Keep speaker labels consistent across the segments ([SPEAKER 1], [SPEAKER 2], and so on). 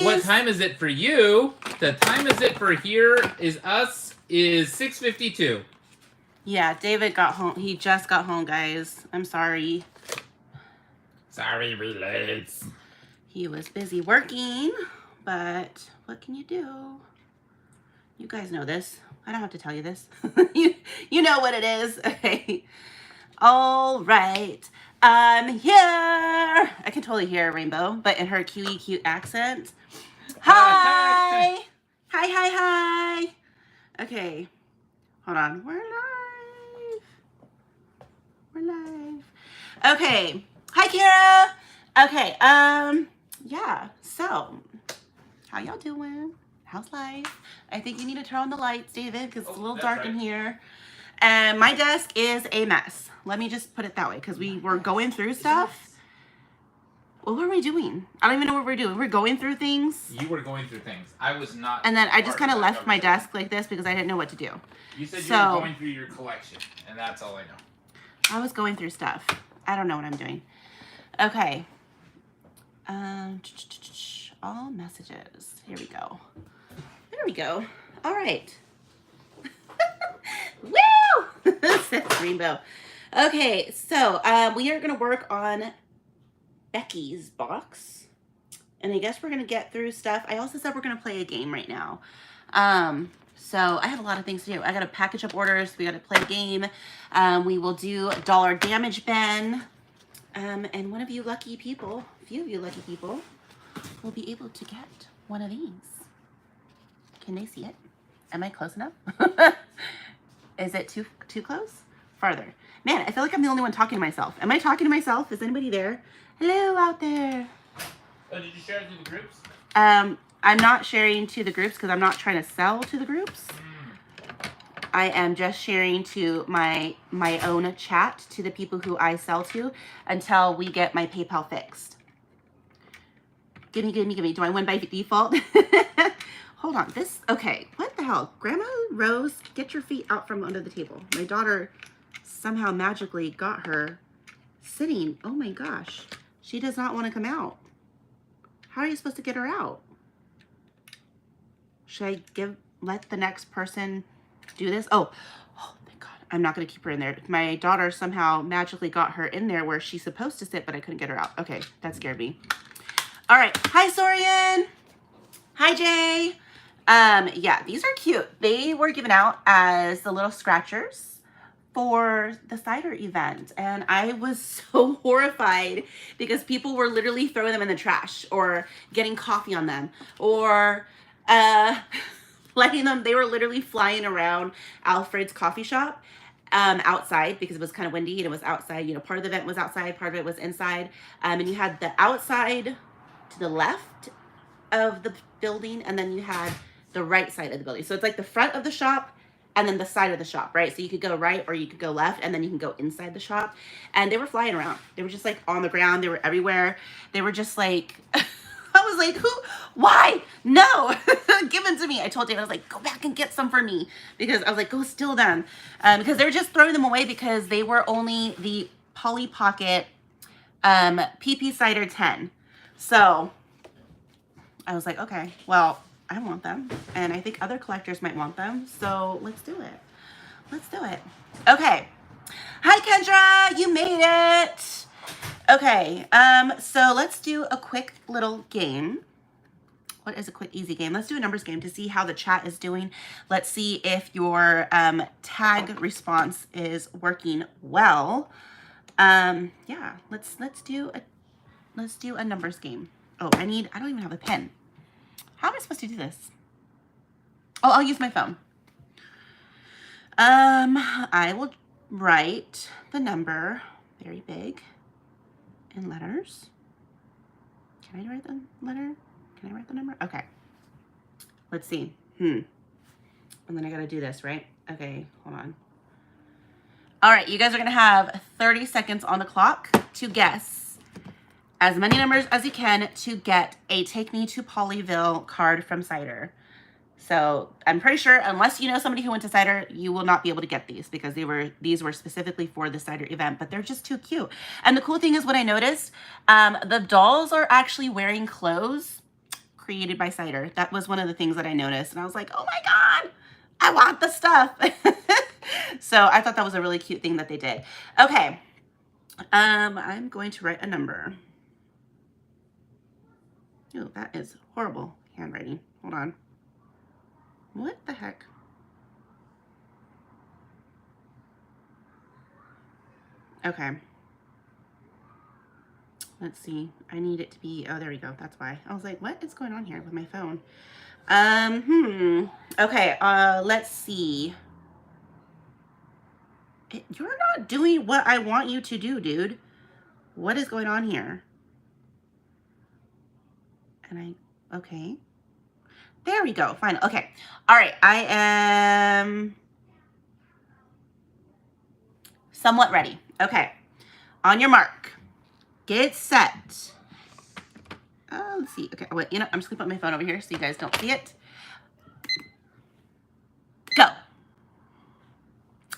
[SPEAKER 1] What time is it for you? The time is it for here is us is 6:52.
[SPEAKER 2] Yeah, David got home. He just got home, guys. I'm sorry.
[SPEAKER 1] Sorry, relates.
[SPEAKER 2] He was busy working, but what can you do? You guys know this. I don't have to tell you this. you know what it is. Okay. All right. I'm here. I can totally hear Rainbow, but in her cute accent. Hi. Hi. Okay. Hold on. We're live. Okay. Hi, Kira. Okay. Yeah. So, how y'all doing? How's life? I think you need to turn on the lights, David, because it's a little dark in here. And my desk is a mess. Let me just put it that way, because we were going through stuff. What were we doing? I don't even know what we're doing. We're going through things.
[SPEAKER 1] You were going through things. I was not.
[SPEAKER 2] And then I just kind of left my desk like this because I didn't know what to do.
[SPEAKER 1] You said you were going through your collection, and that's all I know.
[SPEAKER 2] I was going through stuff. I don't know what I'm doing. Okay. All messages. Here we go. There we go. All right. Woo! Says Rainbow. Okay, so we are going to work on Becky's box. And I guess we're going to get through stuff. I also said we're going to play a game right now. So I have a lot of things to do. I got to package up orders. We got to play a game. We will do dollar damage bin. And one of you lucky people, a few of you lucky people, will be able to get one of these. Can they see it? Am I close enough? Is it too close? Farther. Man, I feel like I'm the only one talking to myself. Am I talking to myself? Is anybody there? Hello out there.
[SPEAKER 1] Oh, did you share it to the groups?
[SPEAKER 2] I'm not sharing to the groups because I'm not trying to sell to the groups. I am just sharing to my own chat to the people who I sell to until we get my PayPal fixed. Gimme. Do I win by default? Hold on. Okay. What the hell? Grandma Rose, get your feet out from under the table. My daughter somehow magically got her sitting. Oh my gosh. She does not want to come out. How are you supposed to get her out? Should I let the next person do this? Oh, thank God. I'm not going to keep her in there. My daughter somehow magically got her in there where she's supposed to sit, but I couldn't get her out. Okay, that scared me. All right. Hi, Sorian. Hi, Jay. Yeah, these are cute. They were given out as the little scratchers for the cider event, and I was so horrified because people were literally throwing them in the trash or getting coffee on them or letting them. They were literally flying around Alfred's coffee shop outside because it was kind of windy and it was outside. You know, part of the event was outside, part of it was inside, and you had the outside to the left of the building, and then you had the right side of the building. So it's like the front of the shop and then the side of the shop, right? So you could go right or you could go left, and then you can go inside the shop. And they were flying around. They were just like on the ground. They were everywhere. They were just like, I was like, who? Why? No, give them to me. I told David, I was like, go back and get some for me, because I was like, go steal them, because they were just throwing them away because they were only the Polly Pocket PP Cider 10. So I was like, okay, well, I want them, and I think other collectors might want them, so let's do it. Let's do it. Okay. Hi, Kendra. You made it. Okay. So let's do a quick little game. What is a quick, easy game? Let's do a numbers game to see how the chat is doing. Let's see if your tag response is working well. Yeah. Let's do a numbers game. Oh, I don't even have a pen. How am I supposed to do this? Oh, I'll use my phone. I will write the number very big in letters. Can I write the letter? Can I write the number? Okay. Let's see. And then I gotta do this, right? Okay, hold on. All right, you guys are gonna have 30 seconds on the clock to guess as many numbers as you can to get a Take Me to Pollyville card from Cider. So I'm pretty sure, unless you know somebody who went to Cider, you will not be able to get these because these were specifically for the Cider event, but they're just too cute. And the cool thing is what I noticed, the dolls are actually wearing clothes created by Cider. That was one of the things that I noticed. And I was like, oh my God, I want the stuff. So I thought that was a really cute thing that they did. Okay. I'm going to write a number. Oh, that is horrible handwriting. Hold on. What the heck? Okay. Let's see. I need it to be, oh, there we go. That's why. I was like, what is going on here with my phone? Okay, let's see. You're not doing what I want you to do, dude. What is going on here? And okay. There we go. Fine. Okay. All right. I am somewhat ready. Okay. On your mark. Get set. Let's see. Okay. Wait, you know, I'm just gonna put my phone over here so you guys don't see it. Go.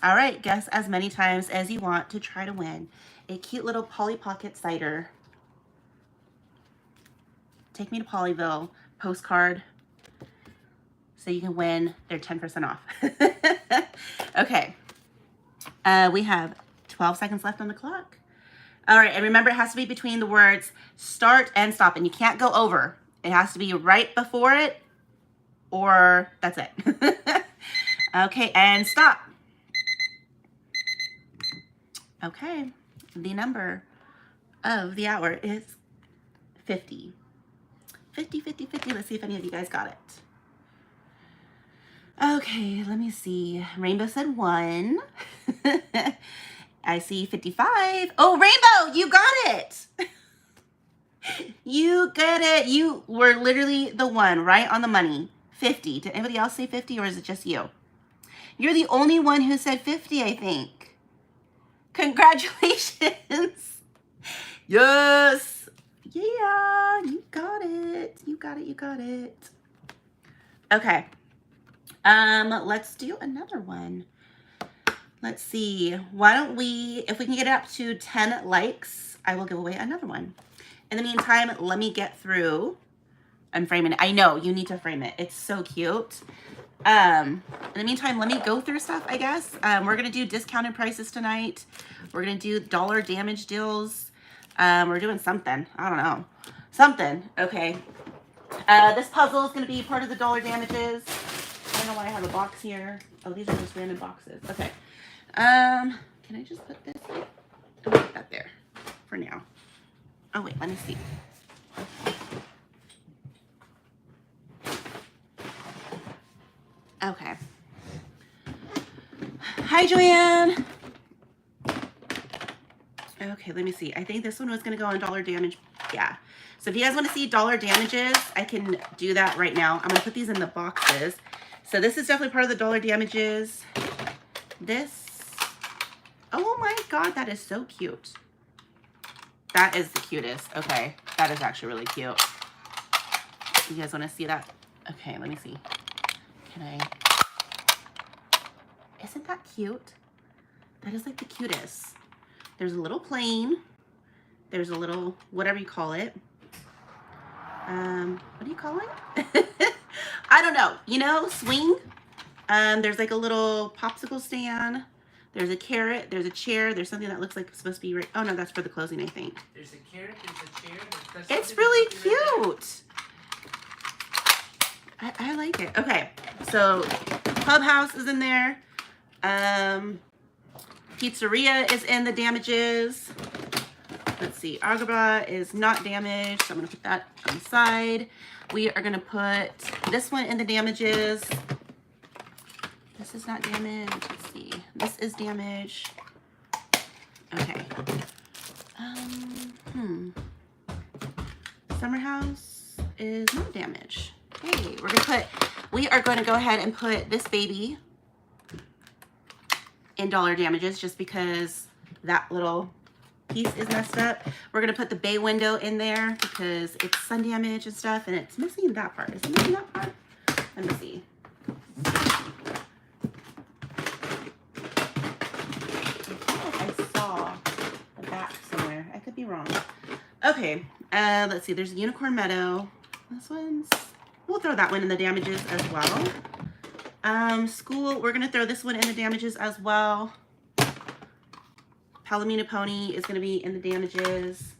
[SPEAKER 2] All right. Guess as many times as you want to try to win a cute little Polly Pocket Cider Take Me to Polyville postcard so you can win their 10% off. Okay. We have 12 seconds left on the clock. All right, and remember, it has to be between the words start and stop, and you can't go over. It has to be right before it, or that's it. Okay, and stop. Okay, the number of the hour is 50. 50, 50, 50. Let's see if any of you guys got it. Okay, let me see. Rainbow said 1. I see 55. Oh, Rainbow, you got it. You got it. You were literally the one right on the money. 50. Did anybody else say 50, or is it just you? You're the only one who said 50, I think. Congratulations. Yes. Yeah, you got it. You got it. You got it. Okay. Let's do another one. Let's see. Why don't we, if we can get it up to 10 likes, I will give away another one. In the meantime, let me get through and frame it. I know you need to frame it. It's so cute. In the meantime, let me go through stuff, I guess. We're going to do discounted prices tonight. We're going to do dollar damage deals. We're doing something. I don't know. Something. Okay. This puzzle is going to be part of the dollar damages. I don't know why I have a box here. Oh, these are just random boxes. Okay. Can I just put this here? I'll put that there for now. Oh, wait. Let me see. Okay. Hi, Joanne. Okay, let me see. I think this one was going to go on dollar damage. Yeah. So if you guys want to see dollar damages, I can do that right now. I'm going to put these in the boxes. So this is definitely part of the dollar damages. This. Oh my God, that is so cute. That is the cutest. Okay, that is actually really cute. You guys want to see that? Okay, let me see. Can I? Isn't that cute? That is like the cutest. There's a little plane. There's a little, whatever you call it. What do you call it? I don't know. You know, swing. There's like a little popsicle stand. There's a carrot. There's a chair. There's something that looks like it's supposed to be right. Oh no, that's for the closing, I think.
[SPEAKER 1] There's a carrot. There's a chair.
[SPEAKER 2] It's really cute. I like it. Okay, so Clubhouse is in there. Pizzeria is in the damages. Let's see, Agrabah is not damaged, so I'm gonna put that on the side. We are gonna put this one in the damages. This is not damaged. Let's see, this is damaged. Okay. Summer House is not damaged. Okay, we are going to go ahead and put this baby in dollar damages just because that little piece is messed up. We're going to put the bay window in there because it's sun damage and stuff, and it's missing that part. Is it missing that part? Let me see. I saw the back somewhere. I could be wrong. Okay, let's see. There's a Unicorn Meadow. This one's, we'll throw that one in the damages as well. School, we're going to throw this one in the damages as well. Palomino Pony is going to be in the damages.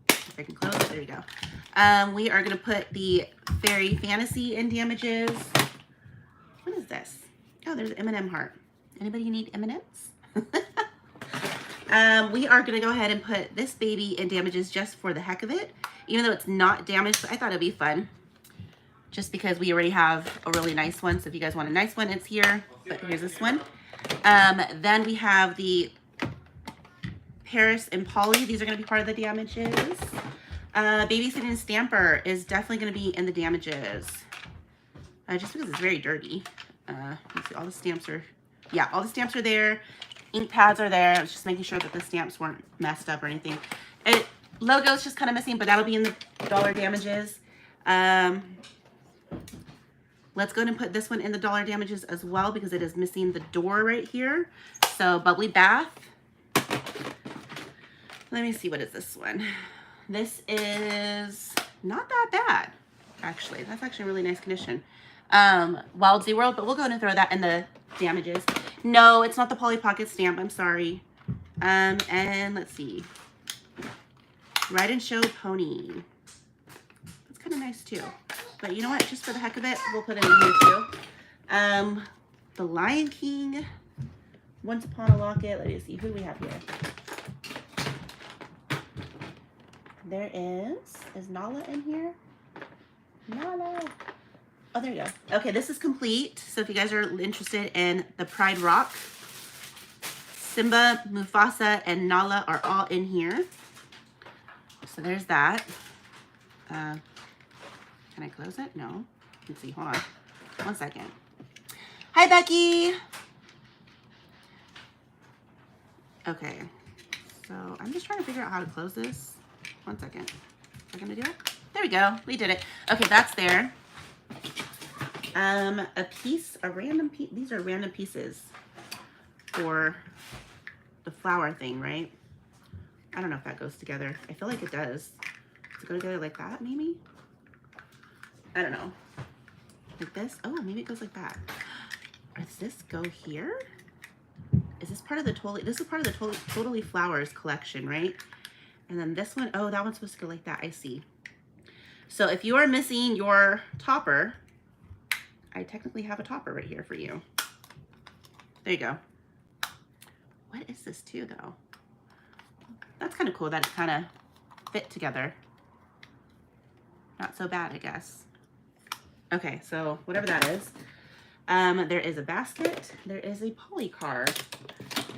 [SPEAKER 2] If I can close it, there you go. We are going to put the Fairy Fantasy in damages. What is this? Oh, there's an M&M heart. Anybody need M&Ms? We are going to go ahead and put this baby in damages just for the heck of it. Even though it's not damaged, but I thought it'd be fun. Just because we already have a really nice one. So if you guys want a nice one, it's here. But here's this one. Then we have the Paris and Polly. These are going to be part of the damages. Babysitting Stamper is definitely going to be in the damages. Just because it's very dirty. Let's see, all the stamps are, yeah, all the stamps are there. Ink pads are there. I was just making sure that the stamps weren't messed up or anything. Logo is just kind of missing, but that'll be in the dollar damages. Let's go ahead and put this one in the dollar damages as well because it is missing the door right here. So Bubbly Bath. Let me see, what is this one? This is not that bad, actually. That's actually in really nice condition. Wild Zoo World, but we'll go ahead and throw that in the damages. No, it's not the Polly Pocket stamp. I'm sorry. And let's see. Ride and Show Pony. That's kind of nice too. But you know what? Just for the heck of it, we'll put it in here too. The Lion King. Once Upon a Locket. Let me see. Who do we have here? There is Nala in here? Nala. Oh, there you go. Okay, this is complete. So if you guys are interested in the Pride Rock, Simba, Mufasa, and Nala are all in here. So there's that. Can I close it? No. Let's see. Hold on. 1 second. Hi, Becky. Okay. So I'm just trying to figure out how to close this. 1 second. Is that going to do it? There we go. We did it. Okay, that's there. A random piece. These are random pieces for the flower thing, right? I don't know if that goes together. I feel like it does. Does it go together like that, maybe? I don't know. Like this? Oh, maybe it goes like that. Or does this go here? Is this part of the this is part of the Totally Flowers collection, right? And then this one, oh, that one's supposed to go like that. I see. So if you are missing your topper, I technically have a topper right here for you. There you go. What is this too, though? That's kind of cool that it kind of fit together. Not so bad, I guess. Okay, so whatever that is. There is a basket. There is a poly card.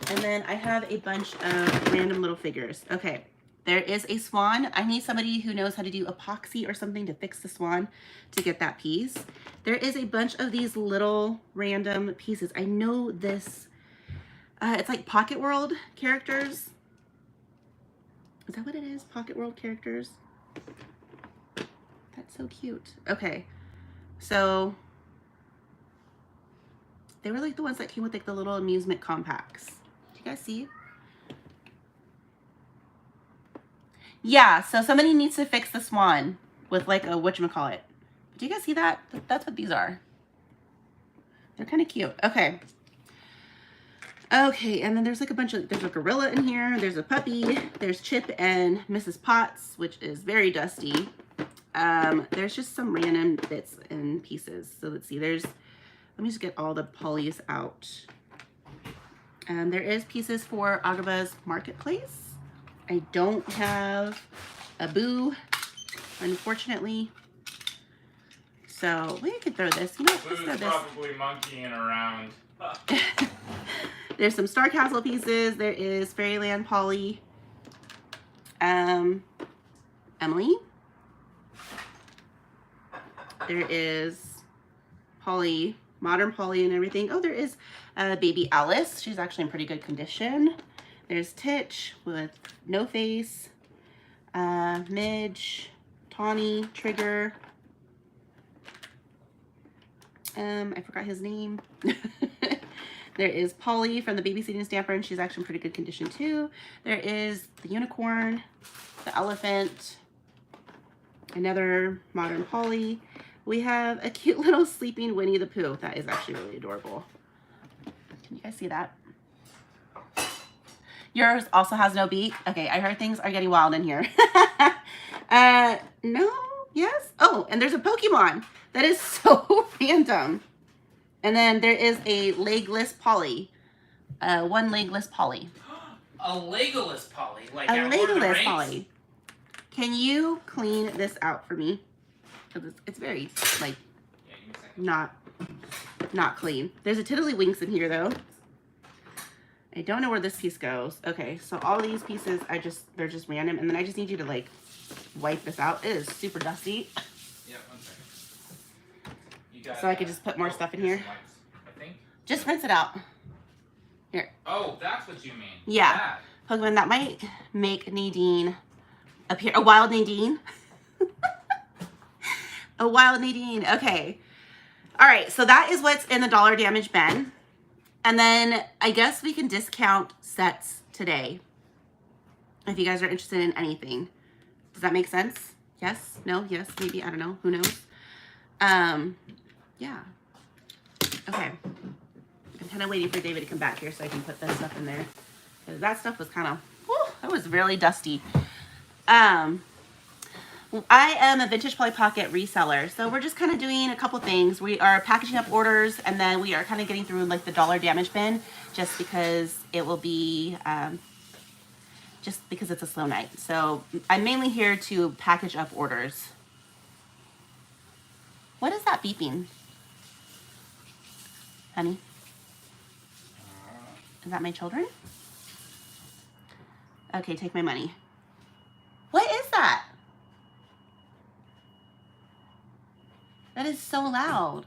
[SPEAKER 2] And then I have a bunch of random little figures. Okay, there is a swan. I need somebody who knows how to do epoxy or something to fix the swan to get that piece. There is a bunch of these little random pieces. I know this, it's like Pocket World characters. Is that what it is? Pocket World characters? That's so cute. Okay, so they were like the ones that came with like the little amusement compacts. Do you guys see? Yeah, so somebody needs to fix the swan with like a whatchamacallit. Do you guys see that? That's what these are. They're kind of cute. Okay. Okay, and then there's like a bunch of, there's a gorilla in here. There's a puppy. There's Chip and Mrs. Potts, which is very dusty. There's just some random bits and pieces. So let's see, let me just get all the polys out. There is pieces for Agrabah's Marketplace. I don't have a Boo, unfortunately. So we could throw this. You know, let's throw this.
[SPEAKER 1] Probably monkeying around.
[SPEAKER 2] There's some Star Castle pieces. There is Fairyland Polly. Emily. There is Polly, Modern Polly and everything. Oh, there is baby Alice. She's actually in pretty good condition. There's Titch with no face. Midge, Tawny, Trigger. I forgot his name. There is Polly from the Babysitting Stamper, and she's actually in pretty good condition too. There is the unicorn, the elephant, Another modern Polly. We have a cute little sleeping Winnie the Pooh. That is actually really adorable. Can you guys see that? Yours also has no beak. Okay, I heard things are getting wild in here. No, yes. Oh, and there's a Pokemon. That is so random. And then there is a legless Polly. One legless Polly.
[SPEAKER 1] A Legolas Polly. Like
[SPEAKER 2] A
[SPEAKER 1] at Lord of the
[SPEAKER 2] legless
[SPEAKER 1] Rings?
[SPEAKER 2] Polly. Can you clean this out for me? Because it's very, like,
[SPEAKER 1] Yeah, give me a second.
[SPEAKER 2] not clean. There's a Tiddlywinks in here, though. I don't know where this piece goes. Okay, so all these pieces, they're just random. And then I just need you to, like, wipe this out. It is super dusty.
[SPEAKER 1] Yeah, 1 second. You got,
[SPEAKER 2] So I could just put more stuff in
[SPEAKER 1] here's
[SPEAKER 2] here.
[SPEAKER 1] some wipes, I think.
[SPEAKER 2] Just rinse it out. Here.
[SPEAKER 1] Oh, that's what you mean.
[SPEAKER 2] Yeah.
[SPEAKER 1] That.
[SPEAKER 2] Pokemon, that might make Nadine appear. A wild Nadine. A wild Nadine. Okay. All right. So that is what's in the dollar damage bin. And then I guess we can discount sets today. If you guys are interested in anything. Does that make sense? Yes? No? Yes? Maybe? I don't know. Who knows? Yeah. Okay. I'm kind of waiting for David to come back here so I can put this stuff in there. Because that stuff was kind of, that was really dusty. I am a Vintage Polly Pocket reseller. So we're just kind of doing a couple things. We are packaging up orders and then we are kind of getting through like the dollar damage bin just because it will be, just because it's a slow night. So I'm mainly here to package up orders. What is that beeping? Honey? Is that my children? Okay, take my money. What is that? That is so loud.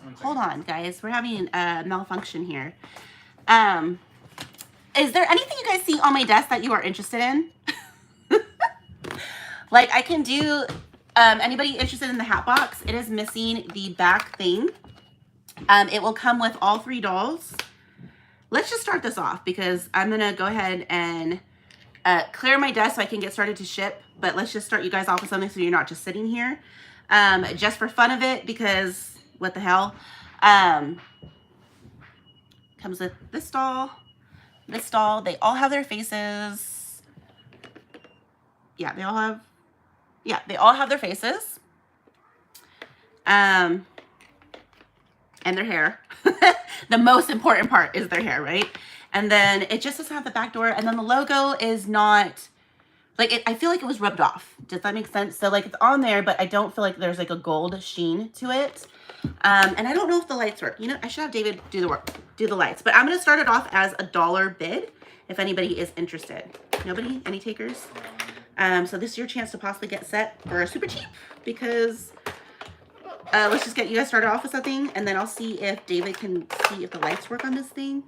[SPEAKER 1] 1 second.
[SPEAKER 2] Hold on, guys. We're having a malfunction here. Is there anything you guys see on my desk that you are interested in? Like I can do, anybody interested in the hat box? It is missing the back thing. It will come with all 3 dolls. Let's just start this off because I'm going to go ahead and clear my desk so I can get started to ship. But let's just start you guys off with something so you're not just sitting here. Just for fun of it because what the hell. Comes with this doll. This doll. They all have their faces. Yeah, they all have their faces. And their hair. The most important part is their hair, right? And then it just doesn't have the back door. And then the logo is not, like, I feel like it was rubbed off. Does that make sense? So, like, it's on there, but I don't feel like there's, like, a gold sheen to it. And I don't know if the lights work. You know, I should have David do the lights. But I'm going to start it off as a dollar bid if anybody is interested. Nobody? Any takers? So this is your chance to possibly get set for super cheap because... let's just get you guys started off with something, and then I'll see if David can see if the lights work on this thing.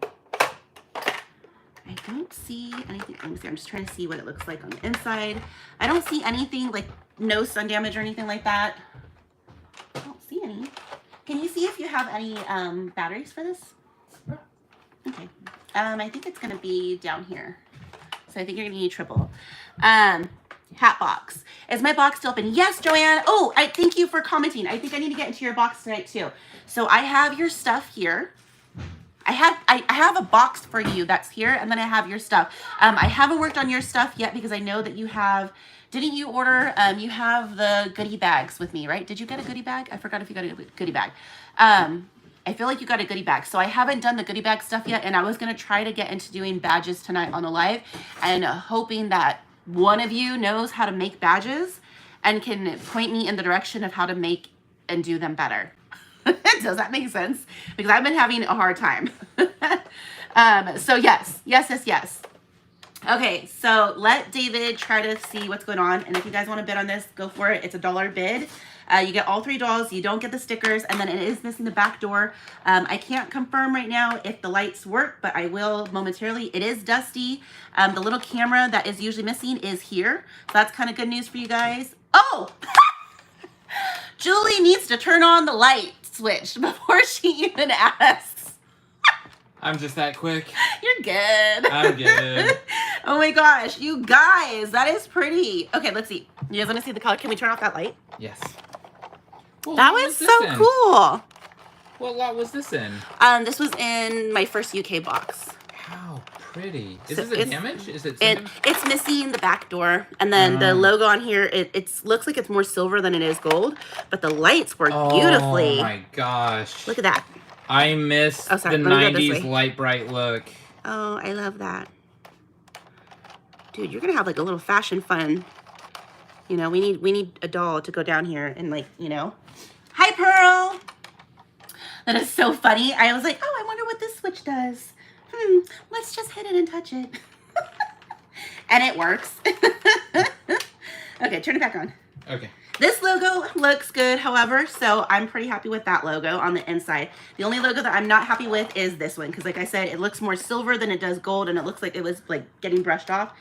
[SPEAKER 2] I don't see anything. Let me see. I'm just trying to see what it looks like on the inside. I don't see anything, like no sun damage or anything like that. I don't see any. Can you see if you have any batteries for this? Okay. I think it's going to be down here. So I think you're going to need triple. Hat box. Is my box still open? Yes, Joanne. Oh, I thank you for commenting. I think I need to get into your box tonight too. So I have your stuff here. I have a box for you that's here, and then I have your stuff. I haven't worked on your stuff yet because I know that you have. Didn't you order? You have the goodie bags with me, right? Did you get a goodie bag? I forgot if you got a goodie bag. I feel like you got a goodie bag. So I haven't done the goodie bag stuff yet, and I was gonna try to get into doing badges tonight on the live, and hoping that one of you knows how to make badges and can point me in the direction of how to make and do them better. Does that make sense? Because I've been having a hard time. So yes. Okay, so let David try to see what's going on. And if you guys want to bid on this, go for it. It's a dollar bid. You get all 3 dolls. You don't get the stickers. And then it is missing the back door. I can't confirm right now if the lights work, but I will momentarily. It is dusty. The little camera that is usually missing is here. So that's kind of good news for you guys. Oh! Julie needs to turn on the light switch before she even asks.
[SPEAKER 1] I'm just that quick.
[SPEAKER 2] You're good.
[SPEAKER 1] I'm good.
[SPEAKER 2] Oh my gosh, you guys, that is pretty. Okay, let's see. You guys want to see the color? Can we turn off that light?
[SPEAKER 1] Yes. Well,
[SPEAKER 2] That
[SPEAKER 1] what
[SPEAKER 2] was
[SPEAKER 1] this
[SPEAKER 2] so
[SPEAKER 1] in?
[SPEAKER 2] cool.
[SPEAKER 1] What lot was this in?
[SPEAKER 2] This was in my first UK box.
[SPEAKER 1] How pretty. Is
[SPEAKER 2] So
[SPEAKER 1] this a
[SPEAKER 2] it's-
[SPEAKER 1] damage? Is it
[SPEAKER 2] It
[SPEAKER 1] something?
[SPEAKER 2] it's missing the back door, and then the logo on here. It looks like it's more silver than it is gold, but the lights work beautifully.
[SPEAKER 1] Oh my gosh.
[SPEAKER 2] Look at that.
[SPEAKER 1] I miss
[SPEAKER 2] Oh, sorry.
[SPEAKER 1] the
[SPEAKER 2] Let me go this
[SPEAKER 1] 90s
[SPEAKER 2] way.
[SPEAKER 1] light bright look.
[SPEAKER 2] Oh, I love that. Dude, you're gonna have like a little fashion fun. You know, we need a doll to go down here and like, you know. Hi, Pearl. That is so funny. I was like, oh, I wonder what this switch does. Let's just hit it and touch it. And it works. Okay, turn it back on.
[SPEAKER 1] Okay.
[SPEAKER 2] This logo looks good, however, so I'm pretty happy with that logo on the inside. The only logo that I'm not happy with is this one, because like I said, it looks more silver than it does gold, and it looks like it was like getting brushed off.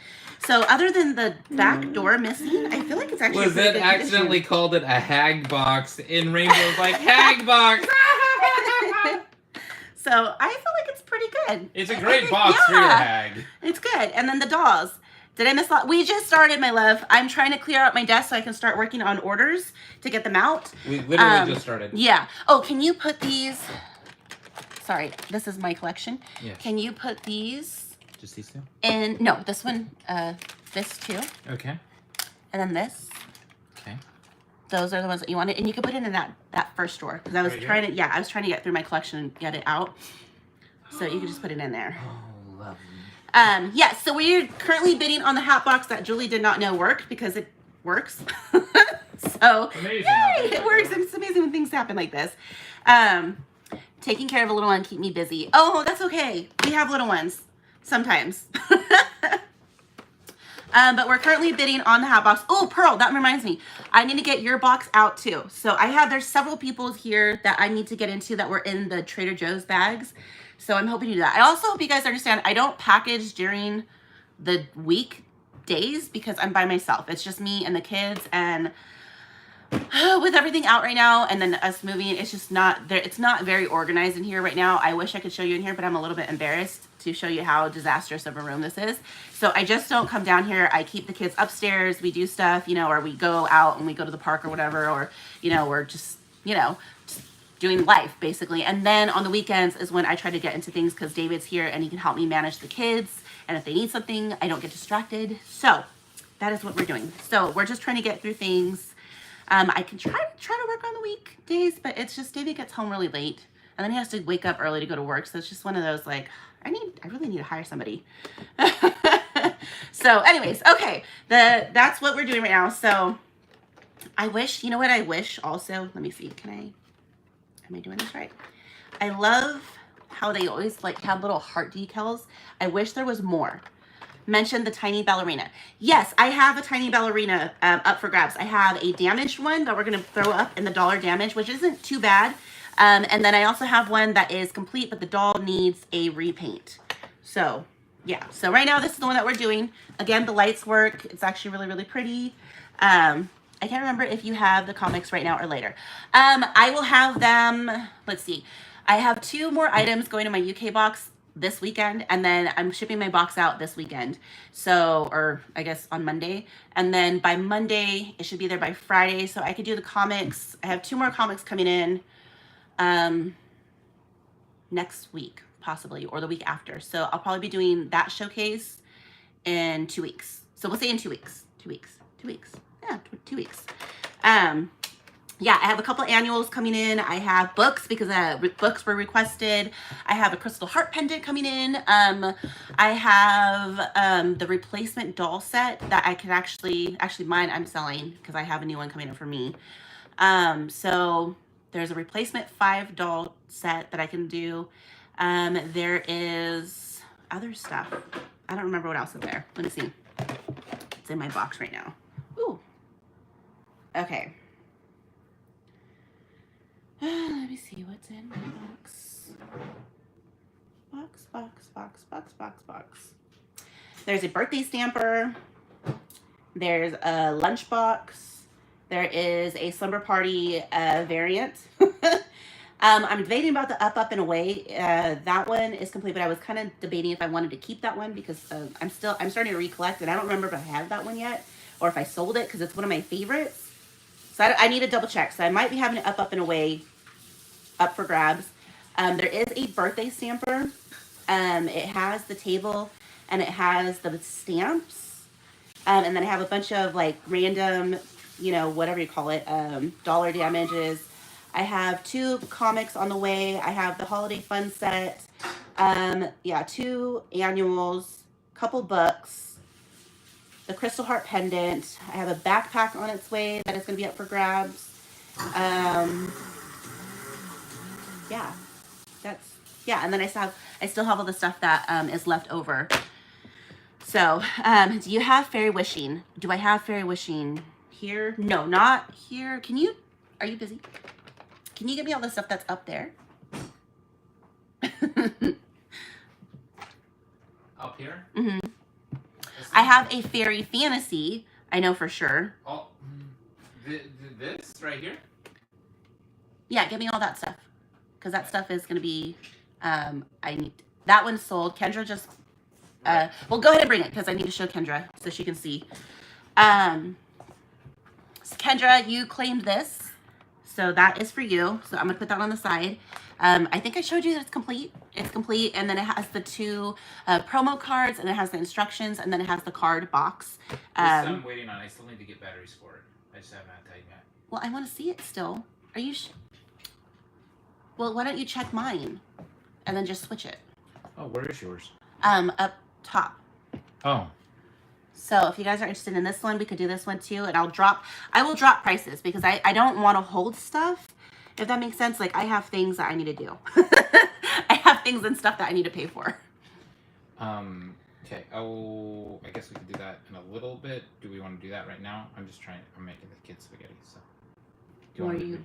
[SPEAKER 2] So other than the back door missing, I feel like it's actually
[SPEAKER 1] Was
[SPEAKER 2] in pretty
[SPEAKER 1] it
[SPEAKER 2] good
[SPEAKER 1] accidentally
[SPEAKER 2] condition.
[SPEAKER 1] called it a hag box in Rainbow's like hag box?
[SPEAKER 2] So I feel like it's pretty good.
[SPEAKER 1] It's a great box for your hag.
[SPEAKER 2] It's good. And then the dolls. Did I miss a lot? We just started, my love. I'm trying to clear out my desk so I can start working on orders to get them out.
[SPEAKER 1] We literally just started.
[SPEAKER 2] Yeah. Oh, can you put these? Sorry, this is my collection.
[SPEAKER 1] Yes.
[SPEAKER 2] Can you put these
[SPEAKER 1] Just these two?
[SPEAKER 2] in? No, this one, this too,
[SPEAKER 1] Okay.
[SPEAKER 2] and then this.
[SPEAKER 1] Okay.
[SPEAKER 2] Those are the ones that you wanted, and you can put it in that first drawer because I was
[SPEAKER 1] Right here?
[SPEAKER 2] trying to. Yeah, I was trying to get through my collection and get it out. So you can just put it in there.
[SPEAKER 1] Oh, lovely.
[SPEAKER 2] Yes, so we're currently bidding on the hat box that Julie did not know worked because it works. So,
[SPEAKER 1] Amazing.
[SPEAKER 2] yay, it works. It's amazing when things happen like this. Taking care of a little one keep me busy. Oh, that's okay. We have little ones sometimes. But we're currently bidding on the hat box. Oh, Pearl, that reminds me. I need to get your box out too. So there's several people here that I need to get into that were in the Trader Joe's bags. So I'm hoping to do that. I also hope you guys understand I don't package during the weekdays because I'm by myself. It's just me and the kids, and with everything out right now and then us moving, it's just not there. It's not very organized in here right now. I wish I could show you in here, but I'm a little bit embarrassed to show you how disastrous of a room this is. So I just don't come down here. I keep the kids upstairs. We do stuff, you know, or we go out and we go to the park or whatever, or, you know, we're just, you know, just doing life basically. And then on the weekends is when I try to get into things because David's here and he can help me manage the kids. And if they need something, I don't get distracted. So that is what we're doing. So we're just trying to get through things. I can try to work on the weekdays, but it's just David gets home really late and then he has to wake up early to go to work. So it's just one of those like, I really need to hire somebody. So anyways, okay, that's what we're doing right now. So I wish, you know what I wish also, let me see, am I doing this right? I love how they always like have little heart decals. I wish there was more. Mentioned the tiny ballerina. Yes, I have a tiny ballerina up for grabs. I have a damaged one that we're going to throw up in the dollar damage, which isn't too bad. And then I also have one that is complete, but the doll needs a repaint. So yeah, so right now this is the one that we're doing. Again, the lights work. It's actually really, really pretty. I can't remember if you have the comics right now or later. I will have them, let's see. I have 2 more items going to my UK box this weekend, and then I'm shipping my box out this weekend. So, or I guess on Monday. And then by Monday, it should be there by Friday. So I could do the comics. I have 2 more comics coming in next week, possibly, or the week after. So I'll probably be doing that showcase in 2 weeks. So we'll say in 2 weeks. 2 weeks. 2 weeks. Yeah, 2 weeks. Yeah, I have a couple annuals coming in. I have books because books were requested. I have a crystal heart pendant coming in. I have the replacement doll set that I could actually mine I'm selling because I have a new one coming in for me. So there's a replacement 5 doll set that I can do. There is other stuff. I don't remember what else is there. Let me see. It's in my box right now. Ooh. Okay. Let me see what's in my box. Box. There's a birthday stamper. There's a lunchbox. There is a slumber party variant. I'm debating about the Up, Up, and Away. That one is complete, but I was kind of debating if I wanted to keep that one because I'm starting to recollect, and I don't remember if I have that one yet or if I sold it because it's one of my favorites. So I need to double check. So I might be having an Up, Up, and Away up for grabs. There is a birthday stamper. It has the table and it has the stamps. And then I have a bunch of like random, whatever you call it, dollar damages. I have 2 comics on the way. I have the holiday fun set. 2 annuals, couple books, the Crystal Heart pendant. I have a backpack on its way that is going to be up for grabs. And then I still have all the stuff that is left over. So, do you have fairy wishing? Do I have fairy wishing here? No, not here. Are you busy? Can you give me all the stuff that's up there?
[SPEAKER 1] Up here?
[SPEAKER 2] Mm-hmm. I have a fairy fantasy. I know for sure.
[SPEAKER 1] Oh, this right here?
[SPEAKER 2] Yeah, give me all that stuff. Because that stuff is going to be, that one's sold. Kendra just, well, go ahead and bring it because I need to show Kendra so she can see. So Kendra, you claimed this. So that is for you. So I'm going to put that on the side. I think I showed you that it's complete. It's complete. And then it has the 2 promo cards, and it has the instructions, and then it has the card box.
[SPEAKER 1] I'm waiting on. I still need to get batteries for it. I just haven't had time yet.
[SPEAKER 2] Well, I want to see it still. Are you Well, why don't you check mine and then just switch it?
[SPEAKER 1] Oh, where is yours?
[SPEAKER 2] Up top.
[SPEAKER 1] Oh.
[SPEAKER 2] So if you guys are interested in this one, we could do this one too. And I will drop prices because I don't want to hold stuff, if that makes sense. Like I have things that I need to do. I have things and stuff that I need to pay for.
[SPEAKER 1] Okay. Oh, I guess we could do that in a little bit. Do we want to do that right now? I'm making the kids spaghetti. So.
[SPEAKER 2] Well, do you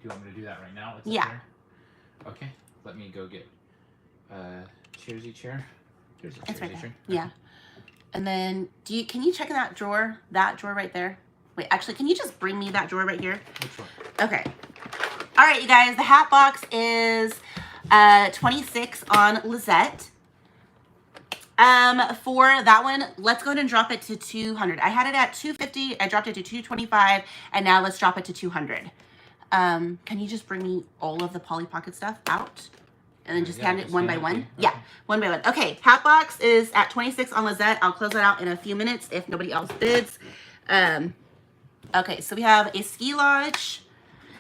[SPEAKER 1] want me to do that right now?
[SPEAKER 2] Yeah.
[SPEAKER 1] Okay. Let me go get Cheersy chair. Here's a
[SPEAKER 2] it's right there.
[SPEAKER 1] chair.
[SPEAKER 2] Yeah.
[SPEAKER 1] Okay.
[SPEAKER 2] And then can you check in that drawer right there? Wait, actually, can you just bring me that drawer right here?
[SPEAKER 1] Which one?
[SPEAKER 2] Okay. All right, you guys, the hat box is 26 on Lizette. For that one, let's go ahead and drop it to 200. I had it at 250. I dropped it to 225, and now let's drop it to 200. Can you just bring me all of the Polly Pocket stuff out? And then just hand it one by one? Okay. Yeah, one by one. Okay, hat box is at 26 on Lizette. I'll close that out in a few minutes if nobody else bids. Okay, so we have a Ski Lodge.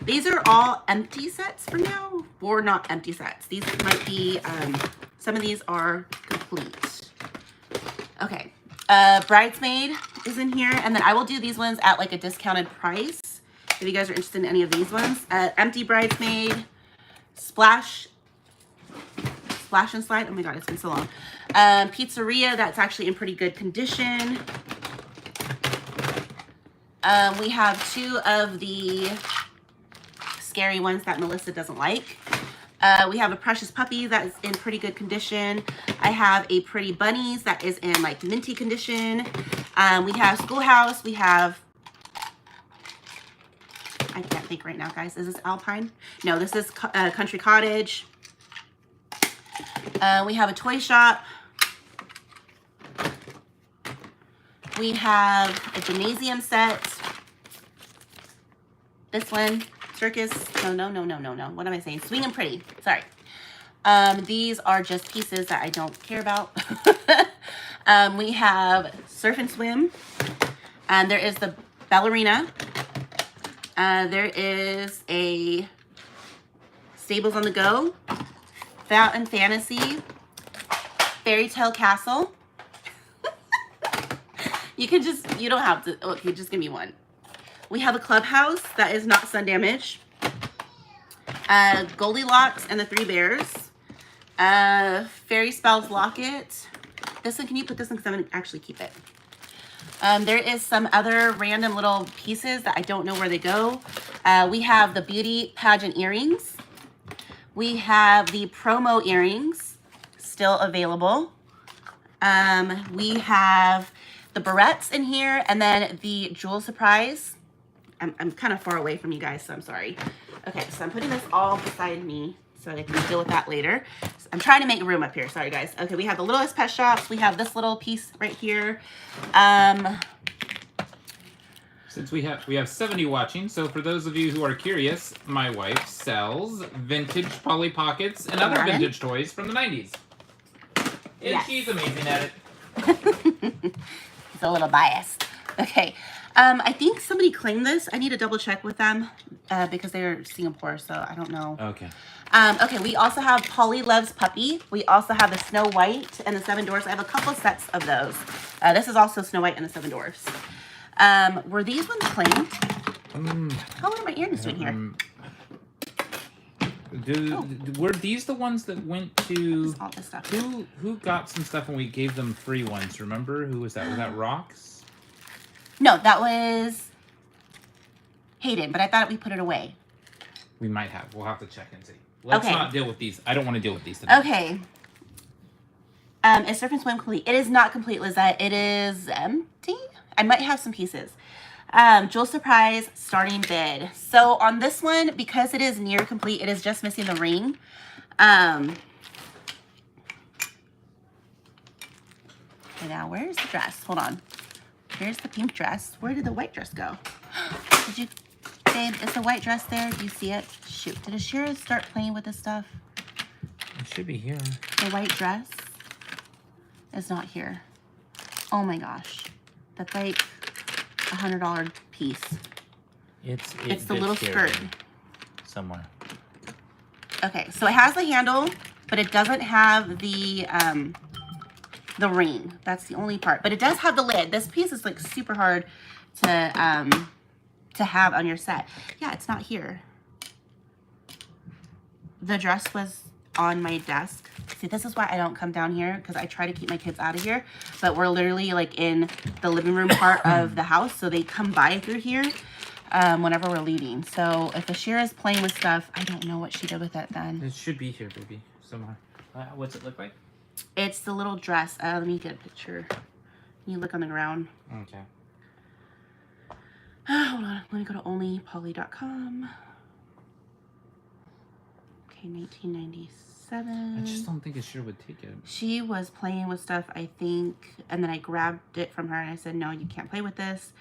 [SPEAKER 2] These are all empty sets for now, or not empty sets. These might be, some of these are complete. Okay, Bridesmaid is in here, and then I will do these ones at like a discounted price if you guys are interested in any of these ones. Empty Bridesmaid, Splash and Slide. Oh my god, it's been so long. Pizzeria, that's actually in pretty good condition. We have 2 of the scary ones that Melissa doesn't like. We have a Precious Puppy that is in pretty good condition. I have a Pretty Bunnies that is in like minty condition. We have Schoolhouse. We have, I can't think right now, guys. Is this Alpine? No, this is Country Cottage. We have a Toy Shop. We have a Gymnasium set. This one, Circus. No. What am I saying? Swing and Pretty. Sorry. These are just pieces that I don't care about. We have Surf and Swim. There is the Ballerina. There is a Stables on the Go. Fountain Fantasy. Fairy Tale Castle. You don't have to, okay, just give me one. We have a Clubhouse that is not sun damaged. Goldilocks and the 3 Bears. Fairy Spells Locket. This one, can you put this one because I'm going to actually keep it. There is some other random little pieces that I don't know where they go. We have the Beauty Pageant earrings. We have the promo earrings still available. We have the barrettes in here, and then the Jewel Surprise I'm kind of far away from you guys, so I'm sorry. Okay, so I'm putting this all beside me so I can deal with that later. So I'm trying to make room up here. Sorry, guys. Okay, we have the Littlest Pet Shops. We have this little piece right here.
[SPEAKER 1] Since we have 70 watching, so for those of you who are curious, my wife sells vintage Polly Pockets and other vintage toys from the 90s. And she's amazing at it.
[SPEAKER 2] It's a little biased. Okay. I think somebody claimed this. I need to double check with them because they're Singapore, so I don't know.
[SPEAKER 1] Okay.
[SPEAKER 2] Okay, we also have Polly Loves Puppy. We also have the Snow White and the Seven Dwarfs. I have a couple sets of those. This is also Snow White and the Seven Dwarfs. Were these ones claimed? How are my earrings doing here?
[SPEAKER 1] Were these the ones that went to
[SPEAKER 2] all this stuff.
[SPEAKER 1] Who got some stuff and we gave them free ones? Remember who was that? Was that Rox?
[SPEAKER 2] No, that was Hayden, but I thought we put it away.
[SPEAKER 1] We might have. We'll have to check and see. Let's
[SPEAKER 2] Okay.
[SPEAKER 1] not deal with these. I don't want to deal with these today.
[SPEAKER 2] Okay. Is Surf and Swim complete? It is not complete, Lizette. It is empty. I might have some pieces. Jewel Surprise starting bid. So on this one, because it is near complete, it is just missing the ring. Okay, now where's the dress? Hold on. Here's the pink dress. Where did the white dress go? Did you, babe, is the white dress there? Do you see it? Shoot, did Ashira start playing with this stuff?
[SPEAKER 1] It should be here.
[SPEAKER 2] The white dress is not here. Oh my gosh. That's like $100 piece. It's the little skirt.
[SPEAKER 1] Somewhere.
[SPEAKER 2] Okay, so it has the handle, but it doesn't have the ring. That's the only part. But it does have the lid. This piece is like super hard to have on your set. Yeah, it's not here. The dress was on my desk. See, this is why I don't come down here, because I try to keep my kids out of here. But we're literally like in the living room part of the house, so they come by through here whenever we're leaving. So if Ashira's playing with stuff, I don't know what she did with it then.
[SPEAKER 1] It should be here, baby, somewhere. What's it look like?
[SPEAKER 2] It's the little dress. Let me get a picture. You look on the ground.
[SPEAKER 1] Okay.
[SPEAKER 2] Hold on. Let me go to onlypolly.com. Okay, 1997.
[SPEAKER 1] I just don't think Ashira would take it.
[SPEAKER 2] She was playing with stuff, I think, and then I grabbed it from her and I said, no, you can't play with this.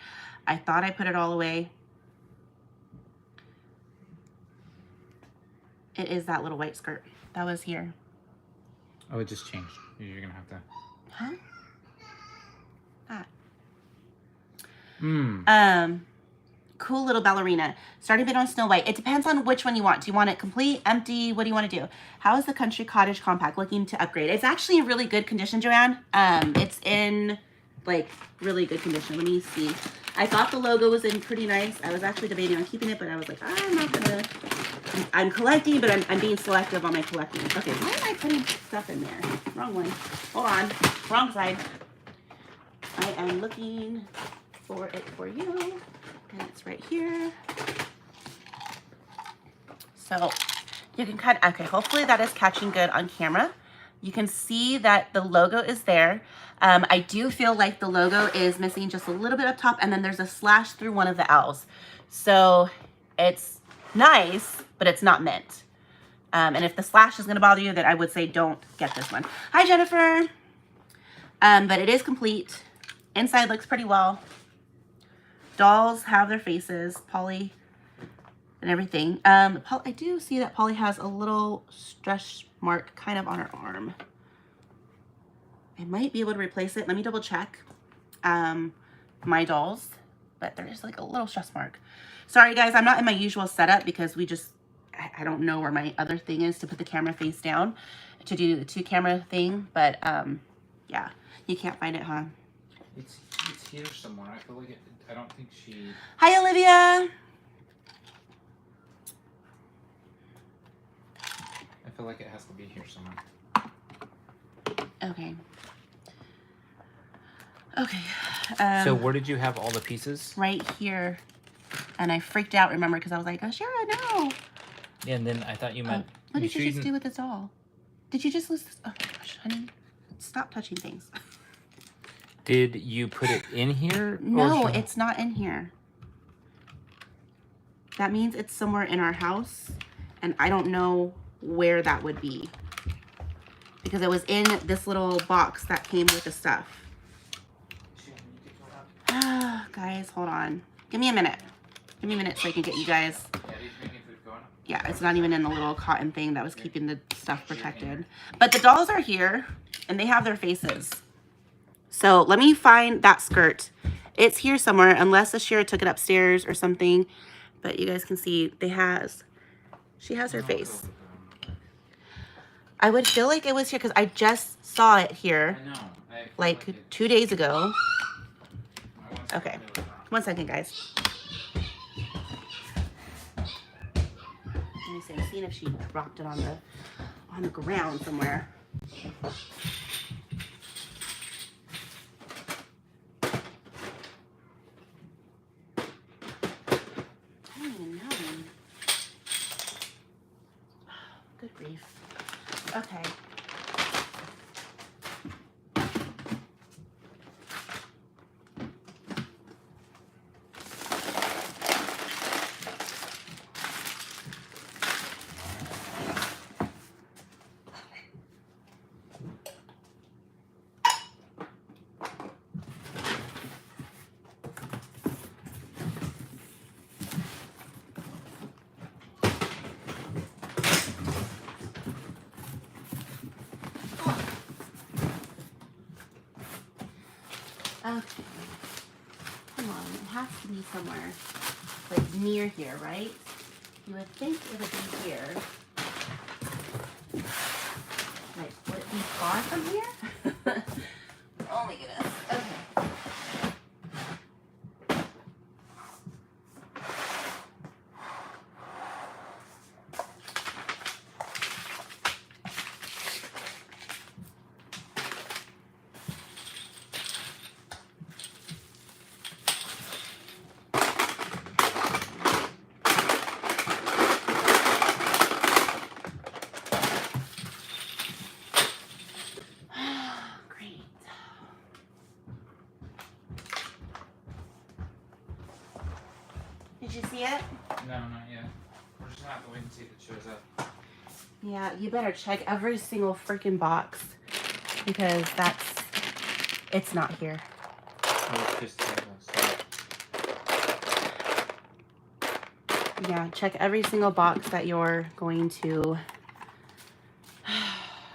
[SPEAKER 2] I thought I put it all away. It is that little white skirt that was here.
[SPEAKER 1] Oh, it just changed. You're gonna have to.
[SPEAKER 2] Huh?
[SPEAKER 1] Ah.
[SPEAKER 2] Cool little ballerina. Starting bid on Snow White. It depends on which one you want. Do you want it complete, empty? What do you want to do? How is the Country Cottage Compact looking to upgrade? It's actually in really good condition, Joanne. It's in like really good condition. Let me see. I thought the logo was in pretty nice. I was actually debating on keeping it, but I was like, I'm not gonna. I'm collecting, but I'm being selective on my collecting. Okay, why am I putting stuff in there? Wrong one. Hold on. Wrong side. I am looking for it for you. And it's right here. So you can kind of, okay, hopefully that is catching good on camera. You can see that the logo is there. I do feel like the logo is missing just a little bit up top, and then there's a slash through one of the L's. So it's nice, but it's not mint. And if the slash is gonna bother you, then I would say don't get this one. Hi, Jennifer. But it is complete. Inside looks pretty well. Dolls have their faces, Polly and everything. I do see that Polly has a little stretch mark kind of on her arm. I might be able to replace it. Let me double check my dolls, but there's like a little stress mark. Sorry guys, I'm not in my usual setup because I don't know where my other thing is to put the camera face down to do the 2-camera thing, but yeah, you can't find it, huh?
[SPEAKER 1] It's here somewhere. I feel like I don't think she.
[SPEAKER 2] Hi, Olivia.
[SPEAKER 1] I feel like it has to be here somewhere.
[SPEAKER 2] Okay. Okay.
[SPEAKER 1] So where did you have all the pieces?
[SPEAKER 2] Right here. And I freaked out, remember, because I was like, oh, sure, no.
[SPEAKER 1] Yeah, and then I thought you meant.
[SPEAKER 2] What did you just do with this doll? Did you just lose this? Oh, gosh, honey. Stop touching things.
[SPEAKER 1] Did you put it in here?
[SPEAKER 2] No, it's not in here. that means it's somewhere in our house, and I don't know where that would be because it was in this little box that came with the stuff. Guys, hold on. Give me a minute. Give me a minute so I can get you guys. Yeah, it's not even in the little cotton thing that was keeping the stuff protected. But the dolls are here, and they have their faces. So let me find that skirt. It's here somewhere, unless Ashira took it upstairs or something. But you guys can see she has her face. I would feel like it was here because I just saw it here like 2 days ago. Okay, 1 second, guys. Let me see. I'm seeing if she dropped it on the ground somewhere. I don't even know. Good grief. Okay. Okay. Come on, it has to be somewhere like near here, right? You would think it would be here. Like, would it be far from here? Oh my goodness. Okay. Great. Did you see it?
[SPEAKER 1] No, not yet. We're just gonna have to wait and see if it shows up.
[SPEAKER 2] Yeah, you better check every single freaking box because it's not here.
[SPEAKER 1] Oh, it's just
[SPEAKER 2] Yeah, check every single box that you're going to.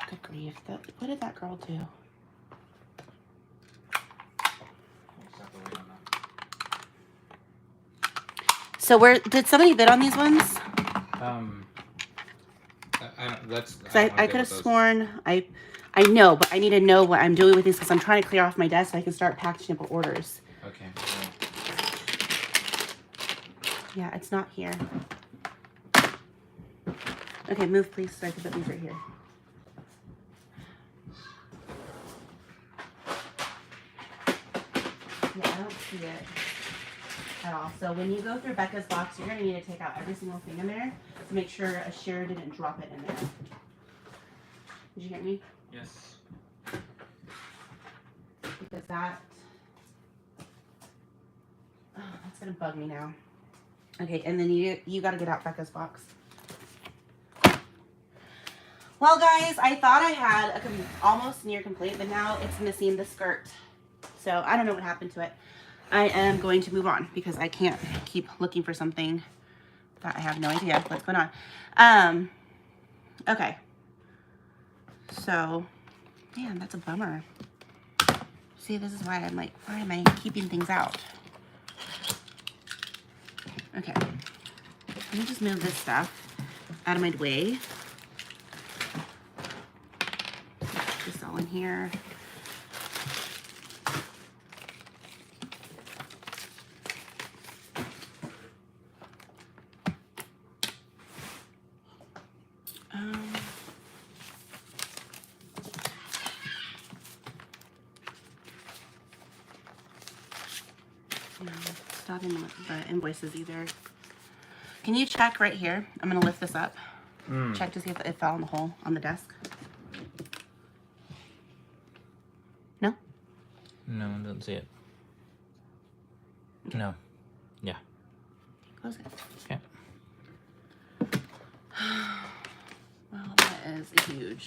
[SPEAKER 2] Good grief. What did that girl do? So did somebody bid on these ones? I could have sworn I know, but I need to know what I'm doing with these because I'm trying to clear off my desk so I can start packaging up orders.
[SPEAKER 1] Okay.
[SPEAKER 2] Yeah, it's not here. Okay, move please so I can put these right here. Yeah, I don't see it at all. So when you go through Becca's box, you're going to need to take out every single thing in there to make sure Ashira didn't drop it in there. Did you hear me?
[SPEAKER 1] Yes.
[SPEAKER 2] Because that's going to bug me now. Okay, and then you got to get out Becca's box. Well, guys, I thought I had a almost near complete, but now it's missing the skirt. So I don't know what happened to it. I am going to move on because I can't keep looking for something that I have no idea what's going on. Okay. So, man, that's a bummer. See, this is why I'm like, why am I keeping things out? Okay. Let me just move this stuff out of my way. Just all in here. No, it's not in the invoices either. Can you check right here? I'm going to lift this up. Check to see if it fell in the hole on the desk. No?
[SPEAKER 1] No, I don't see it. No. Yeah.
[SPEAKER 2] Close it.
[SPEAKER 1] Okay.
[SPEAKER 2] is huge.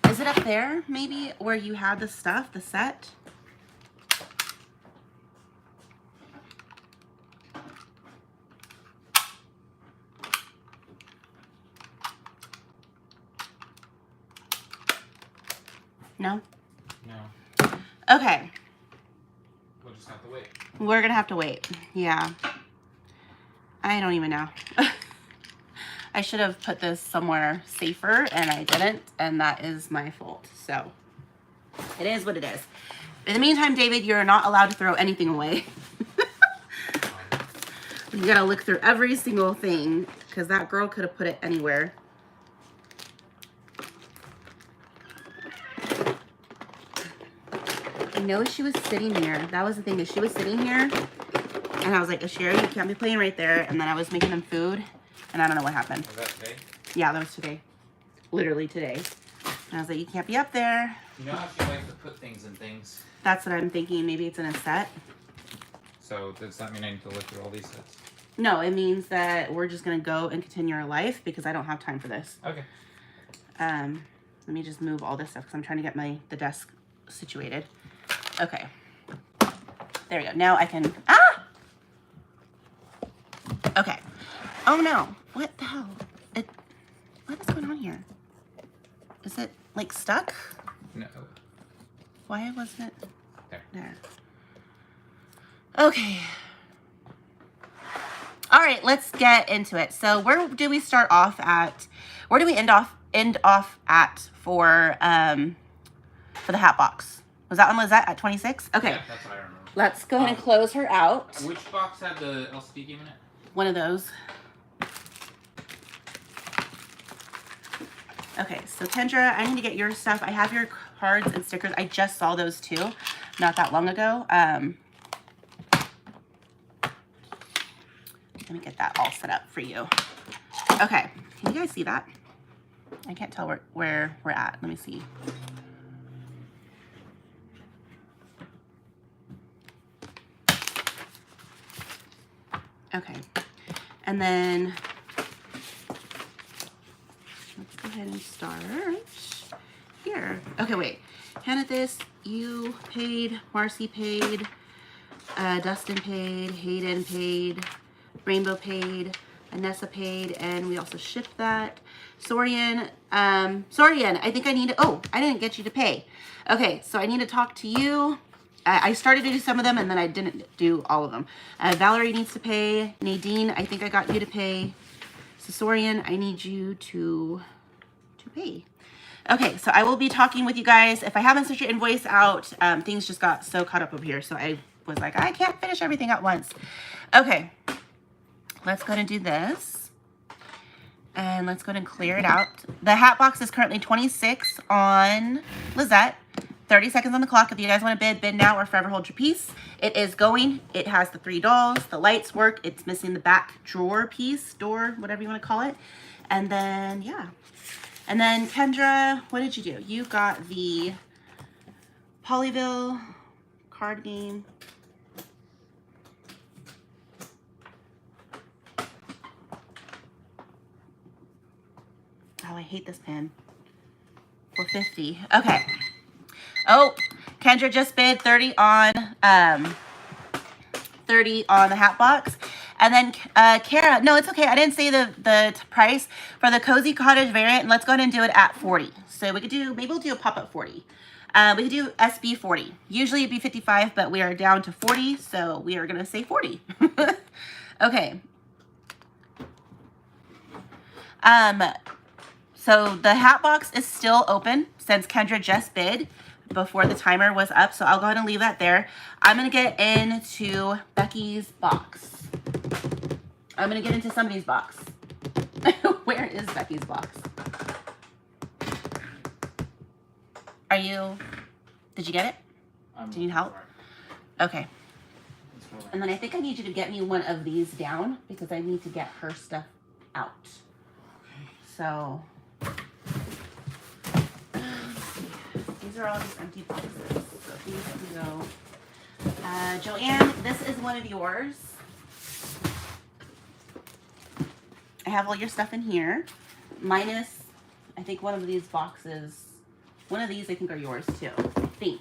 [SPEAKER 2] Is it up there, maybe, where you had the stuff, the set? No?
[SPEAKER 1] No.
[SPEAKER 2] Okay.
[SPEAKER 1] We'll just have to wait.
[SPEAKER 2] We're gonna have to wait. Yeah. I don't even know. I should have put this somewhere safer and I didn't, and that is my fault. So it is what it is. In the meantime, David, you're not allowed to throw anything away. You gotta look through every single thing because that girl could have put it anywhere. I know she was sitting here. That was the thing, is she was sitting here and I was like, Sherry, you can't be playing right there. And then I was making them food and I don't know what happened.
[SPEAKER 1] Was that today?
[SPEAKER 2] Yeah, that was today. Literally today. And I was like, you can't be up there.
[SPEAKER 1] You know how she likes to put things in things?
[SPEAKER 2] That's what I'm thinking. Maybe it's in a set.
[SPEAKER 1] So does that mean I need to look through all these sets?
[SPEAKER 2] No, it means that we're just going to go and continue our life because I don't have time for this.
[SPEAKER 1] Okay.
[SPEAKER 2] Let me just move all this stuff because I'm trying to get the desk situated. Okay. There we go. Now I can... Ah! Okay. Oh, no. What the hell? What is going on here? Is it, like, stuck?
[SPEAKER 1] No.
[SPEAKER 2] Why wasn't it...
[SPEAKER 1] There.
[SPEAKER 2] Okay. All right, let's get into it. So where do we start off at? Where do we end off at for the hat box? Was that one Lizette at 26? Okay.
[SPEAKER 1] Yeah, that's what I remember.
[SPEAKER 2] Let's go ahead and close her out.
[SPEAKER 1] Which box had the LCD game in it?
[SPEAKER 2] One of those. Okay, so Kendra, I need to get your stuff. I have your cards and stickers. I just saw those too, not that long ago. Let me get that all set up for you. Okay, can you guys see that? I can't tell where we're at. Let me see. Okay, and then let's go ahead and start here. Okay, wait. Hannah, you paid, Marcy paid, Dustin paid, Hayden paid, Rainbow paid, Anessa paid, and we also shipped that. Sorian, I think I need to, oh, I didn't get you to pay. Okay, so I need to talk to you. I started to do some of them and then I didn't do all of them. Valerie needs to pay. Nadine, I think I got you to pay. Sorian, I need you to pay. Okay, so I will be talking with you guys. If I haven't sent your invoice out, things just got so caught up over here. So I was like, I can't finish everything at once. Okay, let's go ahead and do this. And let's go ahead and clear it out. The hat box is currently 26 on Lizette. 30 seconds on the clock. If you guys want to bid now or forever hold your peace. It is going. It has the 3 dolls. The lights work. It's missing the back drawer piece, door, whatever you want to call it. And then, yeah. And then, Kendra, what did you do? You got the Polyville card game. Oh, I hate this pen. $4.50. Okay. Oh, Kendra just bid 30 on 30 on the hat box. And then Kara, no, it's okay. I didn't say the price for the Cozy Cottage variant. And let's go ahead and do it at 40. So we could do, maybe we'll do a pop-up 40. We could do SB 40. Usually it'd be 55, but we are down to 40. So we are going to say 40. Okay. So the hat box is still open since Kendra just bid before the timer was up. So I'll go ahead and leave that there. I'm going to get into Becky's box. I'm going to get into somebody's box. Where is Becky's box? Did you get it? Do you need help? Okay. And then I think I need you to get me one of these down because I need to get her stuff out. So... these are all just empty boxes. So these can go. Joanne, this is one of yours. I have all your stuff in here, minus I think one of these boxes, one of these I think are yours too. I think,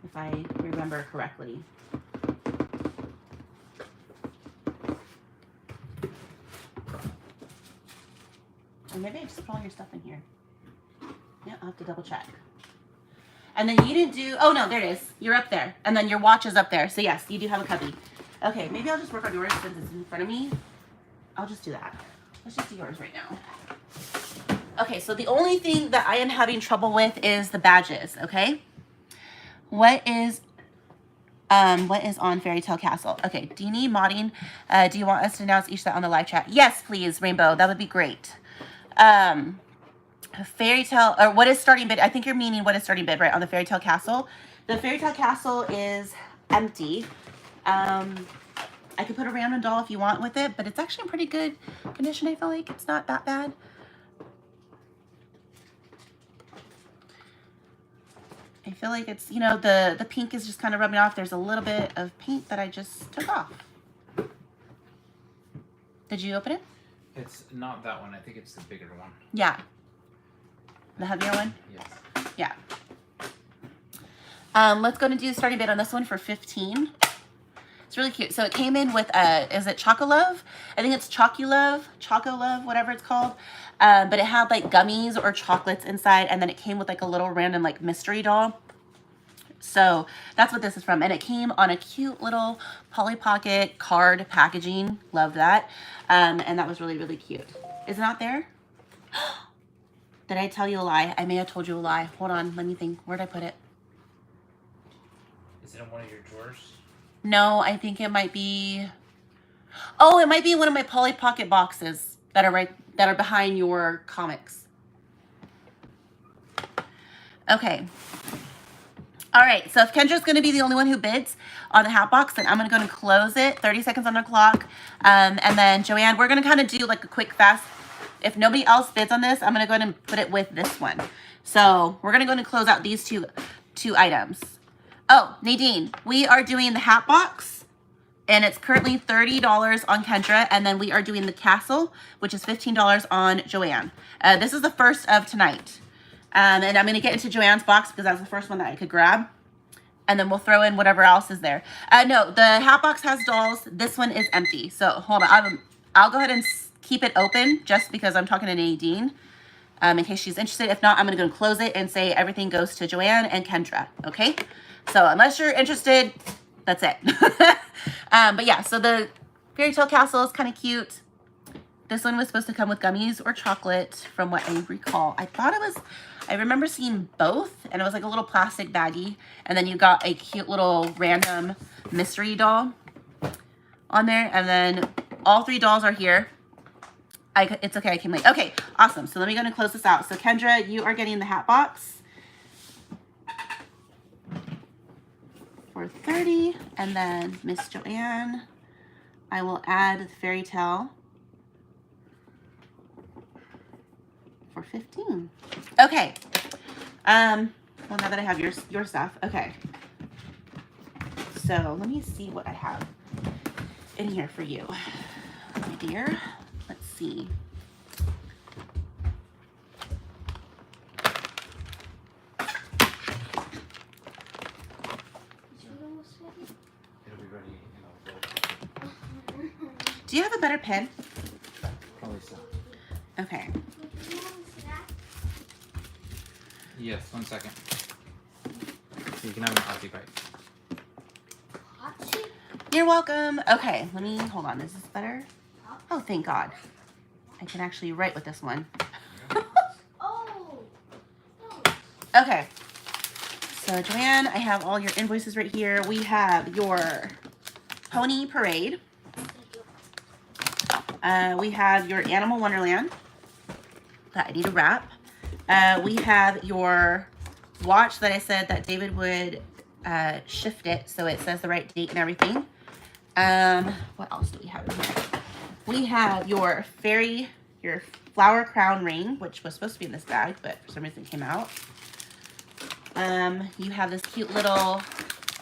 [SPEAKER 2] if I remember correctly. Or maybe I just put all your stuff in here. Yeah, I'll have to double check. And then you didn't do, oh no, there it is. You're up there. And then your watch is up there. So yes, you do have a cubby. Okay, maybe I'll just work on yours since it's in front of me. I'll just do that. Let's just do yours right now. Okay, so the only thing that I am having trouble with is the badges, okay? What is on Fairy Tale Castle? Okay, do you need modding? Do you want us to announce each set on the live chat? Yes, please, Rainbow. That would be great. Fairy Tale, or what is starting bid? I think you're meaning what is starting bid, right, on the Fairy Tale Castle. The Fairy Tale Castle is empty. I could put a random doll if you want with it, but it's actually in pretty good condition. I feel like it's not that bad. I feel like it's, you know, the pink is just kind of rubbing off. There's a little bit of paint that I just took off. Did you open it?
[SPEAKER 1] It's not that one. I think it's the bigger one.
[SPEAKER 2] Yeah. The heavier one?
[SPEAKER 1] Yes.
[SPEAKER 2] Yeah. Let's go and do the starting bid on this one for 15. It's really cute. So it came in with is it Chocolove? I think it's Chocolove, whatever it's called. But it had like gummies or chocolates inside, and then it came with like a little random like mystery doll. So that's what this is from. And it came on a cute little Polly Pocket card packaging. Love that. And that was really, really cute. Is it not there? Did I tell you a lie? I may have told you a lie. Hold on, let me think. Where'd I put it?
[SPEAKER 1] Is it in one of your drawers?
[SPEAKER 2] No, I think it might be. Oh, it might be one of my Polly Pocket boxes that are behind your comics. Okay. All right. So if Kendra's going to be the only one who bids on the hat box, then I'm going to go and close it. 30 seconds on the clock. And then Joanne, we're going to kind of do like a quick fast. If nobody else bids on this, I'm going to go ahead and put it with this one. So we're going to go ahead and close out these two items. Oh, Nadine, we are doing the hat box, and it's currently $30 on Kendra, and then we are doing the castle, which is $15 on Joanne. This is the first of tonight. And I'm going to get into Joanne's box because that's the first one that I could grab. And then we'll throw in whatever else is there. No, the hat box has dolls. This one is empty. So hold on. I'll go ahead and keep it open just because I'm talking to Nadine in case she's interested. If not, I'm going to go and close it and say everything goes to Joanne and Kendra. Okay? So unless you're interested, that's it. But yeah, so the Fairy Tale Castle is kind of cute. This one was supposed to come with gummies or chocolate from what I recall. I remember seeing both, and it was like a little plastic baggie. And then you got a cute little random mystery doll on there. And then all three dolls are here. It's okay, I came late. Okay, awesome. So let me go and close this out. So Kendra, you are getting the hat box for 30, and then Miss Joanne, I will add the Fairy Tale for 15. Okay. Well, now that I have your stuff, okay. So let me see what I have in here for you, my dear. Let's see.
[SPEAKER 1] It'll be ready in a little.
[SPEAKER 2] Do you have a better pen?
[SPEAKER 1] Probably so.
[SPEAKER 2] Okay.
[SPEAKER 1] Yes, 1 second. So you can have an Aussie bite.
[SPEAKER 2] You're welcome. Okay, let me, hold on. Is this better? Oh, thank God. I can actually write with this one. Okay. So, Joanne, I have all your invoices right here. We have your Pony Parade. We have your Animal Wonderland that I need to wrap. We have your watch that I said that David would shift it so it says the right date and everything. What else do we have in here? We have your flower crown ring, which was supposed to be in this bag, but for some reason it came out. You have this cute little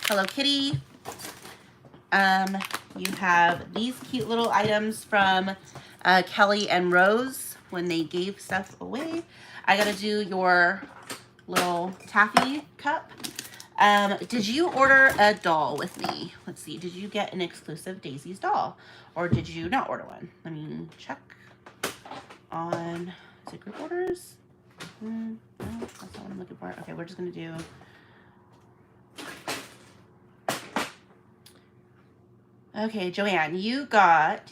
[SPEAKER 2] Hello Kitty. You have these cute little items from Kelly and Rose, when they gave stuff away. I gotta do your little taffy cup. Did you order a doll with me? Let's see. Did you get an exclusive Daisy's doll? Or did you not order one? Let me check on, is it group orders? No, that's not what I'm looking for. Okay, we're just gonna do. Okay, Joanne, you got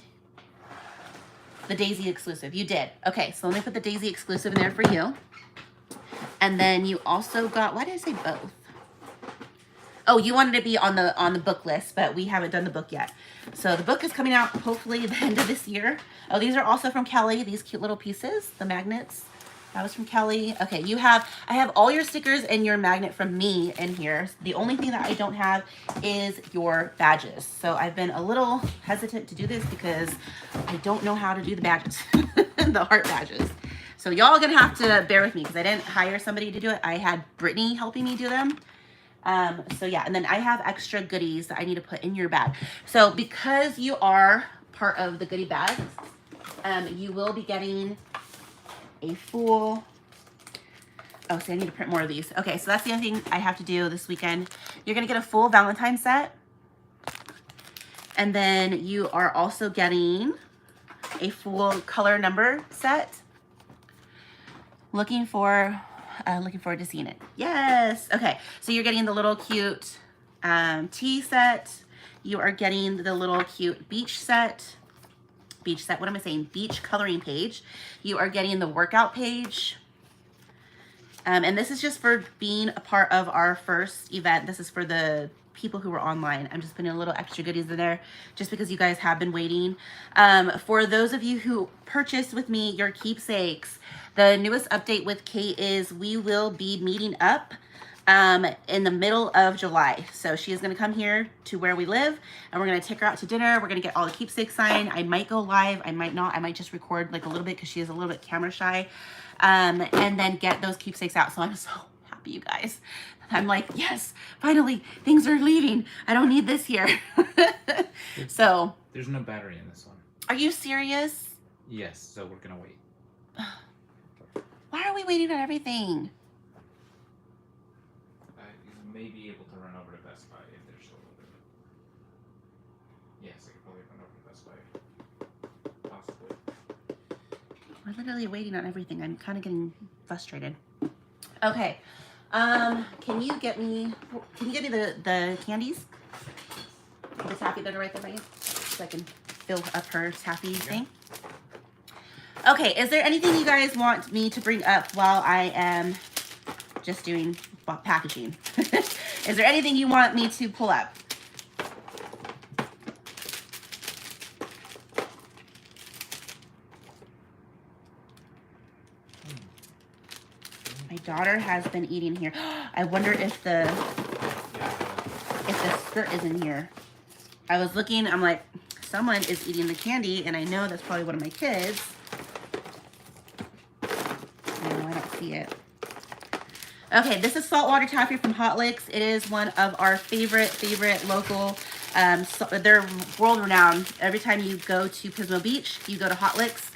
[SPEAKER 2] the Daisy exclusive. You did. Okay, so let me put the Daisy exclusive in there for you. And then you also got, why did I say both? Oh, you wanted to be on the book list, but we haven't done the book yet. So the book is coming out hopefully the end of this year. Oh, these are also from Kelly, these cute little pieces, the magnets. That was from Kelly. Okay, I have all your stickers and your magnet from me in here. The only thing that I don't have is your badges. So I've been a little hesitant to do this because I don't know how to do the badges, the heart badges. So y'all gonna have to bear with me because I didn't hire somebody to do it. I had Brittany helping me do them. So yeah, and then I have extra goodies that I need to put in your bag. So because you are part of the goodie bag, you will be getting a full, oh, so I need to print more of these. Okay, so that's the only thing I have to do this weekend. You're gonna get a full Valentine set. And then you are also getting a full color number set. Looking forward to seeing it. Yes. Okay. So you're getting the little cute tea set. You are getting the little cute beach set. What am I saying? Beach coloring page. You are getting the workout page. And this is just for being a part of our first event. This is for the people who were online. I'm just putting a little extra goodies in there just because you guys have been waiting. For those of you who purchased with me your keepsakes, the newest update with Kate is we will be meeting up in the middle of July. So she is going to come here to where we live and we're going to take her out to dinner. We're going to get all the keepsakes signed. I might go live. I might not. I might just record like a little bit because she is a little bit camera shy, and then get those keepsakes out. So I'm so happy, you guys. I'm like, yes, finally things are leaving. I don't need this here. So
[SPEAKER 1] there's no battery in this one.
[SPEAKER 2] Are you serious?
[SPEAKER 1] Yes, so we're gonna wait.
[SPEAKER 2] Why are we waiting on everything?
[SPEAKER 1] You may be able to run over to Best Buy if there's still open. Yes, I could probably run over to Best Buy. Possibly.
[SPEAKER 2] We're literally waiting on everything. I'm kind of getting frustrated. Okay. Can you get me the candies? The taffy that are right there, right? So I can fill up her taffy thing. Okay, is there anything you guys want me to bring up while I am just doing packaging? Is there anything you want me to pull up? My daughter has been eating here. I wonder if the skirt is in here. I was looking, I'm like, someone is eating the candy, and I know that's probably one of my kids. No, I don't see it. Okay, this is saltwater taffy from Hot Licks. It is one of our favorite local. So they're world renowned. Every time you go to Pismo Beach, you go to Hot Licks,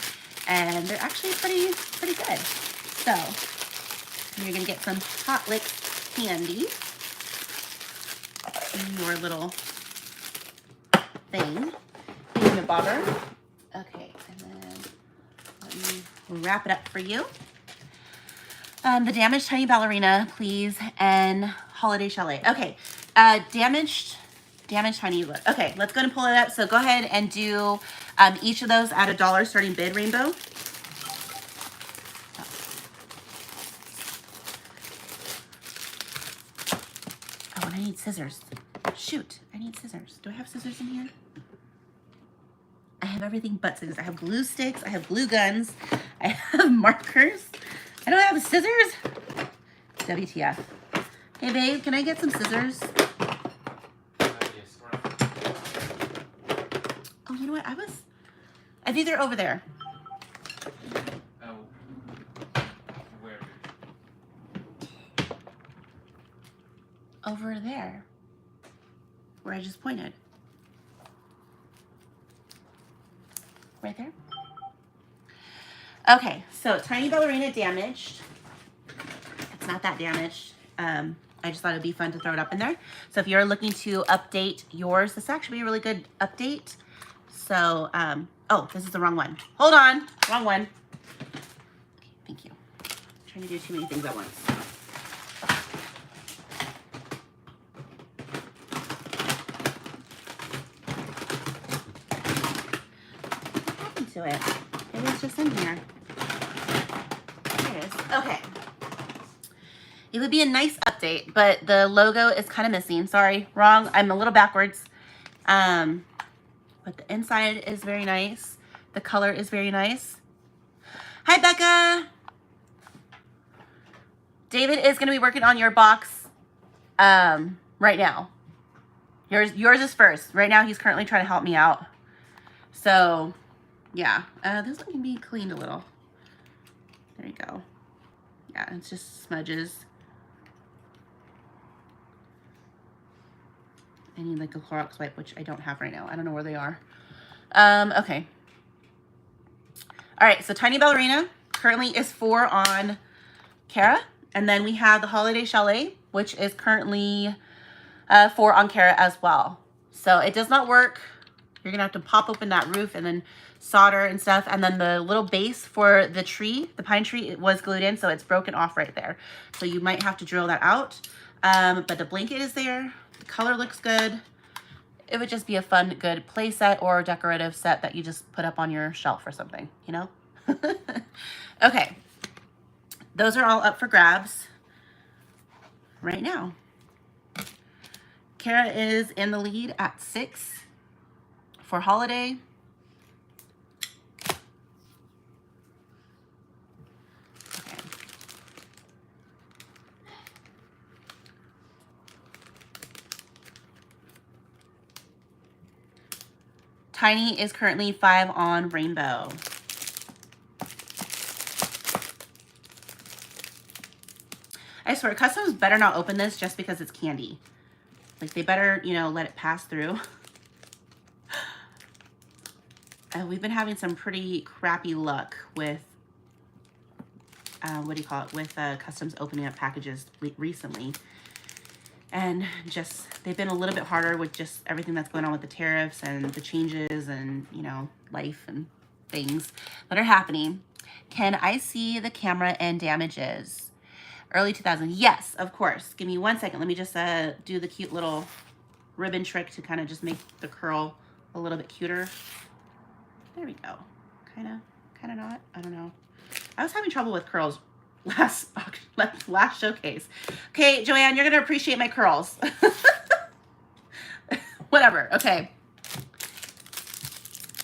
[SPEAKER 2] and they're actually pretty good. So you're gonna get some Hot Licks candy in your little thing. Thingy bobber. Okay, and then let me wrap it up for you. The Damaged Tiny Ballerina, please, and Holiday Chalet. Okay, Damaged Tiny. Okay, let's go and pull it up. So go ahead and do each of those at $1 starting bid, Rainbow. Oh, and I need scissors. Shoot, I need scissors. Do I have scissors in here? I have everything but scissors. I have glue sticks. I have glue guns. I have markers. I don't have scissors. WTF. Hey, babe, can I get some scissors?
[SPEAKER 1] Yes,
[SPEAKER 2] Oh, you know what? I think they're over there.
[SPEAKER 1] oh, where?
[SPEAKER 2] Over there. Where I just pointed. Right there. Okay, so Tiny Ballerina damaged. It's not that damaged. I just thought it'd be fun to throw it up in there. So if you're looking to update yours, this actually be a really good update. So, oh, this is the wrong one. Hold on, wrong one. Okay, thank you. I'm trying to do too many things at once. What happened to it? It was just in here. There it is. Okay. It would be a nice update, but the logo is kind of missing. Sorry, wrong. I'm a little backwards. But the inside is very nice. The color is very nice. Hi, Becca. David is going to be working on your box right now. Yours is first. Right now, he's currently trying to help me out. So, yeah. This one can be cleaned a little. There you go. Yeah, it's just smudges. I need like a Clorox wipe, which I don't have right now. I don't know where they are. Okay. All right, so Tiny Ballerina currently is 4 on Kara. And then we have the Holiday Chalet, which is currently 4 on Kara as well. So it does not work. You're gonna have to pop open that roof and then solder and stuff. And then the little base for the tree, the pine tree, it was glued in, so it's broken off right there. So you might have to drill that out. But the blanket is there. The color looks good. It would just be a fun, good play set or decorative set that you just put up on your shelf or something, you know? Okay. Those are all up for grabs right now. Kara is in the lead at 6 for Holiday. Okay. Tiny is currently 5 on Rainbow. I swear, Customs better not open this just because it's candy. Like, they better, you know, let it pass through. We've been having some pretty crappy luck with, what do you call it, with Customs opening up packages recently. And just, they've been a little bit harder with just everything that's going on with the tariffs and the changes and, you know, life and things that are happening. Can I see the camera and damages? Early 2000s. Yes, of course. Give me 1 second. Let me just do the cute little ribbon trick to kind of just make the curl a little bit cuter. There we go. Kind of not. I don't know. I was having trouble with curls last showcase. Okay, Joanne, you're going to appreciate my curls. Whatever. Okay.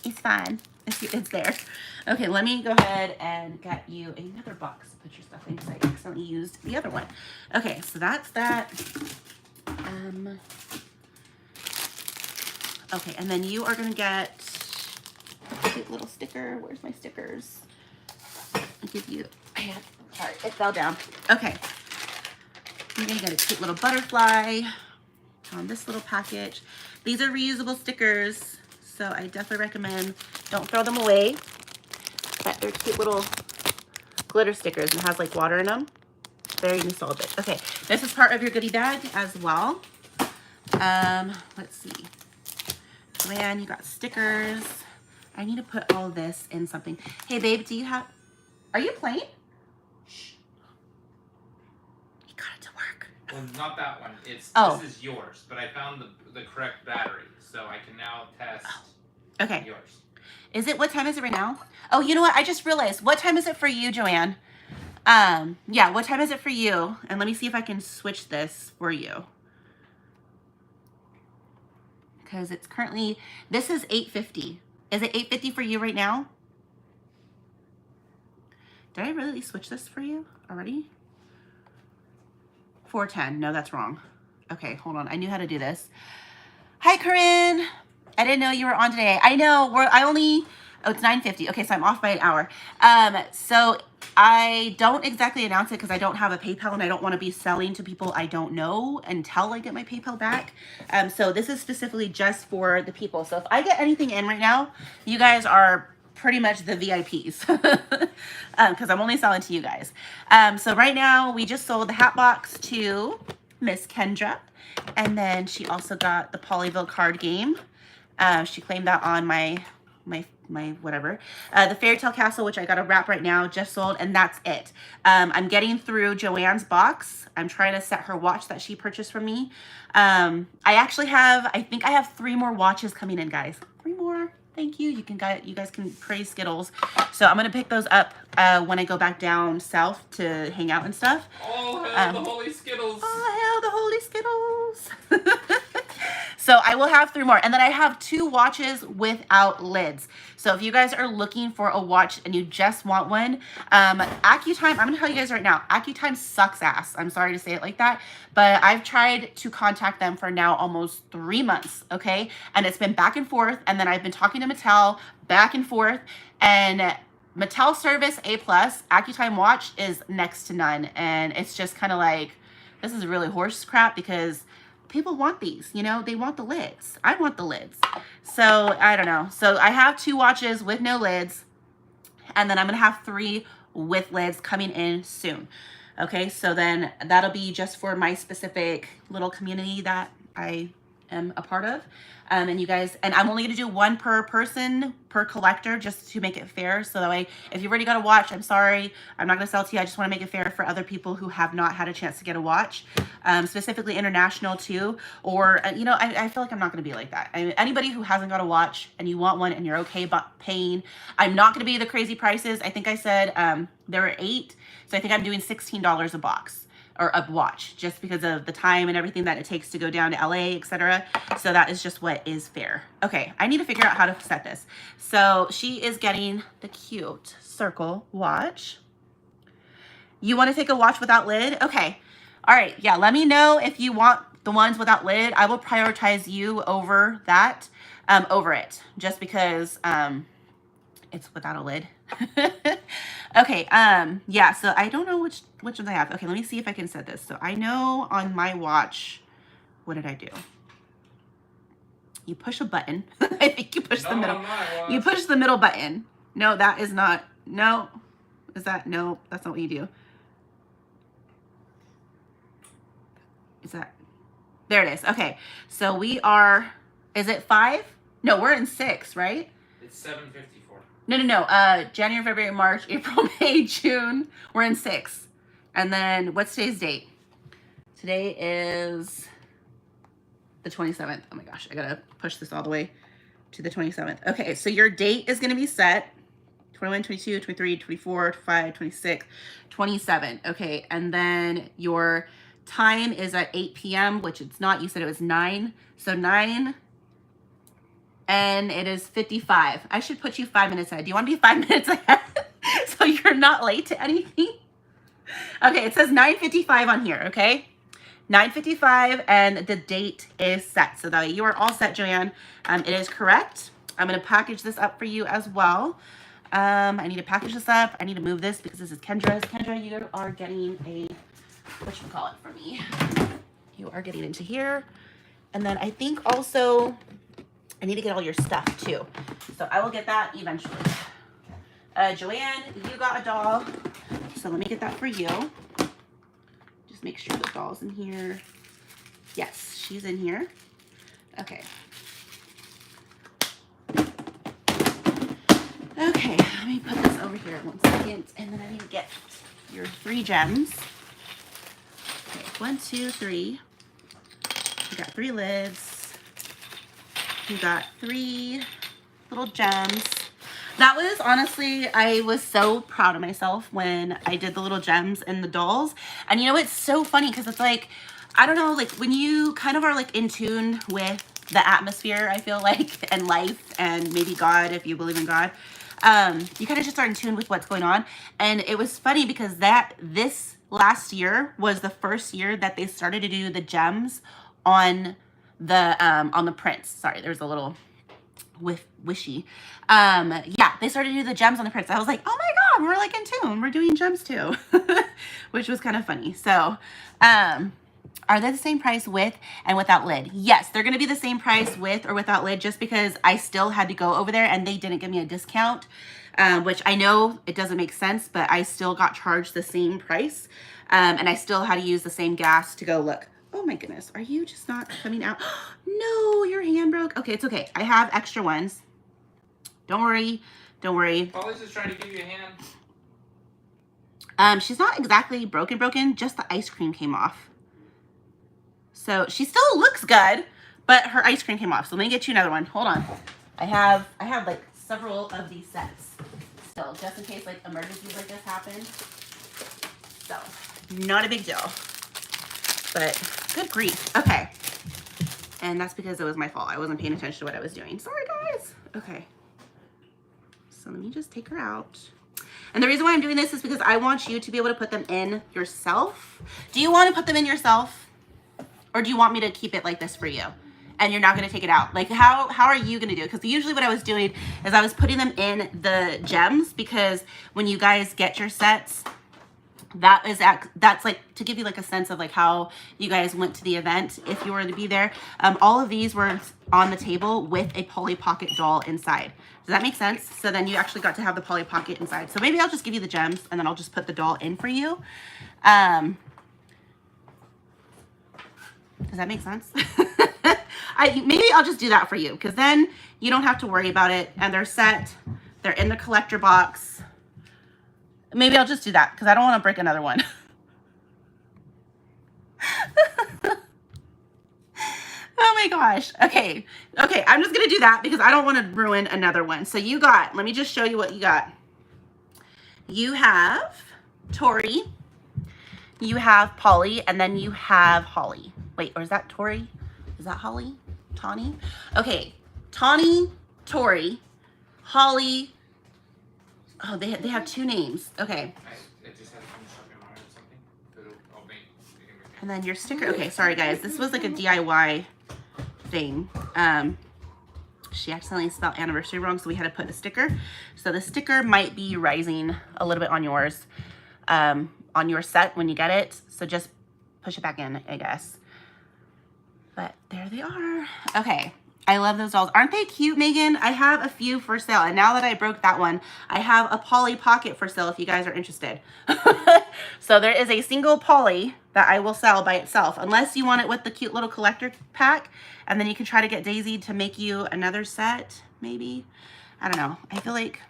[SPEAKER 2] It's fine. It's there. Okay, let me go ahead and get you another box to put your stuff in because I accidentally used the other one. Okay, so that's that. Okay, and then you are going to get a cute little sticker. Where's my stickers? I'll give you... Sorry, it fell down. Okay. You're going to get a cute little butterfly on this little package. These are reusable stickers, so I definitely recommend don't throw them away. But they're cute little glitter stickers and it has like water in them. Very nostalgic. Okay, this is part of your goodie bag as well. Let's see. Man, you got stickers. I need to put all this in something. Hey, babe, do you have... Are you playing? Shh. You got it to work.
[SPEAKER 1] Well, not that one. It's This is yours, but I found the correct battery, so I can now test
[SPEAKER 2] okay.
[SPEAKER 1] yours.
[SPEAKER 2] Is it, what time is it right now? Oh, you know what? I just realized. What time is it for you, Joanne? Yeah, what time is it for you? And let me see if I can switch this for you. Because it's currently, this is 8:50. Is it 8:50 for you right now? Did I really switch this for you already? 4:10. No, that's wrong. Okay, hold on. I knew how to do this. Hi, Corinne. I didn't know you were on today. I know. Oh, it's 9:50. Okay, so I'm off by an hour. So I don't exactly announce it because I don't have a PayPal and I don't want to be selling to people I don't know until I get my PayPal back. So this is specifically just for the people. So if I get anything in right now, you guys are pretty much the VIPs because I'm only selling to you guys. So right now we just sold the hat box to Miss Kendra, and then she also got the Polyville card game. She claimed that on my whatever. The Fairy Tale Castle, which I got a wrap right now, just sold, and that's it. I'm getting through Joanne's box. I'm trying to set her watch that she purchased from me. I think I have 3 more watches coming in, guys. 3 more. Thank you. You guys can praise Skittles. So I'm gonna pick those up when I go back down south to hang out and stuff.
[SPEAKER 1] All hail the Holy Skittles.
[SPEAKER 2] All hail the Holy Skittles. So I will have 3 more. And then I have 2 watches without lids. So if you guys are looking for a watch and you just want one, AccuTime, I'm going to tell you guys right now, AccuTime sucks ass. I'm sorry to say it like that, but I've tried to contact them for now almost 3 months, okay? And it's been back and forth, and then I've been talking to Mattel back and forth, and Mattel service A+, AccuTime watch is next to none, and it's just kind of like, this is really horse crap because people want these, you know, they want the lids. I want the lids. So I don't know. So I have 2 watches with no lids, and then I'm going to have 3 with lids coming in soon. Okay. So then that'll be just for my specific little community that I am a part of. And you guys, and I'm only going to do 1 per person, per collector, just to make it fair. So that way, if you've already got a watch, I'm sorry, I'm not going to sell to you. I just want to make it fair for other people who have not had a chance to get a watch, specifically international too. Or, you know, I feel like I'm not going to be like that. I mean, anybody who hasn't got a watch and you want one and you're okay about paying, I'm not going to be the crazy prices. I think I said there were 8. So I think I'm doing $16 a box. Or a watch, just because of the time and everything that it takes to go down to LA, etc. So that is just what is fair. Okay, I need to figure out how to set this. So she is getting the cute circle watch. You want to take a watch without lid? Okay. All right. Yeah, let me know if you want the ones without lid. I will prioritize you over that, over it, just because it's without a lid. Okay, yeah, so I don't know which ones I have. Okay, let me see if I can set this. So I know on my watch, what did I do? You push a button. I think you push the middle. You push the middle button. No, that is not. No. Is that? No, that's not what you do. Is that? There it is. Okay, so we are, is it 5? No, we're in 6, right?
[SPEAKER 1] It's 7:54.
[SPEAKER 2] No. January, February, March, April, May, June. We're in 6. And then what's today's date? Today is the 27th. Oh my gosh, I gotta push this all the way to the 27th. Okay, so your date is gonna be set. 21, 22, 23, 24, 25, 26, 27. Okay, and then your time is at 8 p.m., which it's not. You said it was 9. So 9. And it is 55. I should put you 5 minutes ahead. Do you want to be 5 minutes ahead so you're not late to anything? Okay, it says 9:55 on here, okay? 9:55, and the date is set. So that you are all set, Joanne. It is correct. I'm going to package this up for you as well. I need to package this up. I need to move this because this is Kendra's. Kendra, you are getting a, whatchamacallit for me. You are getting into here. And then I think also I need to get all your stuff too. So I will get that eventually. Joanne, you got a doll. So let me get that for you. Just make sure the doll's in here. Yes, she's in here. Okay. Okay, let me put this over here 1 second. And then I need to get your 3 gems. Okay, 1, 2, 3. You got 3 lids. You got 3 little gems. That was honestly, I was so proud of myself when I did the little gems and the dolls. And you know, it's so funny because it's like, I don't know, like when you kind of are like in tune with the atmosphere, I feel like, and life and maybe God, if you believe in God, you kind of just are in tune with what's going on. And it was funny because this last year was the first year that they started to do the gems on the prints. Sorry, there's a little wishy. Yeah, they started to do the gems on the prints. I was like, oh my God, we're like in tune. We're doing gems too, which was kind of funny. So, Are they the same price with and without lid? Yes, they're going to be the same price with or without lid, just because I still had to go over there and they didn't give me a discount, which I know it doesn't make sense, but I still got charged the same price. And I still had to use the same gas to go look. Oh my goodness, are you just not coming out? No, your hand broke. Okay, it's okay. I have extra ones. Don't worry. Don't worry.
[SPEAKER 1] Polly's just trying to give you a hand.
[SPEAKER 2] She's not exactly broken, just the ice cream came off. So she still looks good, but her ice cream came off. So let me get you another one. Hold on. I have like several of these sets still, just in case like emergencies like this happen. So not a big deal, but good grief. Okay. And that's because it was my fault. I wasn't paying attention to what I was doing. Sorry, guys. Okay. So let me just take her out. And the reason why I'm doing this is because I want you to be able to put them in yourself. Do you want to put them in yourself? Or do you want me to keep it like this for you? And you're not going to take it out? Like, how are you going to do it? Because usually what I was doing is I was putting them in the gems, because when you guys get your sets, that's like to give you like a sense of like how you guys went to the event if you were to be there. All of these were on the table with a Polly Pocket doll inside. Does that make sense? So then you actually got to have the Polly Pocket inside. So maybe I'll just give you the gems and then I'll just put the doll in for you. Does that make sense? Maybe I'll just do that for you, because then you don't have to worry about it. And they're set. They're in the collector box. Maybe I'll just do that because I don't want to break another one. Oh my gosh. Okay. Okay. I'm just going to do that because I don't want to ruin another one. So you got, let me just show you what you got. You have Tori. You have Polly, and then you have Holly. Wait, or is that Tori? Is that Holly? Tawny? Okay. Tawny, Tori, Holly. Oh, they have two names. Okay. And then your sticker. Okay, sorry guys. This was like a DIY thing. She accidentally spelled anniversary wrong, so we had to put a sticker. So the sticker might be rising a little bit on yours, on your set when you get it. So just push it back in, I guess. But there they are. Okay. I love those dolls. Aren't they cute, Megan? I have a few for sale. And now that I broke that one, I have a Polly Pocket for sale if you guys are interested. So there is a single Polly that I will sell by itself, unless you want it with the cute little collector pack. And then you can try to get Daisy to make you another set, maybe. I don't know. I feel like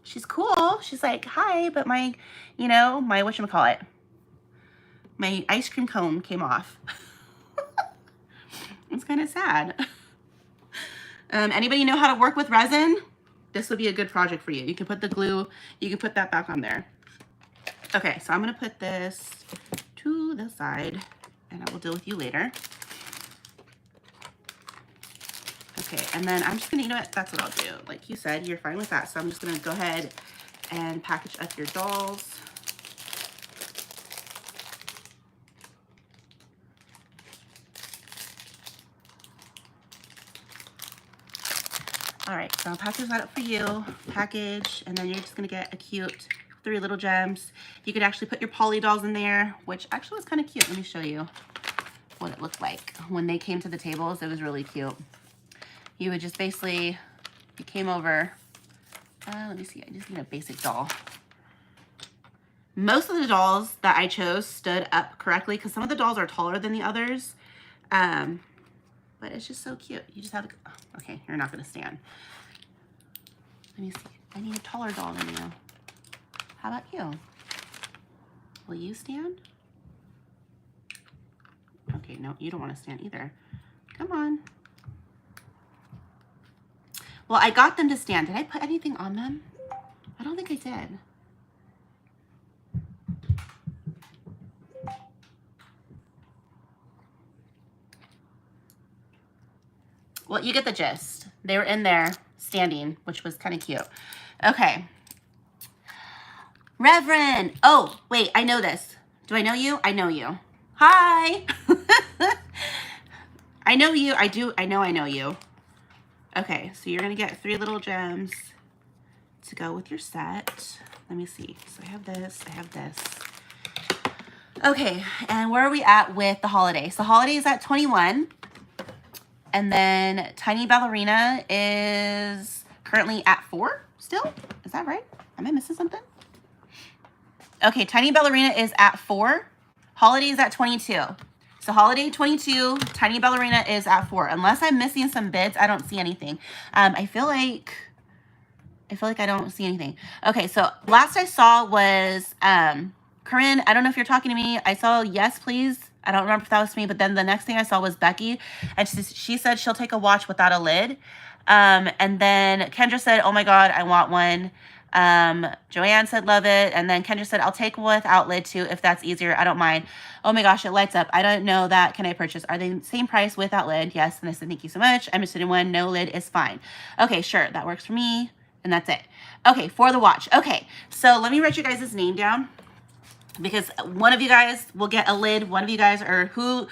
[SPEAKER 2] she's cool. She's like, hi, but my, you know, my whatchamacallit, my ice cream cone came off. It's kind of sad. Anybody know how to work with resin? This would be a good project for you. You can put the glue, you can put that back on there. Okay, so I'm gonna put this to the side and I will deal with you later. Okay, and then I'm just gonna, you know what, that's what I'll do. Like you said, you're fine with that. So I'm just gonna go ahead and package up your dolls. All right, so I'll package that up for you, package, and then you're just gonna get a cute 3 little gems. You could actually put your Polly dolls in there, which actually was kind of cute. Let me show you what it looked like. When they came to the tables, it was really cute. You would just basically, you came over, let me see, I just need a basic doll. Most of the dolls that I chose stood up correctly because some of the dolls are taller than the others. But it's just so cute. You just have to, oh, okay, you're not gonna stand. Let me see, I need a taller doll than you. How about you? Will you stand? Okay, no, you don't wanna stand either. Come on. Well, I got them to stand. Did I put anything on them? I don't think I did. Well, you get the gist. They were in there standing, which was kind of cute. Okay. Reverend. Oh, wait, I know this. Do I know you? I know you. Hi. I know you. I know you. Okay, so you're going to get 3 little gems to go with your set. Let me see. So I have this. I have this. Okay, and where are we at with the holiday? So holiday is at 21. And then Tiny Ballerina is currently at 4 still. Is that right? Am I missing something? Okay, Tiny Ballerina is at 4. Holiday is at 22. So Holiday 22, Tiny Ballerina is at 4. Unless I'm missing some bids, I don't see anything. I feel like I don't see anything. Okay, so last I saw was Corinne. I don't know if you're talking to me. I saw yes, please. I don't remember if that was me, but then the next thing I saw was Becky, and she said she'll take a watch without a lid. And then Kendra said, oh my God, I want one. Joanne said, love it. And then Kendra said, I'll take one without lid too, if that's easier. I don't mind. Oh my gosh, it lights up. I don't know that. Can I purchase? Are they the same price without lid? Yes. And I said, thank you so much. I'm interested in one. No lid is fine. Okay, sure. That works for me. And that's it. Okay, for the watch. Okay, so let me write you guys' name down, because one of you guys will get a lid. One of you guys, or who,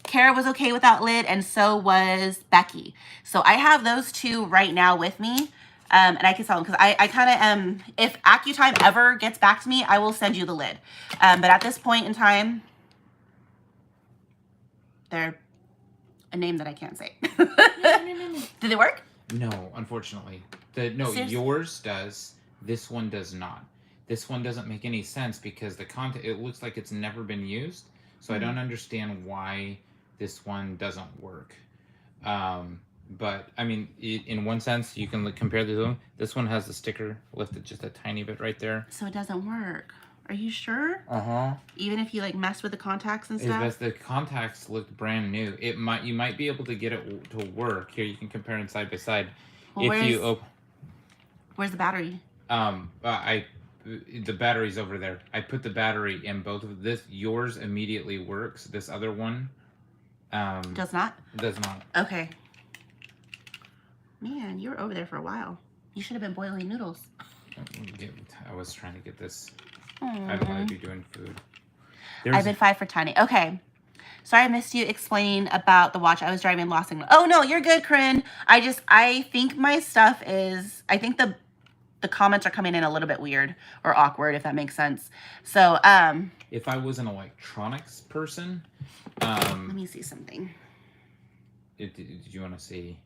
[SPEAKER 2] Kara was okay without lid, and so was Becky. So I have those two right now with me, and I can sell them, because I kind of am, if AccuTime ever gets back to me, I will send you the lid. But at this point in time, they're a name that I can't say. No. Did it work?
[SPEAKER 1] No, unfortunately.
[SPEAKER 2] Seriously?
[SPEAKER 1] Yours does. This one does not. This one doesn't make any sense because the content, it looks like it's never been used. So I don't understand why this one doesn't work. But I mean, in one sense, you can compare the two. This one has the sticker lifted just a tiny bit right there.
[SPEAKER 2] So it doesn't work. Are you sure?
[SPEAKER 1] Uh-huh.
[SPEAKER 2] Even if you like mess with the contacts and stuff?
[SPEAKER 1] Because the contacts looked brand new. You might be able to get it to work. Here, you can compare them side by side.
[SPEAKER 2] Well, where's the battery?
[SPEAKER 1] The battery's over there. I put the battery in both of this. Yours immediately works. This other one
[SPEAKER 2] does not?
[SPEAKER 1] Does not.
[SPEAKER 2] Okay. Man, you were over there for a while. You should have been boiling noodles.
[SPEAKER 1] I was trying to get this.
[SPEAKER 2] Aww.
[SPEAKER 1] I don't want to be doing food.
[SPEAKER 2] I've been 5 for Tiny. Okay. Sorry I missed you explaining about the watch. I was driving Lost and... Oh, no, you're good, Corinne. I think my stuff is... I think the comments are coming in a little bit weird or awkward, if that makes sense. So,
[SPEAKER 1] if I was an electronics person...
[SPEAKER 2] let me see something.
[SPEAKER 1] Did you want to see...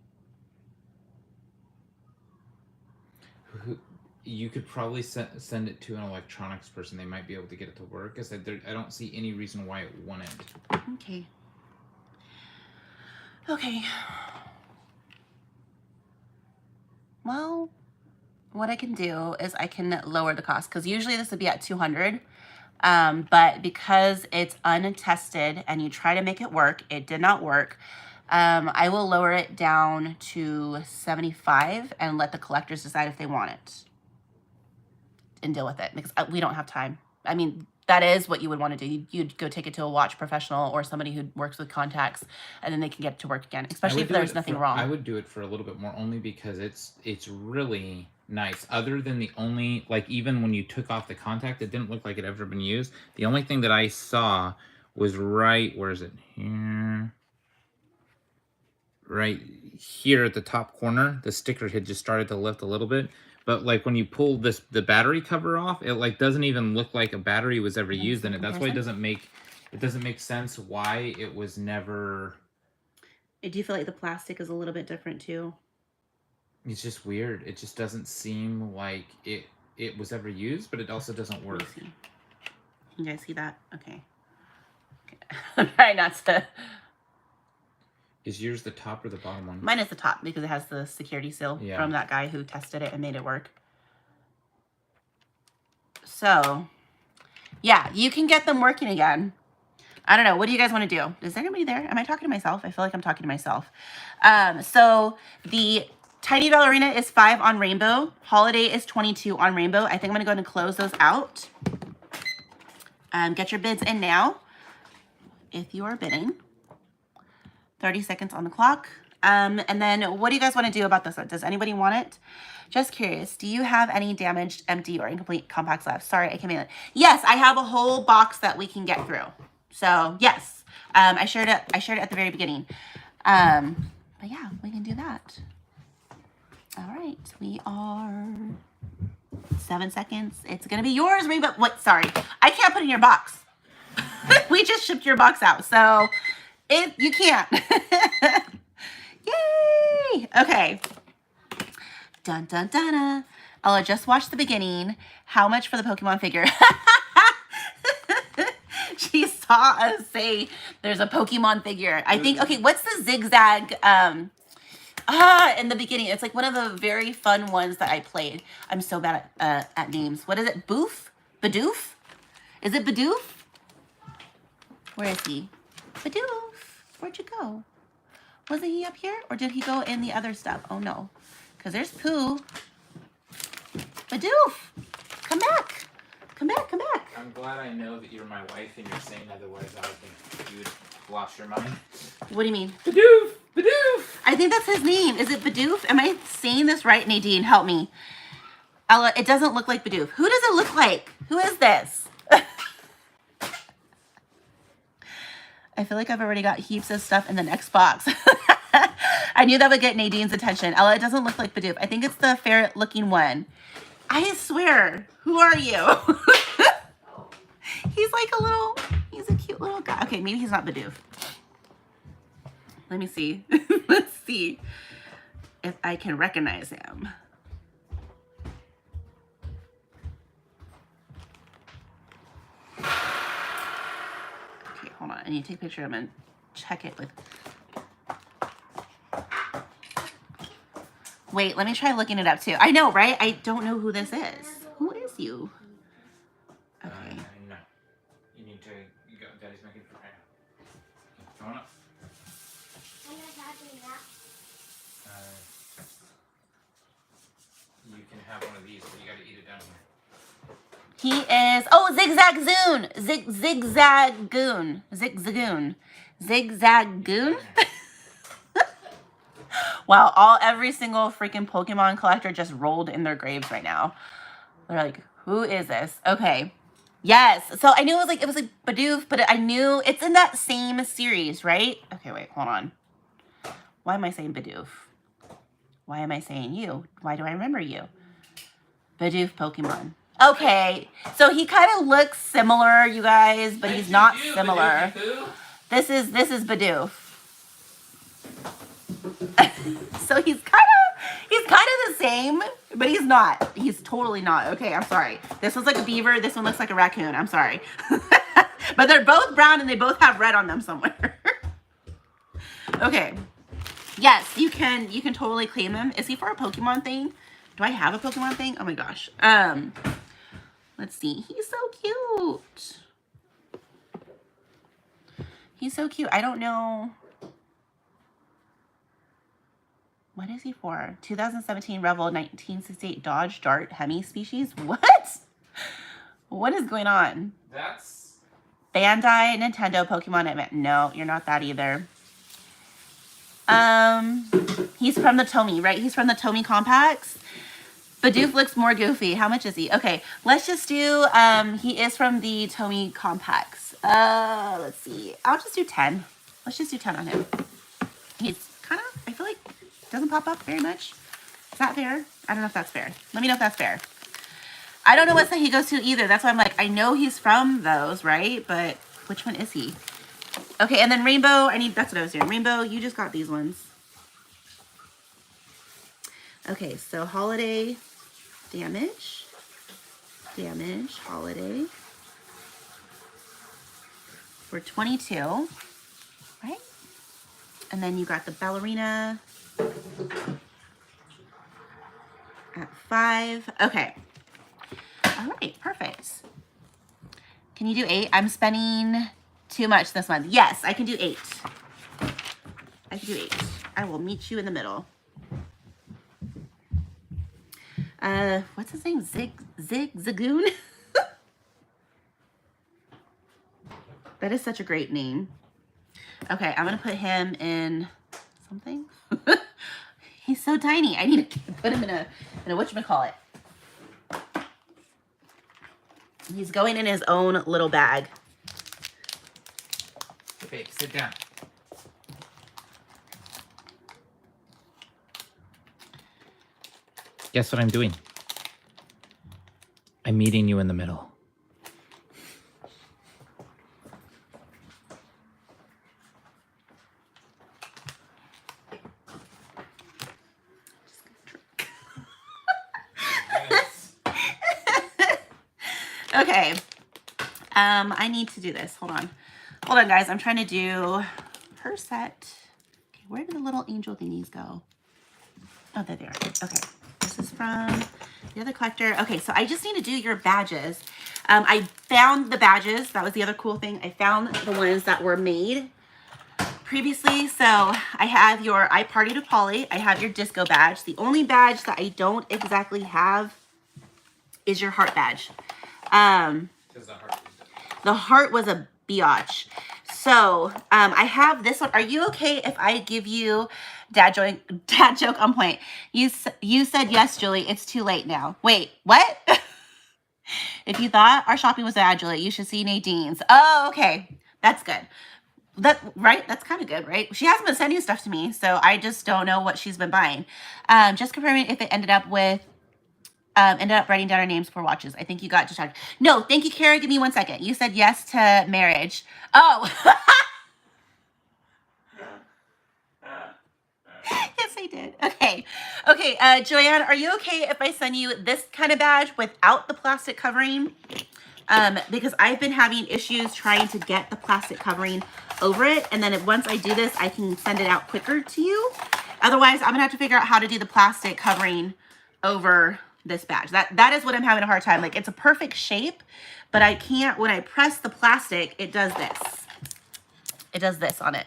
[SPEAKER 1] You could probably send it to an electronics person. They might be able to get it to work. I don't see any reason why it wouldn't.
[SPEAKER 2] Okay. Okay. Well, what I can do is I can lower the cost, because usually this would be at $200. But because it's untested and you try to make it work, it did not work. I will lower it down to $75 and let the collectors decide if they want it and deal with it, because we don't have time. I mean, that is what you would want to do. You'd go take it to a watch professional or somebody who works with contacts, and then they can get it to work again, especially if there's nothing wrong.
[SPEAKER 1] I would do it for a little bit more, only because it's really nice. Other than the only, like, even when you took off the contact, it didn't look like it ever been used. The only thing that I saw was right, where is it? Here. Right here at the top corner, the sticker had just started to lift a little bit. But like when you pull the battery cover off, it like doesn't even look like a battery was ever used in it. That's why it doesn't make sense why it was never.
[SPEAKER 2] I do feel like the plastic is a little bit different too.
[SPEAKER 1] It's just weird. It just doesn't seem like it was ever used, but it also doesn't work.
[SPEAKER 2] Can you guys see that? Okay. I'm trying not to.
[SPEAKER 1] Is yours the top or the bottom one?
[SPEAKER 2] Mine is the top, because it has the security seal from that guy who tested it and made it work. So, yeah, you can get them working again. I don't know. What do you guys want to do? Is there anybody there? Am I talking to myself? I feel like I'm talking to myself. So the Tiny Ballerina is 5 on Rainbow. Holiday is 22 on Rainbow. I think I'm going to go ahead and close those out. Get your bids in now, if you are bidding. 30 seconds on the clock. And then what do you guys want to do about this one? Does anybody want it? Just curious. Do you have any damaged, empty, or incomplete compacts left? Sorry, I came in. Yes, I have a whole box that we can get through. So yes, I shared it at the very beginning. But yeah, we can do that. All right, we are 7 seconds. It's gonna be yours, Rainbow. What? Sorry, I can't put it in your box. We just shipped your box out, so you can't. Yay! Okay. Dun dun dun dun. Ella just watched the beginning. How much for the Pokemon figure? She saw us say there's a Pokemon figure. I think, okay, what's the zigzag in the beginning? It's like one of the very fun ones that I played. I'm so bad at names. What is it? Boof? Bidoof? Is it Bidoof? Where is he? Bidoof. Where'd you go? Wasn't he up here? Or did he go in the other stuff? Oh no. Because there's Pooh. Bidoof. Come back. Come back, come back.
[SPEAKER 1] I'm glad I know that you're my wife and you're saying otherwise I would think you would lost your mind.
[SPEAKER 2] What do you mean?
[SPEAKER 1] Bidoof! Bidoof!
[SPEAKER 2] I think that's his name. Is it Bidoof? Am I saying this right, Nadine? Help me. Ella, it doesn't look like Bidoof. Who does it look like? Who is this? I feel like I've already got heaps of stuff in the next box. I knew that would get Nadine's attention. Ella, it doesn't look like Bidoof. I think it's the fair-looking one. I swear. Who are you? He's like he's a cute little guy. Okay, maybe he's not Bidoof. Let me see. Let's see if I can recognize him. Okay, hold on. I need to take a picture of him and check it with... Wait, let me try looking it up too. I know, right? I don't know who this is. Who is you? Okay.
[SPEAKER 1] No. You need to... Daddy's making it for right now. Come on up. You can have one of these, but you gotta eat it down here.
[SPEAKER 2] He is... Oh, Zigzagoon! Zigzagoon. Zigzagoon. Zigzagoon? Wow, every single freaking Pokemon collector just rolled in their graves right now. They're like, who is this? Okay. Yes. So I knew it was like Bidoof, but I knew it's in that same series, right? Okay, wait, hold on. Why am I saying Bidoof? Why am I saying you? Why do I remember you? Bidoof Pokemon. Okay. So he kind of looks similar, you guys, but he's not similar. This is Bidoof. So he's kind of the same, but he's not. He's totally not. Okay, I'm sorry. This one's like a beaver. This one looks like a raccoon. I'm sorry. But they're both brown and they both have red on them somewhere. Okay. Yes, you can totally claim him. Is he for a Pokemon thing? Do I have a Pokemon thing? Oh my gosh. Let's see. He's so cute. He's so cute. I don't know. What is he for? 2017 Revel 1968 Dodge Dart Hemi species? What? What is going on?
[SPEAKER 1] That's...
[SPEAKER 2] Bandai, Nintendo, Pokemon. No, you're not that either. He's from the Tomy, right? He's from the Tomy Compacts. Bidoof looks more goofy. How much is he? Okay, let's just do, he is from the Tomy Compacts. Let's see. I'll just do 10. Let's just do 10 on him. He's kind of, I feel like, doesn't pop up very much. Is that fair? I don't know if that's fair. Let me know if that's fair. I don't know what set he goes to either. That's why I'm like, I know he's from those, right? But which one is he? Okay, and then Rainbow, that's what I was doing. Rainbow, you just got these ones. Okay, so Holiday, damage, Holiday. For 22, right? And then you got the Ballerina at 5. Okay. All right, perfect. Can you do 8? I'm spending too much this month. Yes, I can do 8. I can do 8. I will meet you in the middle. What's his name? Zigzagoon? That is such a great name. Okay, I'm gonna put him in something. He's so tiny. I need to put him in a whatchamacallit. He's going in his own little bag.
[SPEAKER 1] Babe, sit down. Guess what I'm doing? I'm meeting you in the middle.
[SPEAKER 2] Okay. I need to do this. Hold on. Hold on, guys. I'm trying to do her set. Okay, where did the little angel thingies go? Oh, there they are. Okay. This is from the other collector. Okay, so I just need to do your badges. I found the badges. That was the other cool thing. I found the ones that were made previously. So I have your I Partied with Polly. I have your disco badge. The only badge that I don't exactly have is your heart badge. The heart was a biatch. So I have this one. Are you okay if I give you dad joke on point? You said yes, Julie. It's too late now. Wait, what? If you thought our shopping was bad, Julie, you should see Nadine's. Oh, okay. That's good. Right? That's kind of good, right? She hasn't been sending stuff to me, so I just don't know what she's been buying. Just confirming if it ended up writing down our names for watches. I think you got distracted. No, thank you, Kara. Give me 1 second. You said yes to marriage. Oh. Yes, I did. Okay. Okay, Joanne, are you okay if I send you this kind of badge without the plastic covering? Because I've been having issues trying to get the plastic covering over it. And then once I do this, I can send it out quicker to you. Otherwise, I'm going to have to figure out how to do the plastic covering over this badge. That is what I'm having a hard time. Like, it's a perfect shape, but I can't, when I press the plastic, it does this. It does this on it.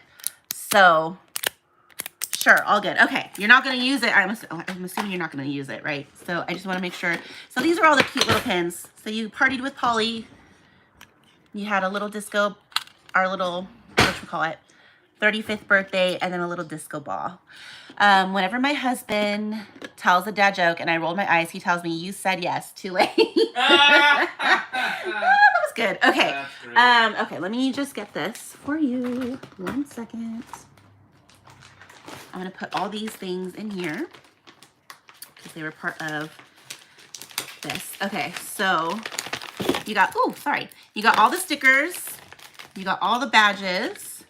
[SPEAKER 2] So, sure, all good. Okay, you're not going to use it. I'm assuming you're not going to use it, right? So I just want to make sure. So these are all the cute little pins. So you partied with Polly. You had a little disco, our little, whatchamacallit, 35th birthday, and then a little disco ball. Whenever my husband tells a dad joke and I rolled my eyes, he tells me, you said yes, too late. That was good. Okay. Okay, let me just get this for you. 1 second. I'm going to put all these things in here because they were part of this. Okay, so you got, you got all the stickers. You got all the badges.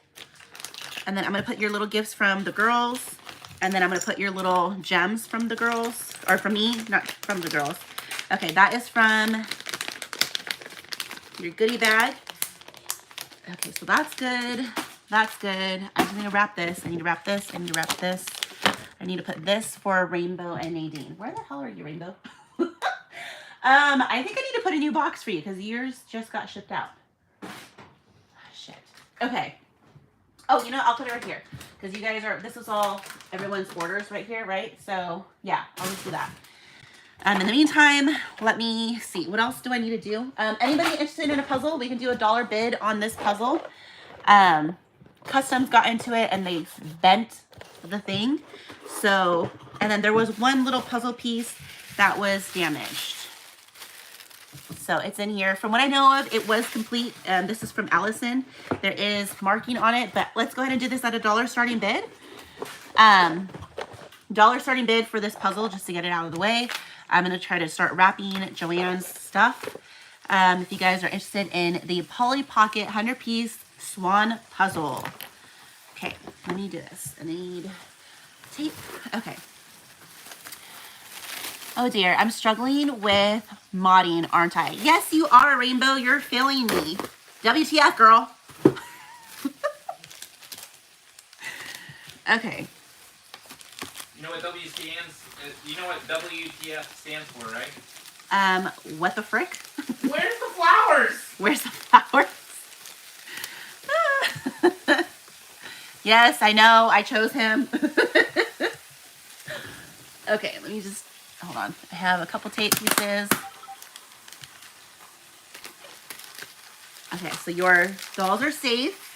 [SPEAKER 2] And then I'm going to put your little gifts from the girls. And then I'm going to put your little gems from the girls, or from me, not from the girls. Okay, that is from your goodie bag. Okay, so that's good. That's good. I just need to wrap this. I need to wrap this. I need to wrap this. I need to put this for Rainbow and Nadine. Where the hell are you, Rainbow? I think I need to put a new box for you because yours just got shipped out. Shit. Okay. Oh, you know, I'll put it right here because you guys are, this is all everyone's orders right here, right? So yeah, I'll just do that. In the meantime, let me see. What else do I need to do? Anybody interested in a puzzle? We can do a $1 bid on this puzzle. Customs got into it and they bent the thing. So, and then there was one little puzzle piece that was damaged. So it's in here. From what I know of, it was complete. This is from Allison. There is marking on it, but let's go ahead and do this at a $1 starting bid. $1 starting bid for this puzzle just to get it out of the way. I'm going to try to start wrapping Joanne's stuff. If you guys are interested in the Polly Pocket 100-piece Swan puzzle. Okay, let me do this. I need tape. Okay. Oh dear, I'm struggling with modding, aren't I? Yes, you are, Rainbow. You're failing me. WTF, girl. Okay.
[SPEAKER 1] You know what WTF stands for, right?
[SPEAKER 2] What the frick?
[SPEAKER 1] Where's the flowers?
[SPEAKER 2] Where's the flowers? Yes, I know. I chose him. Okay, let me just, hold on. I have a couple tape pieces. Okay, so your dolls are safe.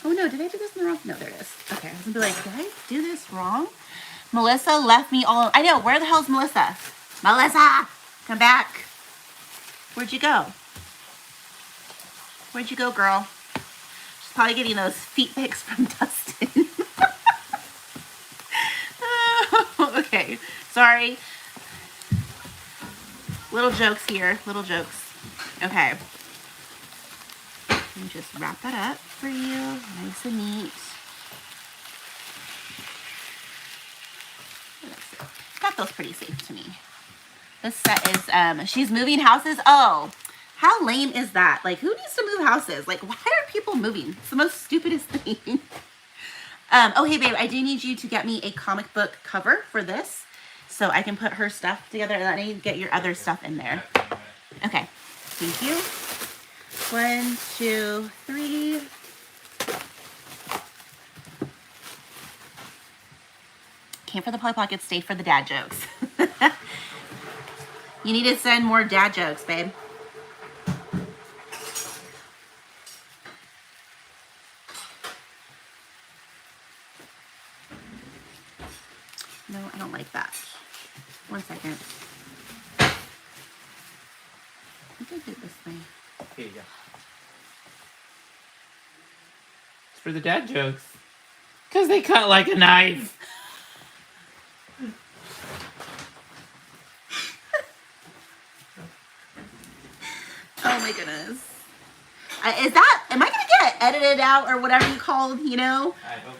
[SPEAKER 2] Oh no, did I do this in the wrong? No, there it is. Okay, I was gonna be like, did I do this wrong? Melissa left me all, I know, where the hell's Melissa? Melissa, come back. Where'd you go? Where'd you go, girl? She's probably getting those feet pics from Dustin. Oh, okay, sorry. Little jokes here, little jokes. Okay. Let me just wrap that up for you, nice and neat. that feels pretty safe to me. This set is, she's moving houses. Oh, how lame is that? Like, who needs to move houses? Like, why are people moving? It's the most stupidest thing. Oh, hey, babe, I do need you to get me a comic book cover for this so I can put her stuff together and let me get your other stuff in there. Okay, thank you. 1, 2, 3. Came for the Polly Pockets, stayed for the dad jokes. You need to send more dad jokes, babe. No, I don't like that. 1 second. I think I did this thing.
[SPEAKER 1] Here you go. It's for the dad jokes. Because they cut like a knife.
[SPEAKER 2] Oh my goodness. Am I going to get edited out or whatever you call, you know?
[SPEAKER 1] I hope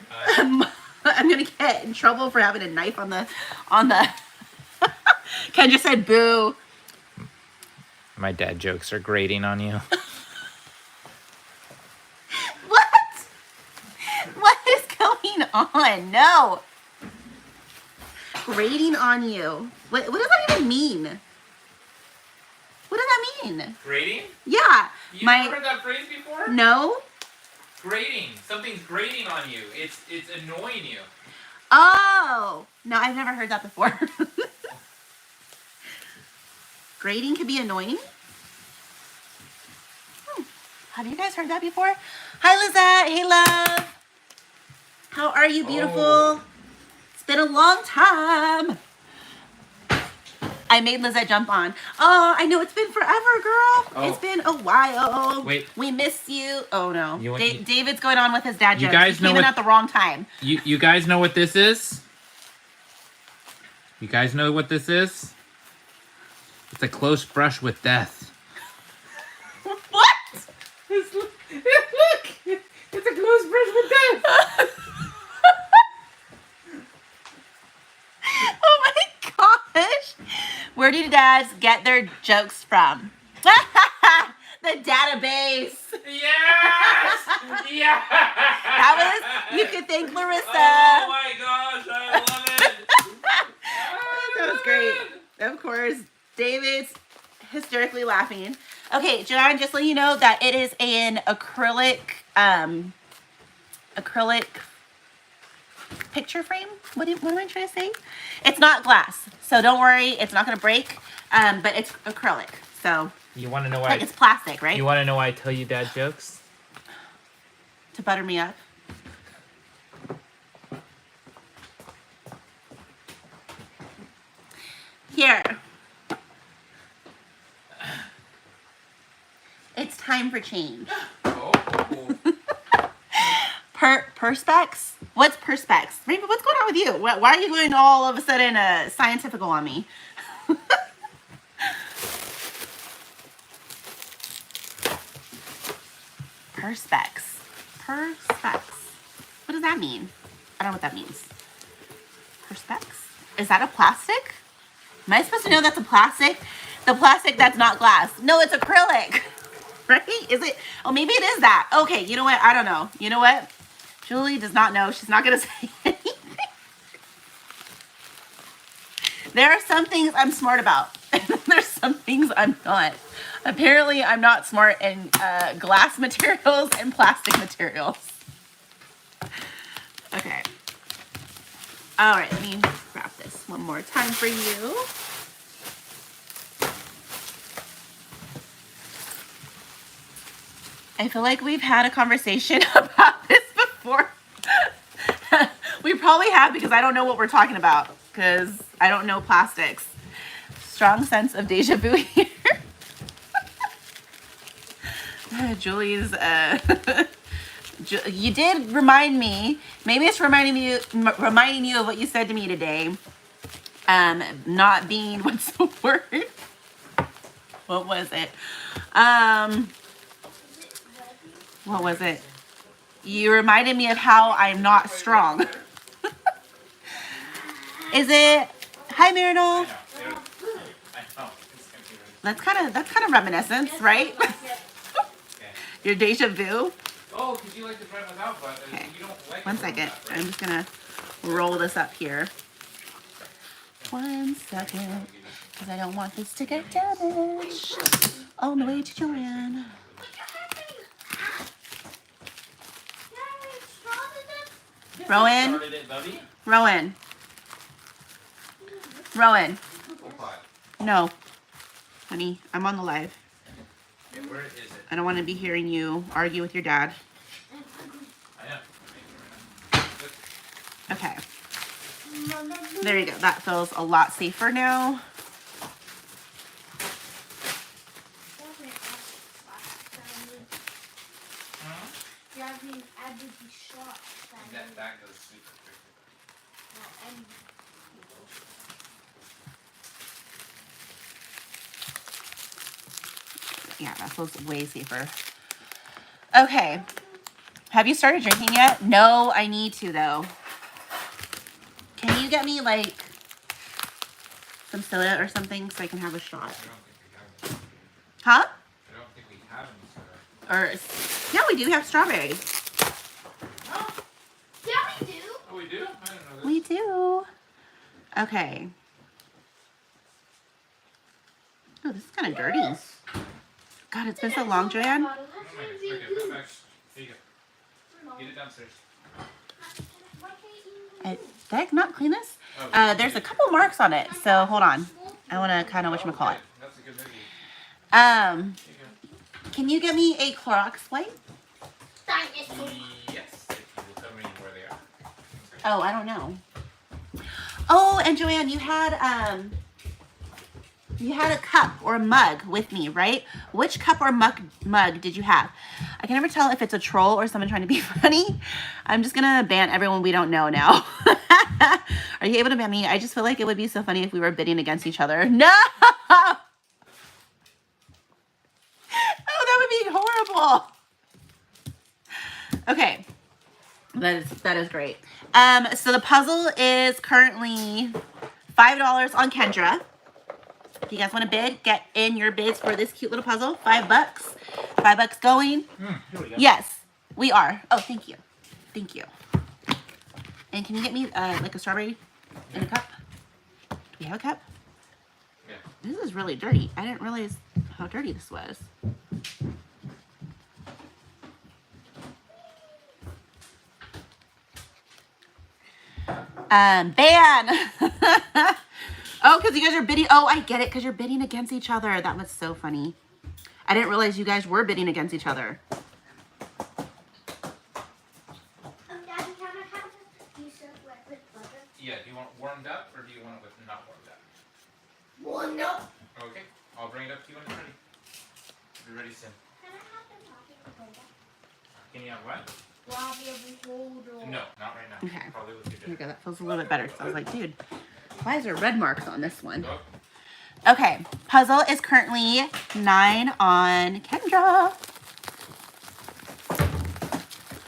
[SPEAKER 1] not.
[SPEAKER 2] I'm going to get in trouble for having a knife on the, Ken just said boo.
[SPEAKER 1] My dad jokes are grating on you.
[SPEAKER 2] What? What is going on? No. Grating on you. What does that even mean? What does that mean?
[SPEAKER 1] Grating?
[SPEAKER 2] Yeah.
[SPEAKER 1] You never heard that phrase before?
[SPEAKER 2] No.
[SPEAKER 1] Grating. Something's grating on you. It's annoying you.
[SPEAKER 2] Oh. No, I've never heard that before. Grating could be annoying? Have you guys heard that before? Hi, Lizette. Hey, love. How are you, beautiful? Oh. It's been a long time. I made Lizette jump on. Oh, I know. It's been forever, girl. Oh. It's been a while.
[SPEAKER 1] Wait.
[SPEAKER 2] We miss you. Oh, no. David's going on with his dad jokes. You guys
[SPEAKER 1] know
[SPEAKER 2] came in at the wrong time.
[SPEAKER 1] You guys know what this is? You guys know what this is? It's a close brush with death.
[SPEAKER 2] What?
[SPEAKER 1] Look! It's a close brush with death.
[SPEAKER 2] Oh my gosh. Where do dads get their jokes from? The database.
[SPEAKER 1] Yes! Yes!
[SPEAKER 2] That was, you could thank Larissa.
[SPEAKER 1] Oh my gosh, I love it.
[SPEAKER 2] That was great. Of course, David's hysterically laughing. Okay, John, just let you know that it is an acrylic picture frame. What am I trying to say? It's not glass, so don't worry. It's not going to break, but it's acrylic. So
[SPEAKER 1] you want to know why?
[SPEAKER 2] Like it's plastic, right?
[SPEAKER 1] You want to know why I tell you dad jokes?
[SPEAKER 2] To butter me up. Here. It's time for change.
[SPEAKER 1] Oh.
[SPEAKER 2] Perspex? What's Perspex? Rainbow, what's going on with you? Why are you going all of a sudden scientifical on me? Perspex. Perspex. What does that mean? I don't know what that means. Perspex? Is that a plastic? Am I supposed to know that's a plastic? The plastic that's not glass. No, it's acrylic. Right? Is it? Oh, maybe it is that. Okay, you know what? I don't know. You know what? Julie does not know. She's not going to say anything. There are some things I'm smart about. There's some things I'm not. Apparently, I'm not smart in glass materials and plastic materials. Okay. All right, let me grab this one more time for you. I feel like we've had a conversation about this before. We probably have because I don't know what we're talking about because I don't know plastics. Strong sense of deja vu here. Julie's, you did remind me, maybe it's reminding you of what you said to me today. Not being, what's the word? What was it? What was it? You reminded me of how I'm not strong. Is it Hi, Myrtle.
[SPEAKER 1] I know. I know. It's confusing.
[SPEAKER 2] That's kind of reminiscence, right?
[SPEAKER 1] Okay.
[SPEAKER 2] Your deja vu.
[SPEAKER 1] Oh, because you like to try without, but
[SPEAKER 2] Okay.
[SPEAKER 1] you don't like
[SPEAKER 2] One
[SPEAKER 1] it
[SPEAKER 2] second.
[SPEAKER 1] without, right?
[SPEAKER 2] I'm just gonna roll this up here. 1 second, because I don't want this to get damaged. On the way to Joanne. Rowan.
[SPEAKER 1] Started it, Bubby.
[SPEAKER 2] Rowan. Rowan.
[SPEAKER 1] Apple pie.
[SPEAKER 2] No. Honey, I'm on the live.
[SPEAKER 1] Okay, where is it?
[SPEAKER 2] I don't want to be hearing you argue with your dad.
[SPEAKER 1] I know.
[SPEAKER 2] Okay. There you go. That feels a lot safer now.
[SPEAKER 1] That goes super quick.
[SPEAKER 2] Yeah, that feels way safer. Okay. Have you started drinking yet? No, I need to though. Can you get me like some soda or something so I can have a shot?
[SPEAKER 1] I don't think we have it.
[SPEAKER 2] Huh?
[SPEAKER 1] I don't think we have any soda.
[SPEAKER 2] Or yeah, we do have strawberry.
[SPEAKER 1] Oh,
[SPEAKER 3] Yeah, we do.
[SPEAKER 1] oh, we do? I didn't know this.
[SPEAKER 2] We do. Okay. Oh, this is kind of dirty. God, it's been so long, Joanne.
[SPEAKER 1] Oh, my God. Okay, put it back. Here you go. Get it downstairs.
[SPEAKER 2] Did I not clean this?
[SPEAKER 1] Oh,
[SPEAKER 2] There's a couple marks on it, so hold on. I want to kind of whatchamacallit.
[SPEAKER 1] That's a good movie.
[SPEAKER 2] Um,
[SPEAKER 1] Here you
[SPEAKER 2] can you get me a Clorox wipe?
[SPEAKER 1] go. Yes, if you will tell me where they are. Okay.
[SPEAKER 2] Oh, I don't know. Oh, and Joanne, you had a cup or a mug with me, right? Which cup or mug did you have? I can never tell if it's a troll or someone trying to be funny. I'm just gonna ban everyone we don't know now. Are you able to ban me? I just feel like it would be so funny if we were bidding against each other. No! Oh, that would be horrible. Okay. That is great. So the puzzle is currently $5 on Kendra. If you guys want to bid, get in your bids for this cute little puzzle. $5. $5 going.
[SPEAKER 1] Here we go.
[SPEAKER 2] Yes, we are. Oh, thank you. Thank you. And can you get me like a strawberry in a cup? Do we have a cup?
[SPEAKER 1] Yeah.
[SPEAKER 2] This is really dirty. I didn't realize how dirty this was. Ban! Oh, because you guys are bidding. Oh, I get it, because you're bidding against each other. That was so funny. I didn't realize you guys were bidding against each other.
[SPEAKER 3] Daddy, can I have a piece of wet with butter?
[SPEAKER 1] Yeah, do you want it warmed up or do you want it with not warmed up?
[SPEAKER 3] Well, no.
[SPEAKER 1] Okay, I'll bring it up to you when it's ready. Be ready soon.
[SPEAKER 3] Can I have the pocket holder?
[SPEAKER 1] Can you have what?
[SPEAKER 3] Wabi holder.
[SPEAKER 1] No, not right now.
[SPEAKER 2] Okay.
[SPEAKER 1] Probably with your
[SPEAKER 2] Here we
[SPEAKER 1] dinner.
[SPEAKER 2] go. That feels a little bit better. So I was like, dude, why is there red marks on this one?
[SPEAKER 1] Go.
[SPEAKER 2] Okay. Puzzle is currently 9 on Kendra.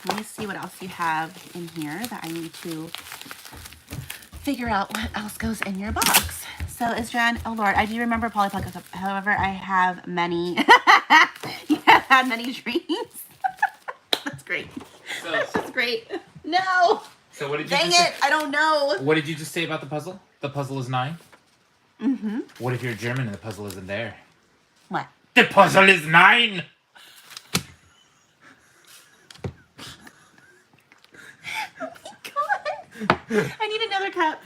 [SPEAKER 2] Let me see what else you have in here that I need to figure out what else goes in your box. So is Jen, oh Lord, I do remember Polly Pockets. However, I have many, you have had many dreams. That's great.
[SPEAKER 1] So,
[SPEAKER 2] That's great. No.
[SPEAKER 1] so what did you
[SPEAKER 2] Dang
[SPEAKER 1] just
[SPEAKER 2] it. I don't know.
[SPEAKER 1] say? What did you just say about the puzzle? The puzzle is 9?
[SPEAKER 2] Mm-hmm.
[SPEAKER 1] What if you're German and the puzzle isn't there?
[SPEAKER 2] What?
[SPEAKER 1] The puzzle is 9!
[SPEAKER 2] Oh my God. I need another cup.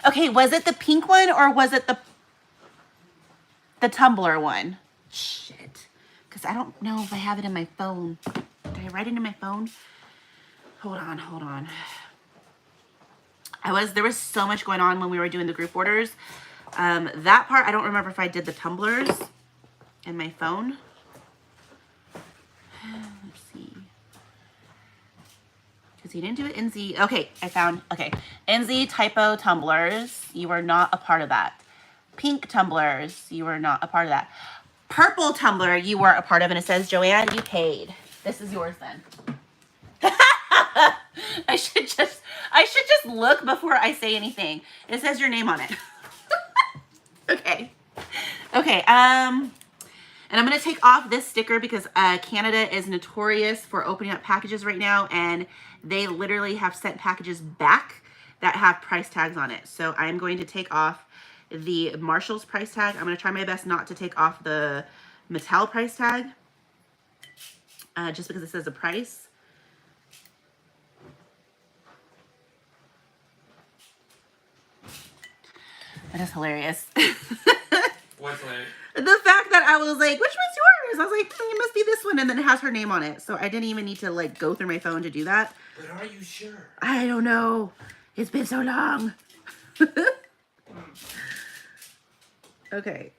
[SPEAKER 2] Okay, was it the pink one or was it the tumbler one? Shit. Because I don't know if I have it in my phone. Did I write it in my phone? Hold on. There was so much going on when we were doing the group orders. That part, I don't remember if I did the tumblers in my phone. Let's see. Because he didn't do it in Z. Okay, I found. Okay. NZ typo tumblers. You were not a part of that. Pink tumblers. You were not a part of that. Purple tumbler. You were a part of. And it says, Joanne, you paid. This is yours then. I should just look before I say anything. It says your name on it. Okay. Okay. And I'm going to take off this sticker because Canada is notorious for opening up packages right now, and they literally have sent packages back that have price tags on it. So I'm going to take off the Marshall's price tag. I'm going to try my best not to take off the Mattel price tag, just because it says the price. That is hilarious.
[SPEAKER 1] What's hilarious?
[SPEAKER 2] The fact that I was like, which one's yours? I was like, it must be this one. And then it has her name on it. So I didn't even need to like go through my phone to do that.
[SPEAKER 1] But are you sure?
[SPEAKER 2] I don't know. It's been so long. Okay.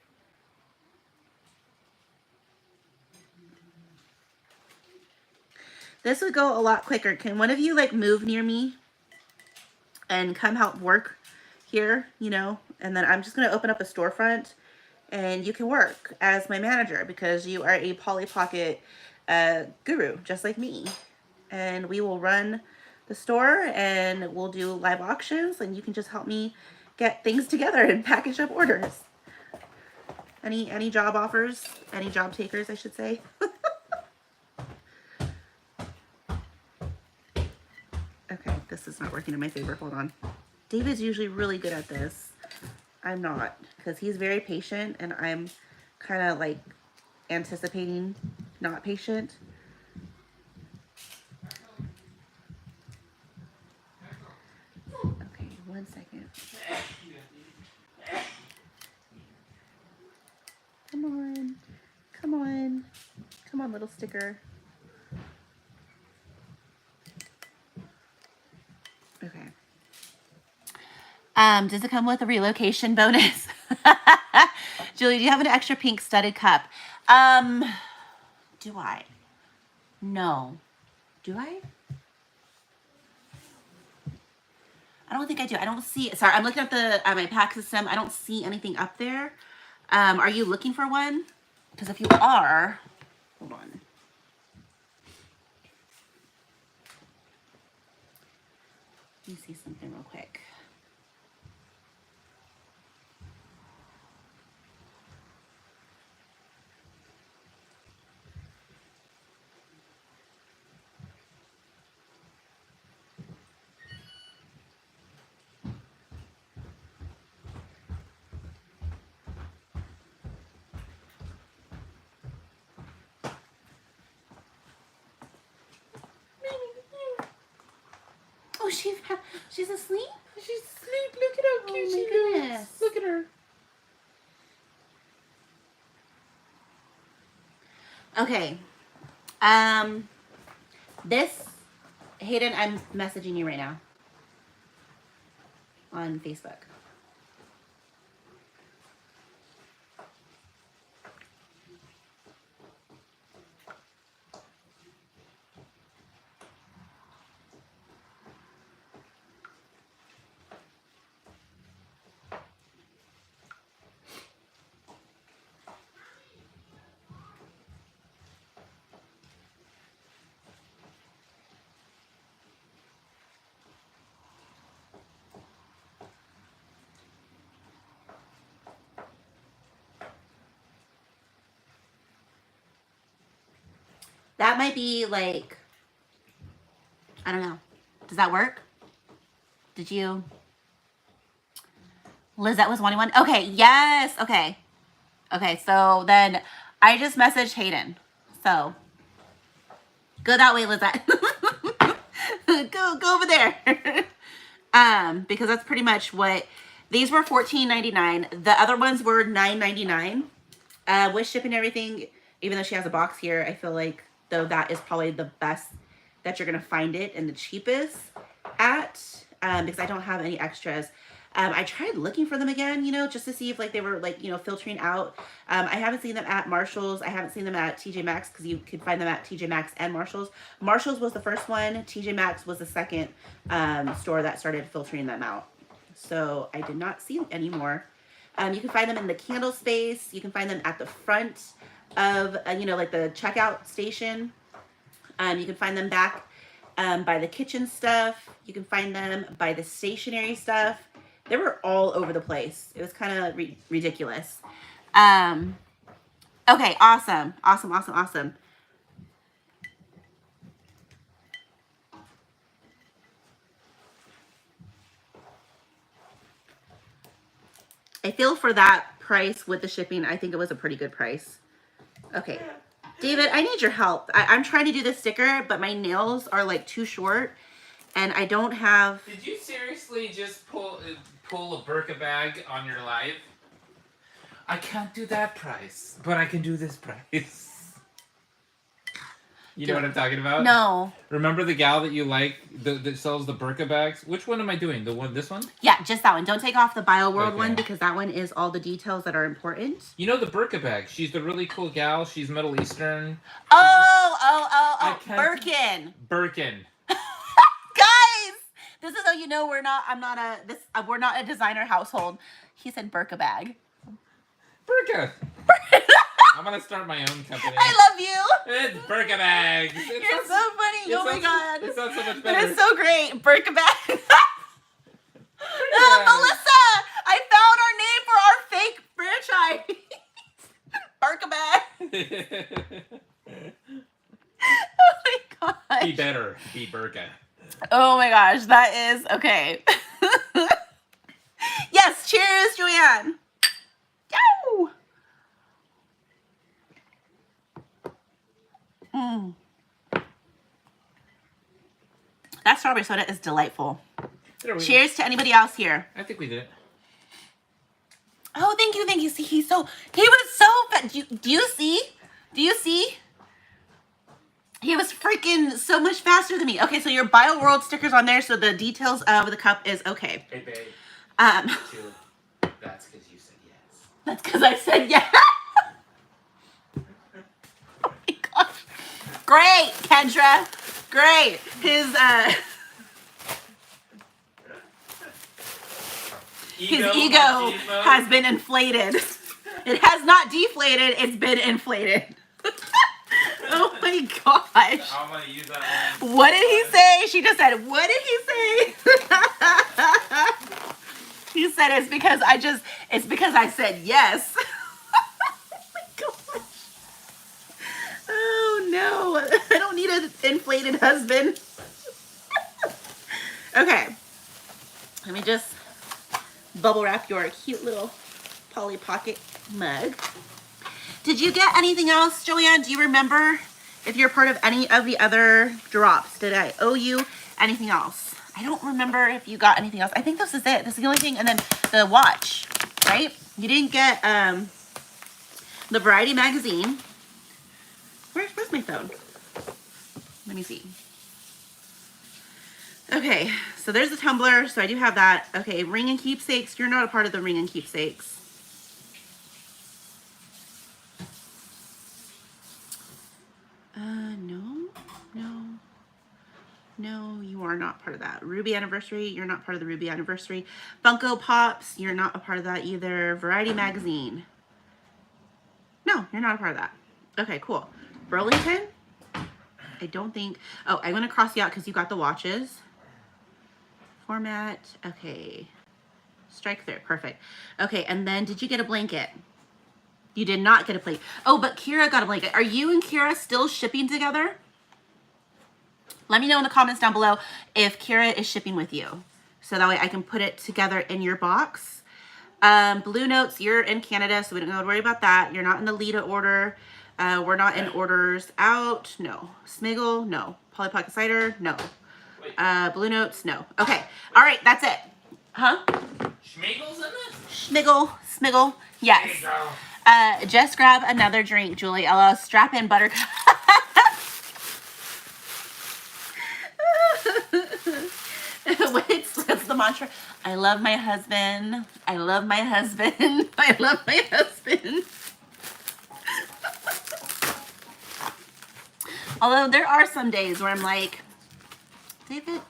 [SPEAKER 2] This would go a lot quicker. Can one of you like move near me and come help work here, you know? And then I'm just going to open up a storefront and you can work as my manager because you are a Polly Pocket guru, just like me. And we will run the store and we'll do live auctions and you can just help me get things together and package up orders. Any job offers? Any job takers, I should say. Okay, this is not working in my favor. Hold on. David's usually really good at this. I'm not, because he's very patient and I'm kind of like anticipating not patient. Okay, 1 second. Come on. Come on. Come on, little sticker. Okay. Does it come with a relocation bonus? Julie, do you have an extra pink studded cup? Do I? No. Do I? I don't think I do. I don't see, sorry, I'm looking at the my pack system. I don't see anything up there. Are you looking for one? Because if you are, hold on. Let me see something real quick. Oh, she's asleep?
[SPEAKER 1] She's asleep. Look at how cute she looks. Look at her.
[SPEAKER 2] Okay. This, Hayden, I'm messaging you right now on Facebook. That might be like, I don't know. Does that work? Did you? Lizette was wanting one. Okay, yes. Okay. Okay, so then I just messaged Hayden. So go that way, Lizette. go over there. Because that's pretty much what these were $14.99. The other ones were $9.99. With shipping and everything, even though she has a box here, I feel like though that is probably the best that you're gonna find it and the cheapest at, because I don't have any extras. I tried looking for them again, you know, just to see if like they were like, you know, filtering out. I haven't seen them at Marshall's. I haven't seen them at TJ Maxx because you could find them at TJ Maxx and Marshall's. Marshall's was the first one. TJ Maxx was the second store that started filtering them out. So I did not see them anymore. You can find them in the candle space. You can find them at the front of, you know, like the checkout station. You can find them back by the kitchen stuff. You can find them by the stationery stuff. They were all over the place. It was kind of ridiculous. Okay, awesome. Awesome, awesome, awesome. I feel for that price with the shipping, I think it was a pretty good price. Okay. David, I need your help. I'm trying to do this sticker, but my nails are like too short and I don't have...
[SPEAKER 1] Did you seriously just pull a Birka bag on your live? I can't do that price, but I can do this price. You know what I'm talking about?
[SPEAKER 2] No.
[SPEAKER 1] Remember the gal that you like that sells the Birka bags? Which one am I doing? This one?
[SPEAKER 2] Yeah, just that one. Don't take off the BioWorld
[SPEAKER 1] Okay.
[SPEAKER 2] one because that one is all the details that are important.
[SPEAKER 1] You know the Birka bag. She's the really cool gal. She's Middle Eastern.
[SPEAKER 2] Oh,
[SPEAKER 1] can't-
[SPEAKER 2] Birkin.
[SPEAKER 1] Birkin.
[SPEAKER 2] Guys, this is how you know we're not a designer household. He said Birka bag.
[SPEAKER 1] Birka. I'm gonna start my own company.
[SPEAKER 2] I love you.
[SPEAKER 1] It's Birka bags.
[SPEAKER 2] You're so funny. Oh my god.
[SPEAKER 1] It sounds so much
[SPEAKER 2] That
[SPEAKER 1] better.
[SPEAKER 2] is so great. Birka bag.
[SPEAKER 1] Birka
[SPEAKER 2] Melissa, I found our name for our fake franchise. Birka bag. Oh my gosh.
[SPEAKER 1] Be better. Be Birka.
[SPEAKER 2] Oh my gosh, that is okay. Yes, cheers, Julianne. Yow! That strawberry soda is delightful. Cheers to anybody else here.
[SPEAKER 1] I think we did it.
[SPEAKER 2] Oh, thank you, thank you. See, he was so fat. Do you see? Do you see? He was freaking so much faster than me. Okay, so your BioWorld sticker's on there, so the details of the cup is okay.
[SPEAKER 1] Hey, babe. That's because you said yes.
[SPEAKER 2] That's because I said yes. Oh my gosh. Great, Kendra. Great. His ego has been inflated. It has not deflated, it's been inflated. Oh my gosh.
[SPEAKER 1] I'm gonna use that one.
[SPEAKER 2] What did he say? She just said, what did he say? He said it's because I said yes. Oh my gosh. Oh no. I don't need an inflated husband. Okay. Let me just bubble wrap your cute little Polly Pocket mug. Did you get anything else, Joanne? Do you remember if you're part of any of the other drops? Did I owe you anything else? I don't remember if you got anything else. I think this is it. This is the only thing. And then the watch, right? You didn't get the Variety magazine. Where's my phone? Let me see. Okay, so there's the tumbler. So I do have that. Okay, ring and keepsakes. You're not a part of the ring and keepsakes. No, you are not part of that. Ruby Anniversary, you're not part of the Ruby Anniversary. Funko Pops, you're not a part of that either. Variety Magazine. No, you're not a part of that. Okay, cool. Burlington, I don't think. Oh, I'm going to cross you out because you got the watches. Format, okay. Strike through, perfect. Okay, and then did you get a blanket? You did not get a blanket. Oh, but Kira got a blanket. Are you and Kira still shipping together? Let me know in the comments down below if Kira is shipping with you. So that way I can put it together in your box. Blue Notes, you're in Canada, so we don't have to worry about that. You're not in the Lita order. We're not in orders out. No. Smiggle, no. Polly Pocket Cider, no. Blue Notes, no. Okay. All right, that's it. Huh?
[SPEAKER 1] Schmiggel's in this?
[SPEAKER 2] Smiggle, yes.
[SPEAKER 1] There you go.
[SPEAKER 2] Just grab another drink, Julie. LL. Strap in, Buttercup. What's the mantra? I love my husband. I love my husband. I love my husband. Although there are some days where I'm like, David,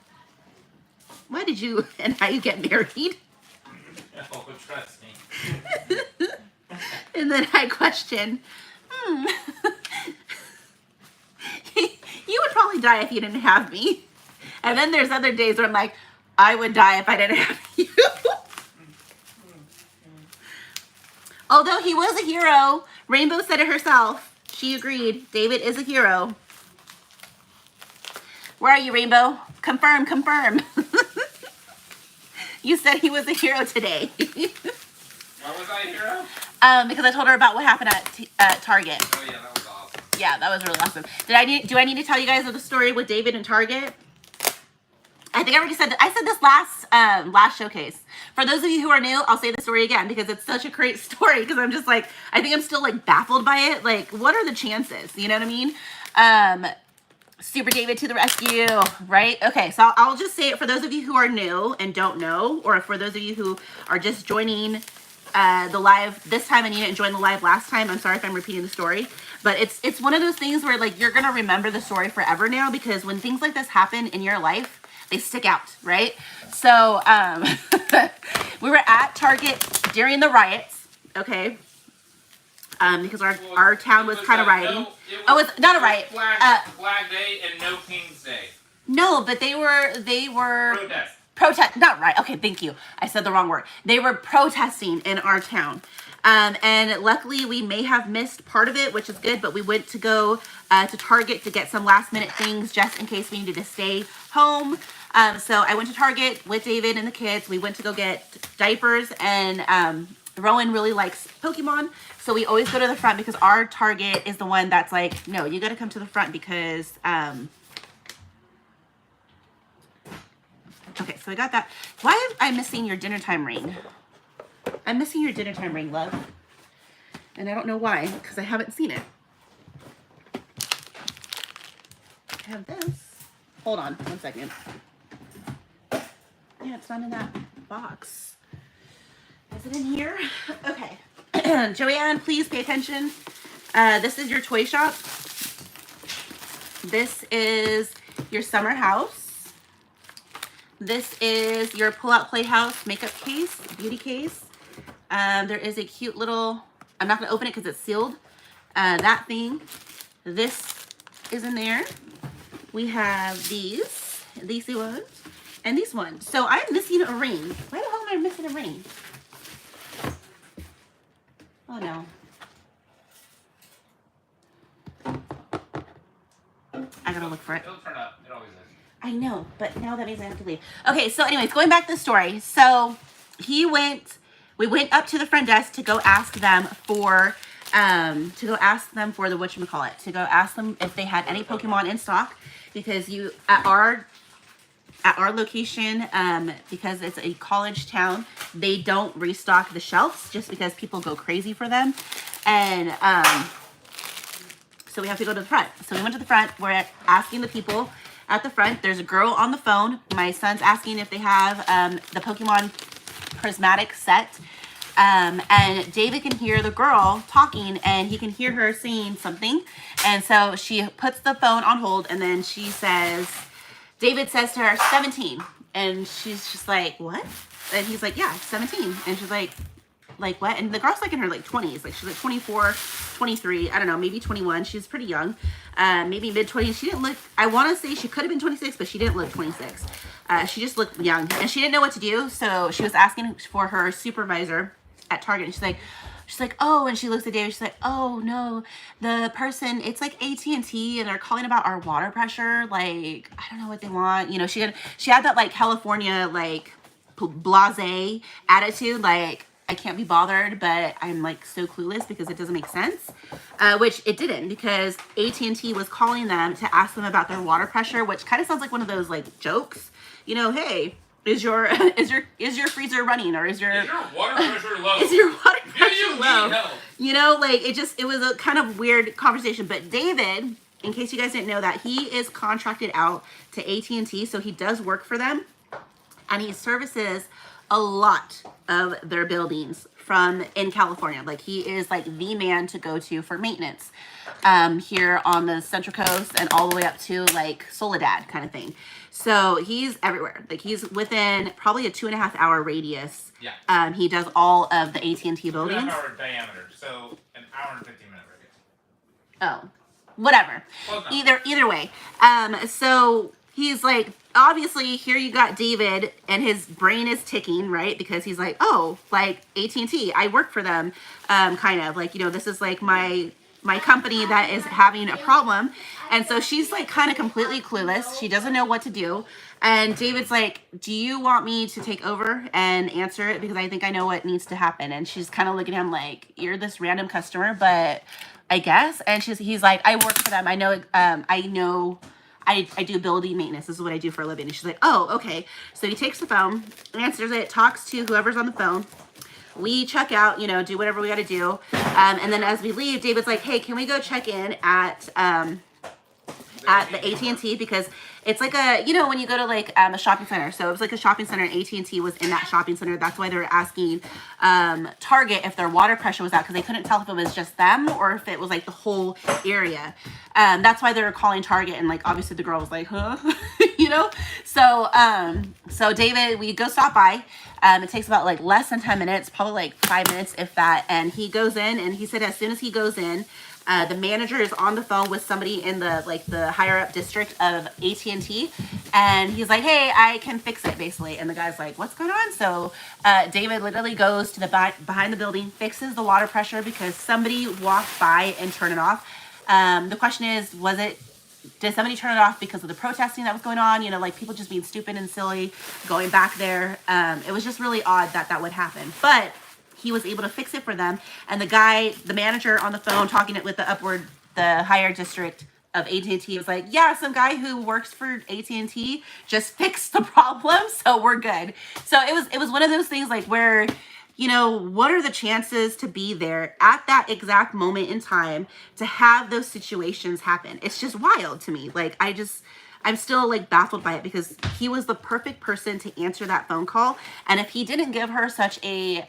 [SPEAKER 2] why did you and I get married?
[SPEAKER 1] Oh, trust me.
[SPEAKER 2] And then I question, you would probably die if you didn't have me. And then there's other days where I'm like, I would die if I didn't have you. Although he was a hero, Rainbow said it herself. She agreed. David is a hero. Where are you, Rainbow? Confirm, confirm. You said he was a hero today.
[SPEAKER 1] Why was I a hero?
[SPEAKER 2] Because I told her about what happened at Target.
[SPEAKER 1] Oh yeah, that was awesome.
[SPEAKER 2] Yeah, that was really awesome. Do I need to tell you guys of the story with David and Target? I think I already said that. I said this last showcase. For those of you who are new, I'll say the story again because it's such a great story. Because I'm just like, I think I'm still like baffled by it. Like, what are the chances? You know what I mean? Super David to the rescue, right? Okay, so I'll just say it for those of you who are new and don't know, or for those of you who are just joining the live this time and you didn't join the live last time. I'm sorry if I'm repeating the story, but it's one of those things where like you're gonna remember the story forever now because when things like this happen in your life, they stick out, right? So we were at Target during the riots, okay? Because our town was kind of rioting. It's not a riot.
[SPEAKER 1] Flag Day and No King's Day.
[SPEAKER 2] No, but they were protest. Not right. Okay, thank you. I said the wrong word. They were protesting in our town. And luckily we may have missed part of it, which is good, but we went to go to Target to get some last minute things just in case we needed to stay home. So I went to Target with David and the kids. We went to go get diapers and Rowan really likes Pokemon. So we always go to the front because our Target is the one that's like, no, you got to come to the front because, okay, so I got that. Why am I missing your dinner time ring? I'm missing your dinner time ring, love. And I don't know why, because I haven't seen it. I have this. Hold on 1 second. Yeah, it's not in that box. Is it in here? Okay. Joanne, please pay attention. This is your toy shop. This is your summer house. This is your pull-out playhouse makeup case, beauty case. There is a cute little, I'm not going to open it because it's sealed. That thing. This is in there. We have these ones, and these ones. So I'm missing a ring. Why the hell am I missing a ring? Oh no. I gotta look for it.
[SPEAKER 1] It'll turn up. It always is.
[SPEAKER 2] I know, but now that means I have to leave. Okay, so anyways, going back to the story. So we went up to the front desk to go ask them for the whatchamacallit, to go ask them if they had any Pokemon in stock, because at our location, because it's a college town, they don't restock the shelves just because people go crazy for them. And so we have to go to the front. So we went to the front. We're asking the people at the front. There's a girl on the phone. My son's asking if they have the Pokemon Prismatic set. And David can hear the girl talking, and he can hear her saying something. And so she puts the phone on hold, and then she says, David says to her, 17. And she's just like, what? And he's like, yeah, 17. And she's like what? And the girl's like in her like 20s. Like she's like 24, 23. I don't know, maybe 21. She's pretty young. Maybe mid-20s. She didn't look, I want to say she could have been 26, but she didn't look 26. She just looked young. And she didn't know what to do. So she was asking for her supervisor at Target. And she's like, oh, and she looks at David. She's like, oh no, the person, it's like AT&T, and they're calling about our water pressure. Like, I don't know what they want. You know, she had that like California, like blasé attitude. Like, I can't be bothered, but I'm like so clueless because it doesn't make sense. Which it didn't, because AT&T was calling them to ask them about their water pressure, which kind of sounds like one of those like jokes. You know, hey, is your freezer running, or is your
[SPEAKER 1] water pressure low?
[SPEAKER 2] Is your water pressure low?
[SPEAKER 1] Help?
[SPEAKER 2] You know, like it was a kind of weird conversation. But David, in case you guys didn't know that, he is contracted out to AT&T, so he does work for them, and he services a lot of their buildings in California. Like, he is like the man to go to for maintenance here on the Central Coast and all the way up to like Soledad kind of thing. So he's everywhere. Like, he's within probably a 2.5 hour radius.
[SPEAKER 1] Yeah.
[SPEAKER 2] He does all of the AT&T buildings.
[SPEAKER 1] 2.5 hour diameter, so an hour and 15 minute radius.
[SPEAKER 2] Oh, whatever. Either way. So he's like, obviously here you got David and his brain is ticking, right? Because he's like, oh, like AT&T, I work for them. Kind of like, you know, this is like my company that is having a problem. And so she's like kind of completely clueless. She doesn't know what to do. And David's like, do you want me to take over and answer it? Because I think I know what needs to happen. And she's kind of looking at him like, you're this random customer, but I guess. And he's like, I work for them. I know, I do building maintenance. This is what I do for a living. And she's like, oh, okay. So he takes the phone, answers it, talks to whoever's on the phone. We check out, you know, do whatever we got to do. And then as we leave, David's like, hey, can we go check in at the AT&T? Because it's like a, you know, when you go to like a shopping center. So it was like a shopping center and AT&T was in that shopping center. That's why they were asking Target if their water pressure was out, because they couldn't tell if it was just them or if it was like the whole area. That's why they were calling Target. And like, obviously the girl was like, huh, you know? So, so David, we go stop by. It takes about like less than 10 minutes, probably like 5 minutes, if that. And he goes in and he said, as soon as he goes in, the manager is on the phone with somebody in the like the higher up district of AT&T, and he's like, hey, I can fix it, basically. And the guy's like, what's going on? So David literally goes to the back behind the building, fixes the water pressure because somebody walked by and turned it off. The question is, did somebody turn it off because of the protesting that was going on? You know, like people just being stupid and silly, going back there. It was just really odd that would happen. But he was able to fix it for them. And the manager on the phone talking it with the higher district of AT&T was like, yeah, some guy who works for AT&T just fixed the problem. So we're good. So it was one of those things like where, you know, what are the chances to be there at that exact moment in time to have those situations happen? It's just wild to me. Like, I'm still like baffled by it because he was the perfect person to answer that phone call. And if he didn't give her such a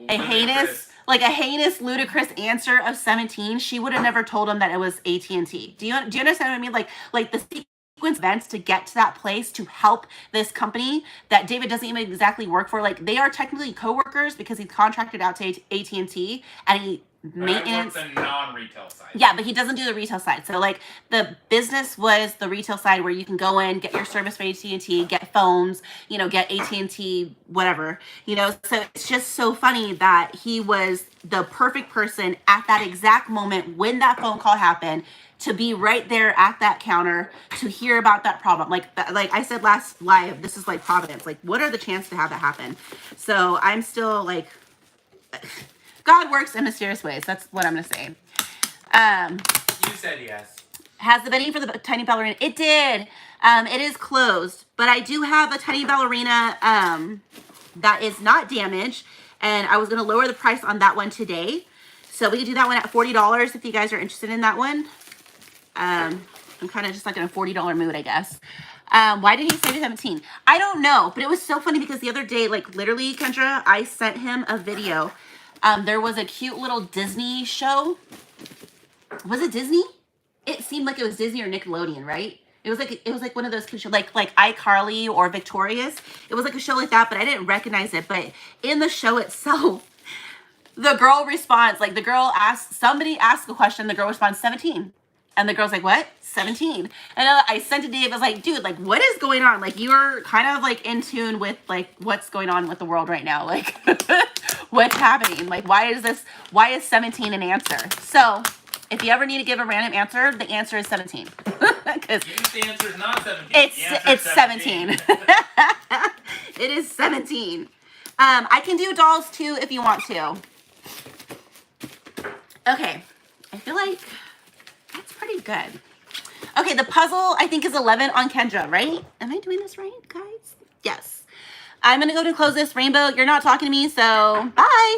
[SPEAKER 2] heinous, ludicrous answer of 17, she would have never told him that it was AT&T. Do you understand what I mean? Like the sequence of events to get to that place to help this company that David doesn't even exactly work for. Like, they are technically coworkers because he's contracted out to AT&T and he maintenance
[SPEAKER 1] the non-retail side.
[SPEAKER 2] Yeah, but he doesn't do the retail side. So like the business was the retail side where you can go in, get your service from AT&T, get phones, you know, get AT&T, whatever, you know. So it's just so funny that he was the perfect person at that exact moment when that phone call happened to be right there at that counter to hear about that problem. Like I said last live, this is like Providence. Like, what are the chances to have that happen? So I'm still like, God works in mysterious ways. That's what I'm going to say.
[SPEAKER 1] You said yes.
[SPEAKER 2] Has the bidding for the Tiny Ballerina? It did. It is closed. But I do have a Tiny Ballerina that is not damaged. And I was going to lower the price on that one today. So we can do that one at $40 if you guys are interested in that one. I'm kind of just like in a $40 mood, I guess. Why did he say to 17? I don't know. But it was so funny because the other day, like literally, Kendra, I sent him a video. There was a cute little Disney show. Was it Disney? It seemed like it was Disney or Nickelodeon, right? It was like one of those cute shows, like iCarly or Victorious. It was like a show like that, but I didn't recognize it. But in the show itself, the girl responds, like somebody asks a question, the girl responds 17. And the girl's like, what? 17. And I sent it to Dave. I was like, dude, like, what is going on? Like, you're kind of like in tune with like what's going on with the world right now. Like, what's happening? Like, why is 17 an answer? So if you ever need to give a random answer, the answer is 17. Because
[SPEAKER 1] the answer is not 17.
[SPEAKER 2] It's 17. It is 17. I can do dolls too if you want to. Okay. I feel like that's pretty good. Okay, the puzzle, I think, is 11 on Kendra, right? Am I doing this right, guys? Yes. I'm going to go to close this. Rainbow, you're not talking to me, so bye.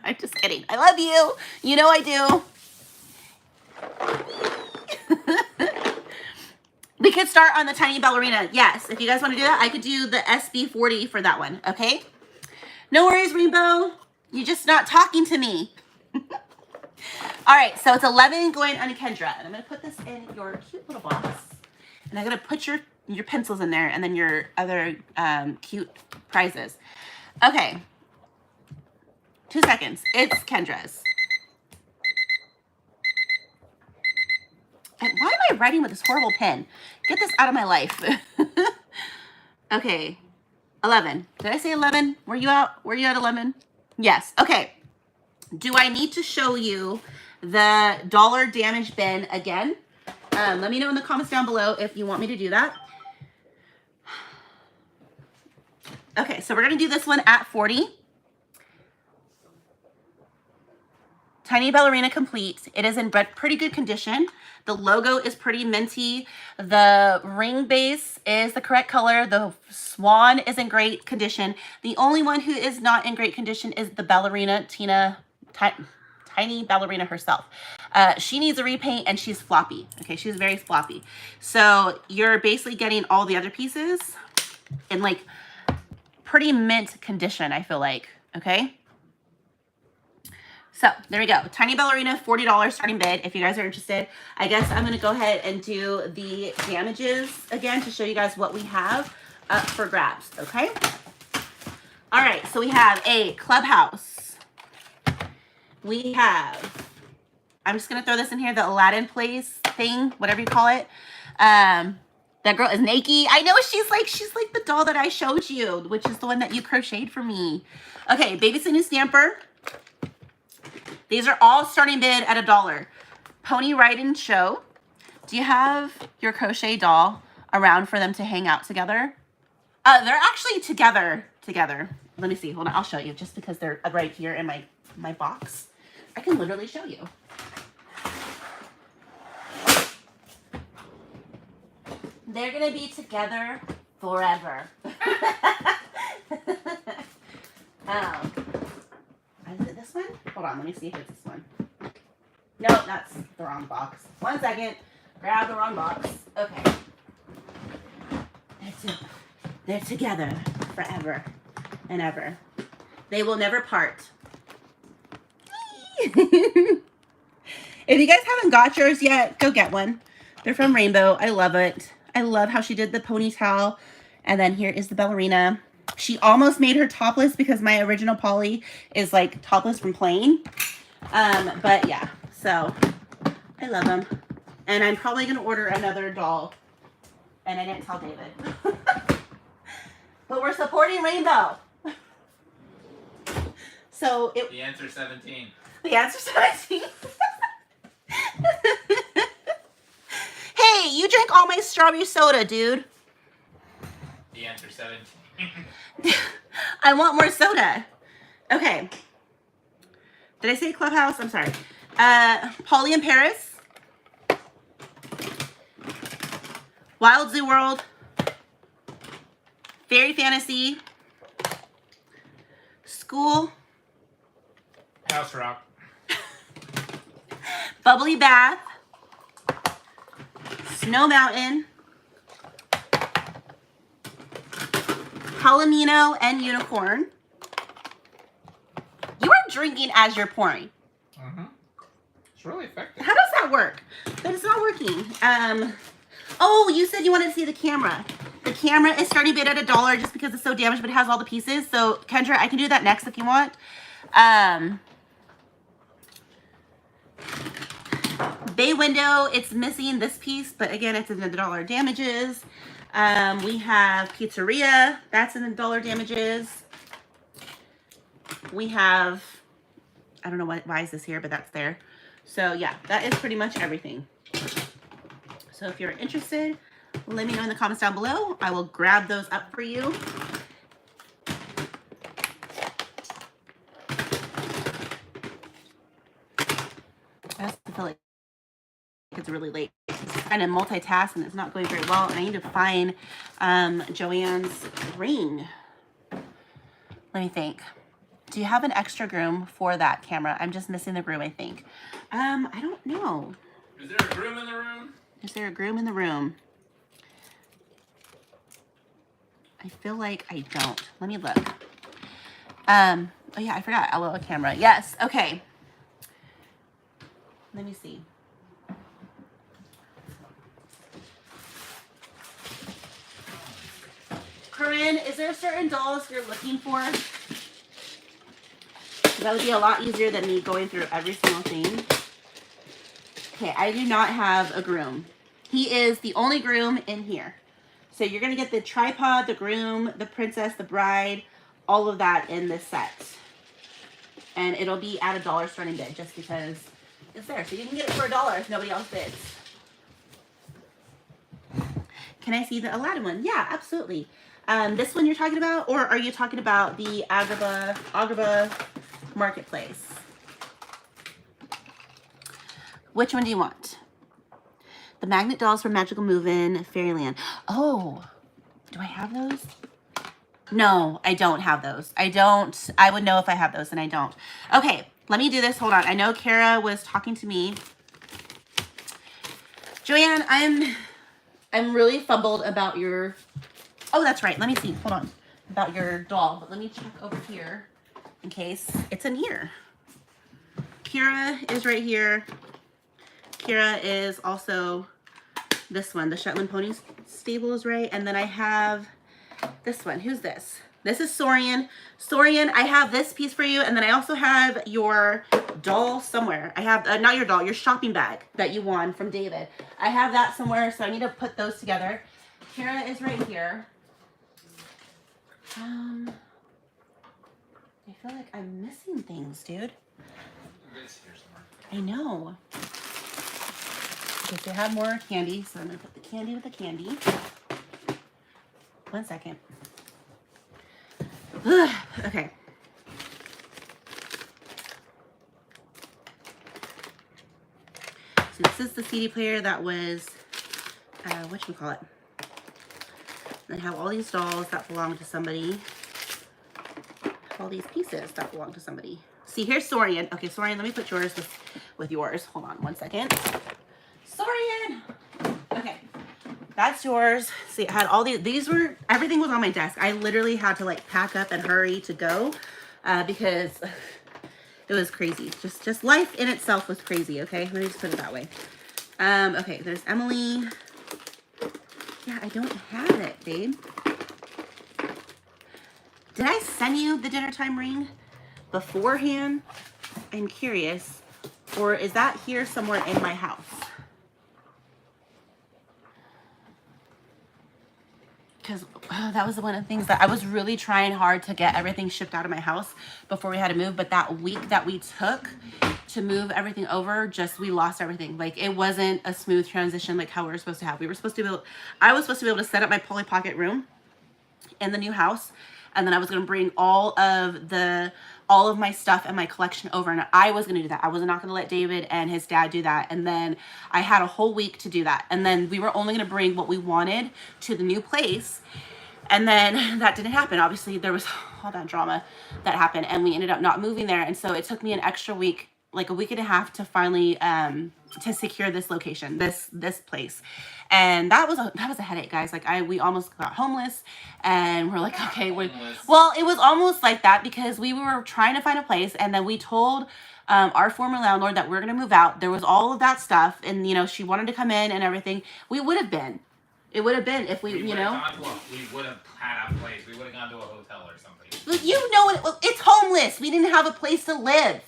[SPEAKER 2] I'm just kidding. I love you. You know I do. We could start on the Tiny Ballerina. Yes, if you guys want to do that, I could do the SB40 for that one, okay? No worries, Rainbow. You're just not talking to me. All right, so it's 11 going on Kendra. And I'm going to put this in your cute little box. And I'm going to put your pencils in there and then your other cute prizes. Okay. 2 seconds. It's Kendra's. And why am I writing with this horrible pen? Get this out of my life. Okay. 11. Did I say 11? Were you at 11? Yes. Okay. Do I need to show you the dollar damage bin again? Let me know in the comments down below if you want me to do that. Okay, so we're going to do this one at 40. Tiny Ballerina Complete. It is in pretty good condition. The logo is pretty minty. The ring base is the correct color. The swan is in great condition. The only one who is not in great condition is the ballerina, Tiny Ballerina herself. She needs a repaint and she's floppy. Okay, she's very floppy. So you're basically getting all the other pieces in like pretty mint condition, I feel like. Okay. So there we go. Tiny Ballerina, $40 starting bid. If you guys are interested, I guess I'm going to go ahead and do the damages again to show you guys what we have up for grabs. Okay. All right. So we have a clubhouse. We have, I'm just going to throw this in here, the Aladdin place thing, whatever you call it. That girl is Nike. I know she's like the doll that I showed you, which is the one that you crocheted for me. Okay. Baby Sinu Stamper. These are all starting bid at $1. Pony Ride Show. Do you have your crochet doll around for them to hang out together? They're actually together. Let me see. Hold on. I'll show you just because they're right here in my box. I can literally show you. They're going to be together forever. Is it this one? Hold on, let me see if it's this one. No, that's the wrong box. 1 second. Grab the wrong box. Okay. They're together forever and ever. They will never part. If you guys haven't got yours yet, go get one. They're from Rainbow. I love it. I love how she did the ponytail. And then here is the ballerina. She almost made her topless because my original Polly is like topless from playing. But yeah, so I love them. And I'm probably going to order another doll. And I didn't tell David. But we're supporting Rainbow. So
[SPEAKER 1] the answer 17.
[SPEAKER 2] The answer 17. Hey, you drank all my strawberry soda, dude.
[SPEAKER 1] The answer 17.
[SPEAKER 2] I want more soda. Okay. Did I say Clubhouse? I'm sorry. Polly in Paris. Wild Zoo World. Fairy Fantasy. School.
[SPEAKER 1] House Rock.
[SPEAKER 2] Bubbly Bath. Snow Mountain. Palomino and Unicorn. You are drinking as you're pouring.
[SPEAKER 1] It's really effective.
[SPEAKER 2] How does that work? But it's not working. Oh, you said you wanted to see the camera. The camera is starting bid at $1 just because it's so damaged, but it has all the pieces. So Kendra, I can do that next if you want. Bay window, it's missing this piece, but again, it's in the $1 damages. We have Pizzeria, that's in the $1 damages. We have, I don't know why is this here, but that's there. So yeah, that is pretty much everything. So if you're interested, let me know in the comments down below. I will grab those up for you. I also feel like it's really late. It's trying to multitask and it's not going very well. And I need to find Joanne's ring. Let me think. Do you have an extra groom for that camera? I'm just missing the groom, I think. I don't know.
[SPEAKER 1] Is there a groom in the room?
[SPEAKER 2] Is there a groom in the room? I feel like I don't. Let me look. Oh yeah, I forgot. A little camera. Yes. Okay. Let me see. Corinne, is there certain dolls you're looking for? That would be a lot easier than me going through every single thing. Okay, I do not have a groom. He is the only groom in here. So you're going to get the tripod, the groom, the princess, the bride, all of that in this set. And it'll be at $1 starting bid just because it's there. So you can get it for $1 if nobody else bids. Can I see the Aladdin one? Yeah, absolutely. This one you're talking about, or are you talking about the Agrabah Marketplace? Which one do you want? The magnet dolls from Magical Move-In Fairyland. Oh, do I have those? No, I don't have those. I don't. I would know if I have those, and I don't. Okay, let me do this. Hold on. I know Kara was talking to me. Joanne, I'm really fumbled about your... Oh, that's right. Let me see. Hold on. About your doll. But let me check over here in case it's in here. Kira is right here. Kira is also this one. The Shetland Pony Stable is right. And then I have this one. Who's this? This is Sorian. Sorian, I have this piece for you. And then I also have your doll somewhere. I have, not your doll, your shopping bag that you won from David. I have that somewhere, so I need to put those together. Kara is right here. I feel like I'm missing things, dude. I know. Okay, so I have more candy, so I'm gonna put the candy with the candy. 1 second. Okay. So this is the CD player that was, whatchamacallit. I have all these dolls that belong to somebody. All these pieces that belong to somebody. See, here's Sorian. Okay, Sorian, let me put yours with yours. Hold on 1 second. Sorian! Okay, that's yours. See, I had all these were, everything was on my desk. I literally had to like pack up and hurry to go because it was crazy. Just life in itself was crazy, okay? Let me just put it that way. Okay, there's Emily. Yeah, I don't have it, babe. Did I send you the dinner time ring beforehand? I'm curious. Or is that here somewhere in my house? Because that was one of the things that I was really trying hard to get everything shipped out of my house before we had to move. But that week that we took to move everything over, we lost everything. Like, it wasn't a smooth transition like how we were supposed to have. We were supposed to be able, I was supposed to be able to set up my Polly Pocket room in the new house. And then I was going to bring all of my stuff and my collection over, and I was going to do that. I was not going to let David and his dad do that. And then I had a whole week to do that. And then we were only going to bring what we wanted to the new place. And then that didn't happen. Obviously, there was all that drama that happened, and we ended up not moving there. And so it took me an extra week, like a week and a half, to finally to secure this location, this place. And that was a headache, guys. Like, we almost got homeless, and we're like, okay, well, it was almost like that because we were trying to find a place, and then we told our former landlord that we're going to move out. There was all of that stuff, and, you know, she wanted to come in and everything. We would have been. It would have been if we you know.
[SPEAKER 1] We would have had a place. We would have gone to a hotel or something.
[SPEAKER 2] But you know, it's homeless. We didn't have a place to live.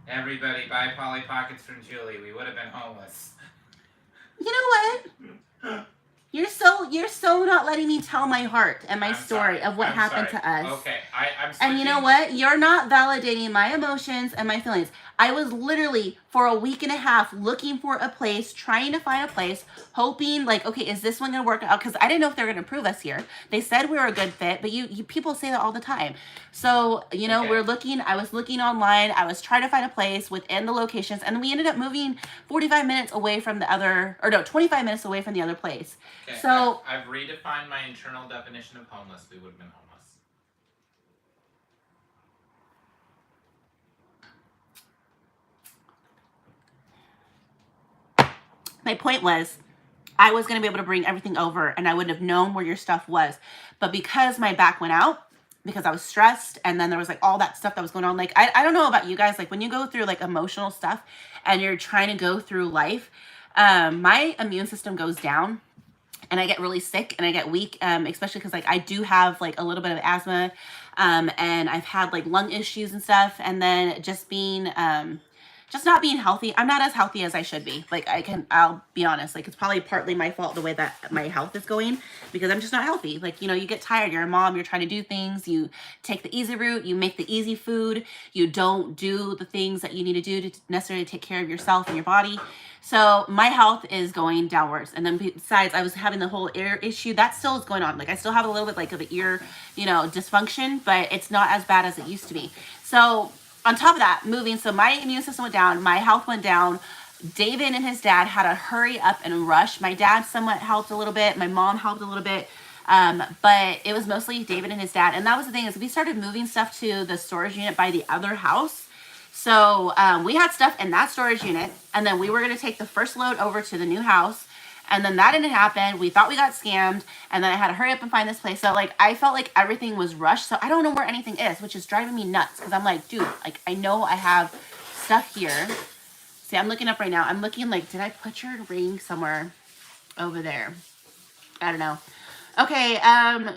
[SPEAKER 1] Everybody buy Polly Pockets from Julie. We would have been homeless.
[SPEAKER 2] You know what? You're so not letting me tell my heart and my story of what happened to us.
[SPEAKER 1] Okay, I'm switching.
[SPEAKER 2] And you know what? You're not validating my emotions and my feelings. I was literally for a week and a half looking for a place, trying to find a place, hoping like, okay, is this one gonna work out? Because I didn't know if they were gonna approve us here. They said we were a good fit, but you people say that all the time. So, you know, okay. I was looking online, I was trying to find a place within the locations, and we ended up moving 45 minutes away from the other, or no, 25 minutes away from the other place.
[SPEAKER 1] Okay.
[SPEAKER 2] So
[SPEAKER 1] I've redefined my internal definition of homeless. We would have been homeless.
[SPEAKER 2] my point was, I was going to be able to bring everything over and I wouldn't have known where your stuff was. But because my back went out, because I was stressed, and then there was like all that stuff that was going on. Like, I don't know about you guys, like when you go through like emotional stuff and you're trying to go through life, my immune system goes down and I get really sick and I get weak, especially because like I do have like a little bit of asthma, and I've had like lung issues and stuff. And then just being just not being healthy. I'm not as healthy as I should be. Like I'll be honest, like it's probably partly my fault the way that my health is going because I'm just not healthy. Like, you know, you get tired, you're a mom, you're trying to do things, you take the easy route, you make the easy food, you don't do the things that you need to do to necessarily take care of yourself and your body. So my health is going downwards. And then besides, I was having the whole ear issue. That still is going on. Like I still have a little bit like of an ear, you know, dysfunction, but it's not as bad as it used to be. So on top of that, moving, so my immune system went down, my health went down. David and his dad had to hurry up and rush. My dad somewhat helped a little bit. My mom helped a little bit. But it was mostly David and his dad. And that was the thing is we started moving stuff to the storage unit by the other house. So we had stuff in that storage unit, and then we were going to take the first load over to the new house, and then that didn't happen. We thought we got scammed, and then I had to hurry up and find this place. So, like, I felt like everything was rushed, so I don't know where anything is, which is driving me nuts, because I'm like, dude, like, I know I have stuff here. See, I'm looking up right now. I'm looking like, did I put your ring somewhere over there? I don't know. Okay,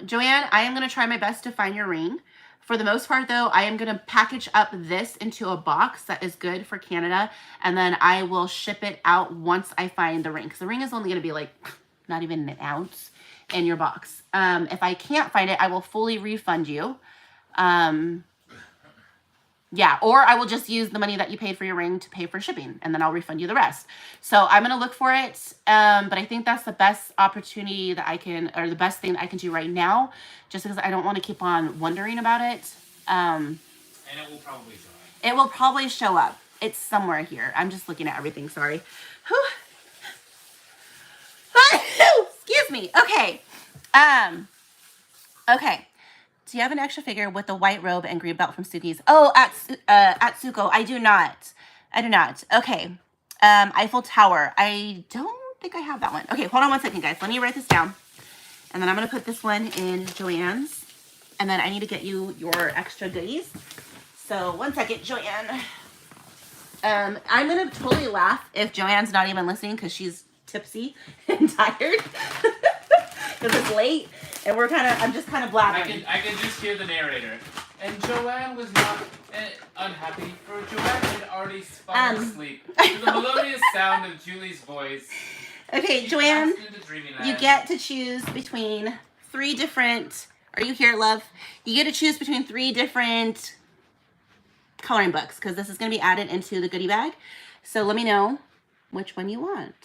[SPEAKER 2] Joanne, I am going to try my best to find your ring. For the most part, though, I am going to package up this into a box that is good for Canada, and then I will ship it out once I find the ring. Because the ring is only going to be like not even an ounce in your box. If I can't find it, I will fully refund you. Yeah, or I will just use the money that you paid for your ring to pay for shipping, and then I'll refund you the rest. So I'm going to look for it, but I think that's the best opportunity that I can, or the best thing that I can do right now, just because I don't want to keep on wondering about it.
[SPEAKER 1] And it will probably show up.
[SPEAKER 2] It will probably show up. It's somewhere here. I'm just looking at everything, sorry. Excuse me. Okay. Okay. Do you have an extra figure with the white robe and green belt from Suki's? Oh, at Suko. I do not. I do not. Okay. Eiffel Tower. I don't think I have that one. Okay, hold on one second, guys. Let me write this down. And then I'm going to put this one in Joanne's. And then I need to get you your extra goodies. So, one second, Joanne. I'm going to totally laugh if Joanne's not even listening because she's tipsy and tired. Because it's late. And I'm just kind of blabbering.
[SPEAKER 1] I can just hear the narrator. And Joanne was not unhappy, for Joanne had already fallen asleep to the melodious sound of Julie's voice.
[SPEAKER 2] Okay, Joanne, you get to choose between 3 different... Are you here, love? You get to choose between 3 different coloring books, because this is going to be added into the goodie bag. So let me know which one you want.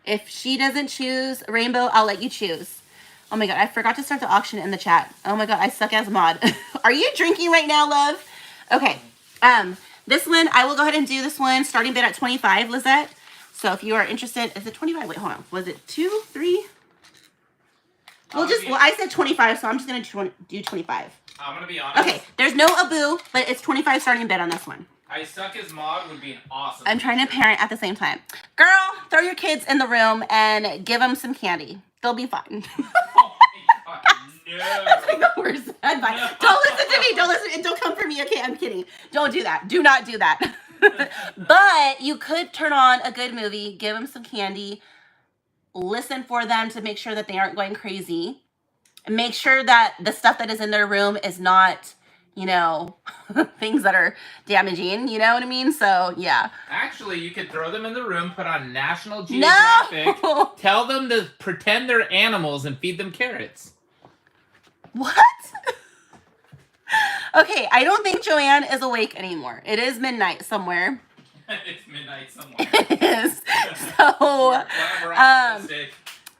[SPEAKER 2] If she doesn't choose Rainbow, I'll let you choose. Oh my God, I forgot to start the auction in the chat. Oh my God, I suck as a mod. Are you drinking right now, love? Okay, this one, I will go ahead and do this one, starting bid at 25, Lizette. So if you are interested, is it 25? Wait, hold on. Was it 2, 3? Well, I said 25, so I'm just going to do 25.
[SPEAKER 1] I'm going to be honest.
[SPEAKER 2] Okay, there's no Abu, but it's 25 starting bid on this one.
[SPEAKER 1] I suck as mod would be an awesome.
[SPEAKER 2] I'm trying to parent at the same time. Girl, throw your kids in the room and give them some candy. They'll be fine.
[SPEAKER 1] Oh my God, no.
[SPEAKER 2] That's like the worst advice. No. Don't listen to me. Don't listen. And don't come for me. Okay, I'm kidding. Don't do that. Do not do that. But you could turn on a good movie, give them some candy, listen for them to make sure that they aren't going crazy, and make sure that the stuff that is in their room is not, you know, things that are damaging, you know what I mean? So, yeah.
[SPEAKER 1] Actually, you could throw them in the room, put on National Geographic, tell them to pretend they're animals and feed them carrots.
[SPEAKER 2] What? Okay, I don't think Joanne is awake anymore. It is midnight somewhere.
[SPEAKER 1] It's midnight somewhere.
[SPEAKER 2] It is. So,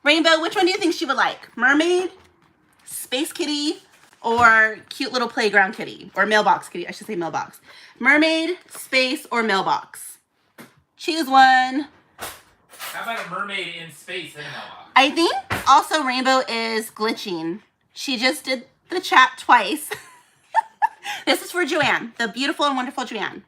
[SPEAKER 2] Rainbow, which one do you think she would like? Mermaid, Space Kitty, or cute little playground kitty? Or mailbox kitty, I should say mailbox. Mermaid, space, or mailbox? Choose one.
[SPEAKER 1] How about a mermaid in space in a mailbox?
[SPEAKER 2] I think also Rainbow is glitching. She just did the chat twice. This is for Joanne, the beautiful and wonderful Joanne.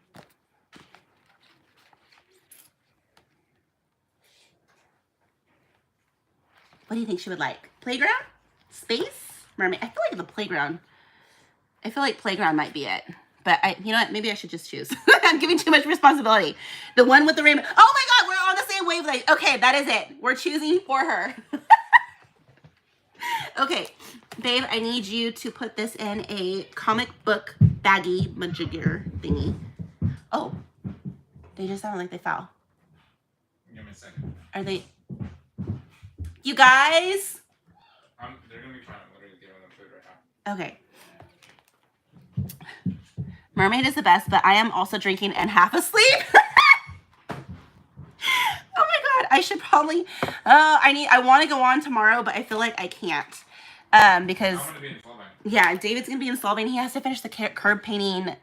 [SPEAKER 2] What do you think she would like? Playground? Space? Mermaid? I feel like the playground. I feel like playground might be it. But you know what? Maybe I should just choose. I'm giving too much responsibility. The one with the rainbow. Oh my God, we're on the same wavelength. Okay, that is it. We're choosing for her. Okay, babe, I need you to put this in a comic book baggie majigger thingy. Oh, they just sound like they fell.
[SPEAKER 1] Give me a second.
[SPEAKER 2] Are they? You guys?
[SPEAKER 1] They're gonna be fine. I'm literally giving them food right now.
[SPEAKER 2] Okay. Mermaid is the best, but I am also drinking and half asleep. Oh my god, I should probably. I want to go on tomorrow, but I feel like I can't. Because
[SPEAKER 1] I'm gonna be in Slovenia.
[SPEAKER 2] yeah, David's gonna be in Slovenia. He has to finish the curb painting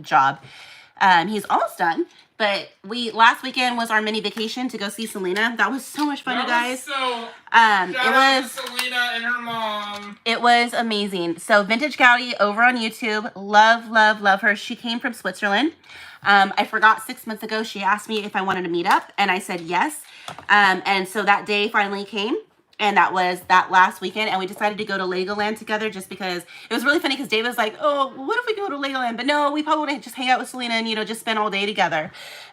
[SPEAKER 2] job. He's almost done. But last weekend was our mini vacation to go see Selena. That was so much fun, you guys.
[SPEAKER 1] Shout
[SPEAKER 2] it
[SPEAKER 1] out
[SPEAKER 2] was
[SPEAKER 1] to Selena and her mom.
[SPEAKER 2] It was amazing. So Vintage Gaudi over on YouTube. Love, love, love her. She came from Switzerland. I forgot 6 months ago, she asked me if I wanted to meet up, and I said yes. And so that day finally came, and that was that last weekend, and we decided to go to Legoland together just because it was really funny because Dave was like, oh, what if we go to Legoland? But no, we probably want to just hang out with Selena and, just spend all day together.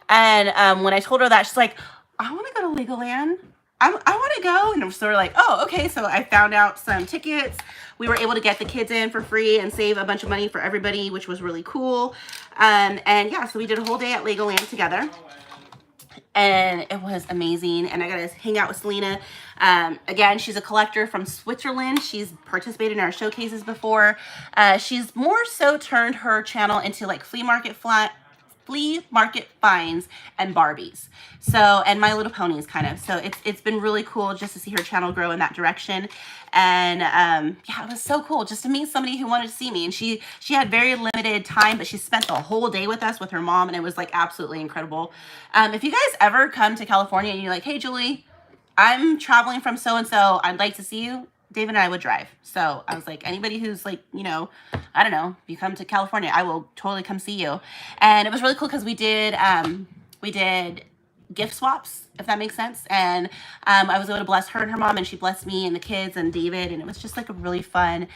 [SPEAKER 2] And when I told her that, she's like, I want to go to Legoland. I want to go. And I'm sort of like, oh, okay. So I found out some tickets. We were able to get the kids in for free and save a bunch of money for everybody, which was really cool. And yeah, so we did a whole day at Legoland together. And it was amazing. And I got to hang out with Selena. Again, she's a collector from Switzerland. She's participated in our showcases before. She's more so turned her channel into like flea market finds and Barbies. So, and My Little Ponies kind of. So it's been really cool just to see her channel grow in that direction. And yeah, it was so cool just to meet somebody who wanted to see me. And she had very limited time, but she spent the whole day with us with her mom, and it was like absolutely incredible. If you guys ever come to California and you're like, hey Julie, I'm traveling from so-and-so, I'd like to see you, David and I would drive. So I was like, anybody who's like, I don't know, if you come to California, I will totally come see you. And it was really cool because we did gift swaps, if that makes sense. And I was able to bless her and her mom, and she blessed me and the kids and David. And it was just like a really fun,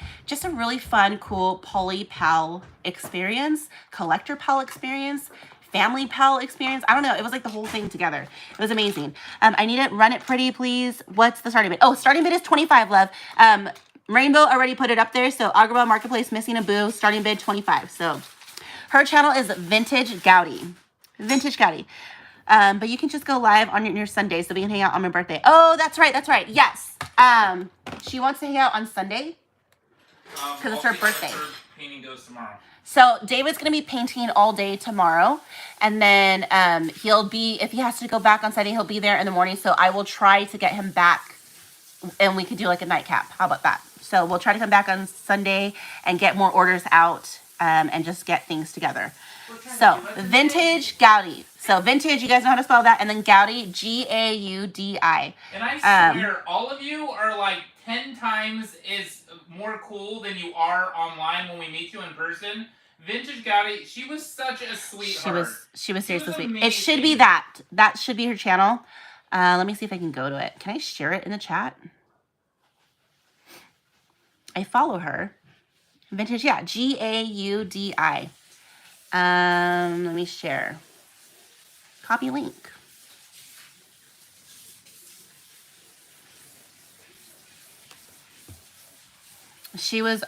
[SPEAKER 2] cool Poly Pal experience, collector pal experience, family pal experience. I don't know. It was like the whole thing together. It was amazing. I need it. Run it pretty, please. What's the starting bid? Oh, starting bid is 25, love. Rainbow already put it up there. So Agrabah Marketplace, Missing a Boo, starting bid 25. So her channel is Vintage Gaudi. Vintage Gaudi. But you can just go live on your Sunday so we can hang out on my birthday. Oh, that's right. That's right. Yes. She wants to hang out on Sunday because it's her birthday.
[SPEAKER 1] Painting goes tomorrow.
[SPEAKER 2] So David's going to be painting all day tomorrow. And then he'll be, if he has to go back on Sunday, he'll be there in the morning. So I will try to get him back and we could do like a nightcap. How about that? So we'll try to come back on Sunday and get more orders out and just get things together. So Vintage Gaudi. So Vintage, you guys know how to spell that. And then Gaudi, Gaudi.
[SPEAKER 1] And I swear, all of you are like 10 times more cool than you are online when we meet you in person. Vintage Gaudi, she was such a sweetheart.
[SPEAKER 2] She was seriously sweet.
[SPEAKER 1] Amazing.
[SPEAKER 2] It should be that. That should be her channel. Let me see if I can go to it. Can I share it in the chat? I follow her. Vintage, yeah, Gaudi. Let me share. Copy link.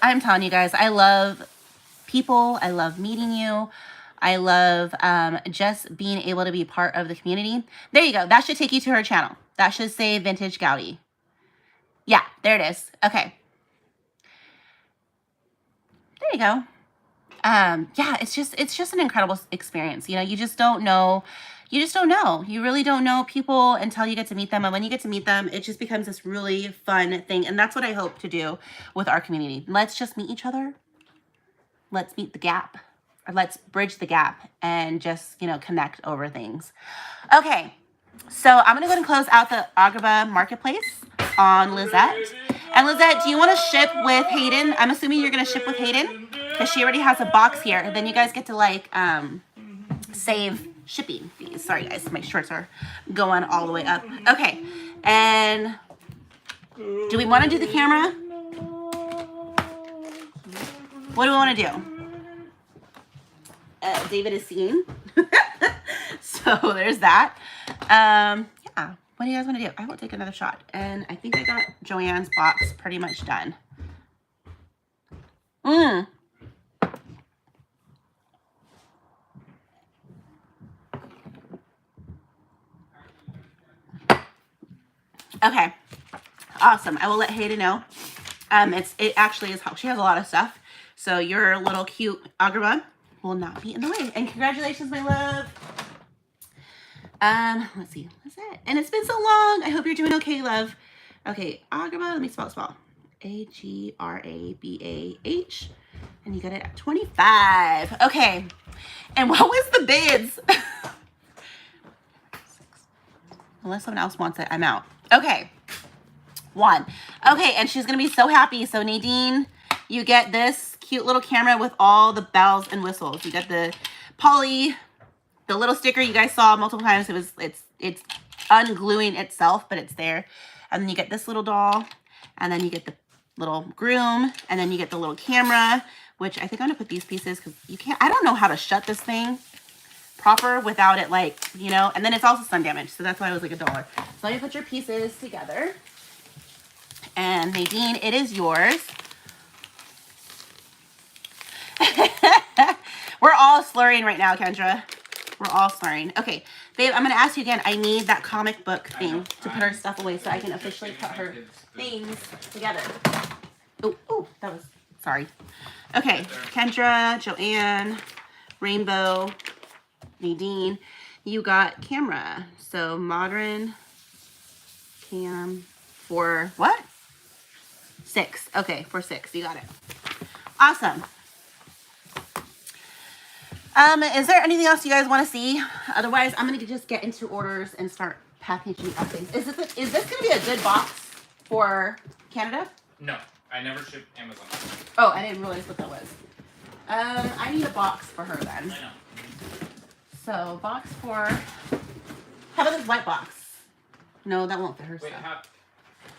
[SPEAKER 2] I'm telling you guys, I love people. I love meeting you. I love just being able to be part of the community. There you go. That should take you to her channel. That should say Vintage Gaudi. Yeah, there it is. Okay. There you go. Yeah, it's just an incredible experience. You just don't know. You really don't know people until you get to meet them. And when you get to meet them, it just becomes this really fun thing. And that's what I hope to do with our community. Let's just meet each other. Let's meet the gap. Or let's bridge the gap and just, connect over things. Okay. So I'm going to go ahead and close out the Agrabah Marketplace on Lizette. And Lizette, do you want to ship with Hayden? I'm assuming you're going to ship with Hayden because she already has a box here. And then you guys get to save shipping fees. Sorry guys, my shorts are going all the way up. Okay. And do we want to do the camera? What do we want to do? David is seeing. So there's that. Yeah. What do you guys want to do? I will take another shot. And I think I got Joanne's box pretty much done. Okay. Awesome. I will let Hayden know. It actually is how she has a lot of stuff. So your little cute Agrabah will not be in the way. And congratulations, my love. Let's see. What's that? And it's been so long. I hope you're doing okay, love. Okay, Agrabah. Let me spell. Agrabah. And you got it at 25. Okay. And what was the bids? Unless someone else wants it, I'm out. Okay. 1. Okay, and she's going to be so happy. So Nadine, you get this cute little camera with all the bells and whistles. You got the Polly, the little sticker you guys saw multiple times. It's ungluing itself, but it's there. And then you get this little doll, and then you get the little groom, and then you get the little camera, which I think I'm going to put these pieces because I don't know how to shut this thing proper without it, like, you know, and then it's also sun damaged, so that's why it was like $1. So you put your pieces together, and Nadine, it is yours. We're all slurring right now, Kendra. We're all slurring. Okay, babe, I'm gonna ask you again. I need that comic book thing to put her stuff away so I can officially put her things together. Oh, that was, sorry. Okay, Kendra, Joanne, Rainbow, Nadine, you got camera. So modern cam for what? 6. Okay, for 6. You got it. Awesome. Is there anything else you guys want to see? Otherwise, I'm going to just get into orders and start packaging up things. Is this going to be a good box for Canada?
[SPEAKER 1] No, I never ship Amazon.
[SPEAKER 2] Oh, I didn't realize what that was. I need a box for her then.
[SPEAKER 1] I know.
[SPEAKER 2] So, box for... How about this white box? No, that won't fit her stuff.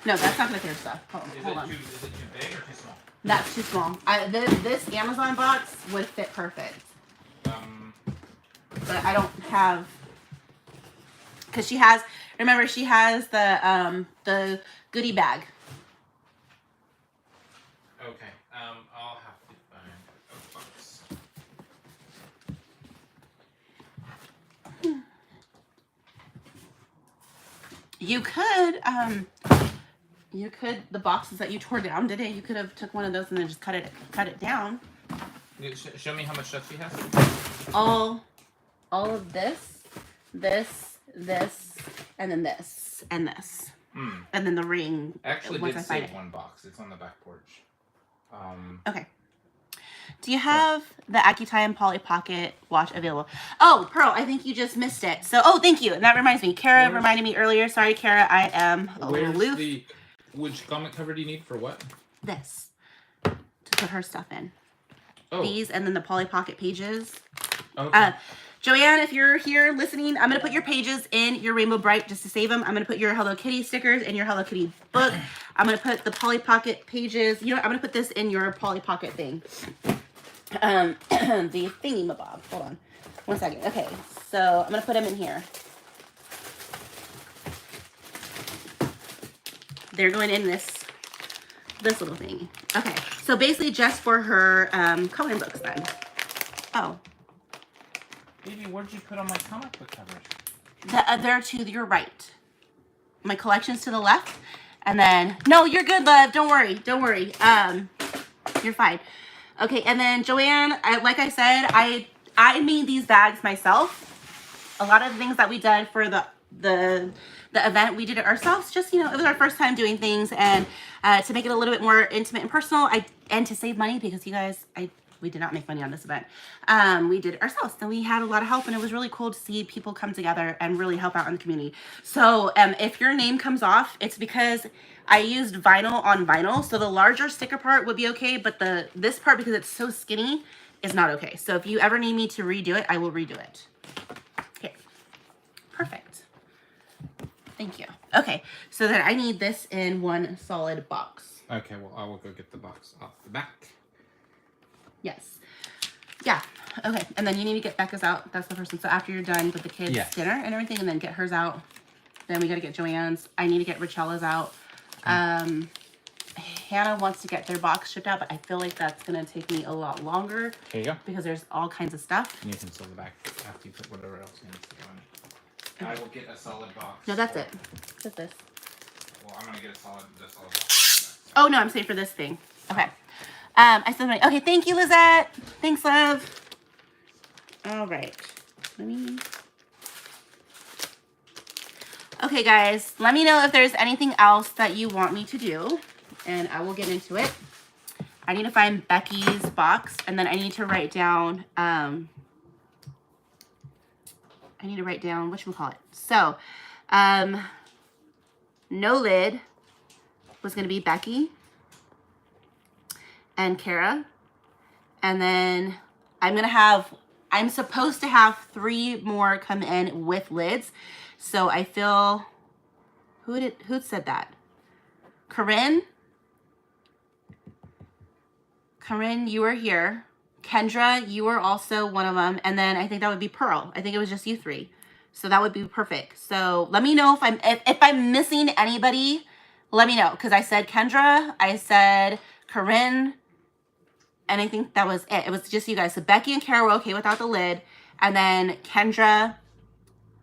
[SPEAKER 2] No, that's not going to fit her stuff. Hold on.
[SPEAKER 1] Is it too big or too small?
[SPEAKER 2] That's too small. This Amazon box would fit perfect. But I don't have... Because she has... Remember, she has the goodie bag.
[SPEAKER 1] Okay. I'll have to find a box.
[SPEAKER 2] You could, the boxes that you tore down today, you could have took one of those and then just cut it down.
[SPEAKER 1] Show me how much stuff she has.
[SPEAKER 2] All of this, and then this, and this. And then the ring.
[SPEAKER 1] I actually did save one box. It's on the back porch.
[SPEAKER 2] Okay. Do you have the Accutime Polly Pocket watch available? Oh, Pearl, I think you just missed it. So, thank you. And that reminds me. Kara reminded me earlier. Sorry, Kara. I am a little loose.
[SPEAKER 1] Which comic cover do you need for what?
[SPEAKER 2] This. To put her stuff in.
[SPEAKER 1] Oh.
[SPEAKER 2] These and then the Polly Pocket pages.
[SPEAKER 1] Okay.
[SPEAKER 2] Joanne, if you're here listening, I'm going to put your pages in your Rainbow Bright just to save them. I'm going to put your Hello Kitty stickers in your Hello Kitty book. I'm going to put the Polly Pocket pages. You know what? I'm going to put this in your Polly Pocket thing. The thingy-mabob. Hold on. 1 second. Okay. So I'm going to put them in here. They're going in this little thing. Okay. So basically just for her coloring books then. Oh.
[SPEAKER 1] Baby, where'd you put all my comic book covers?
[SPEAKER 2] They're to your right. My collection's to the left. And then, no, you're good, love. Don't worry. Don't worry. You're fine. Okay, and then Joanne, like I said, I made these bags myself. A lot of the things that we did for the event, we did it ourselves. Just, you know, it was our first time doing things. And to make it a little bit more intimate and personal, and to save money, because you guys, we did not make money on this event. We did it ourselves, and we had a lot of help, and it was really cool to see people come together and really help out in the community. So if your name comes off, it's because I used vinyl on vinyl. So the larger sticker part would be okay, but this part, because it's so skinny, is not okay. So if you ever need me to redo it, I will redo it. Okay, perfect. Thank you. Okay, so then I need this in one solid box.
[SPEAKER 1] Okay, well, I will go get the box off the back.
[SPEAKER 2] Yes. Yeah. Okay. And then you need to get Becca's out. That's the person. So after you're done with the kids' dinner and everything, and then get hers out, then we got to get Joanne's. I need to get Richella's out. Hannah wants to get their box shipped out, but I feel like that's going to take me a lot longer.
[SPEAKER 1] Here you go.
[SPEAKER 2] Because there's all kinds of stuff.
[SPEAKER 1] And you can seal the back after you put whatever else needs to go in it. I will get a solid box.
[SPEAKER 2] No, that's it. Just this.
[SPEAKER 1] Well, I'm gonna get a solid box.
[SPEAKER 2] Oh no, I'm saying for this thing. Okay. I still money. Okay, thank you, Lizette. Thanks, love. All right. Let me. Okay, guys. Let me know if there's anything else that you want me to do, and I will get into it. I need to find Becky's box, and then I need to write down. I need to write down whatchamacallit. So, no lid was gonna be Becky and Kara. And then I'm supposed to have 3 more come in with lids. So I feel, who said that? Corinne, you were here. Kendra, you were also one of them. And then I think that would be Pearl. I think it was just you 3. So that would be perfect. So let me know if I'm missing anybody, let me know. Because I said Kendra, I said Corinne, and I think that was it. It was just you guys. So Becky and Kara were okay without the lid. And then Kendra,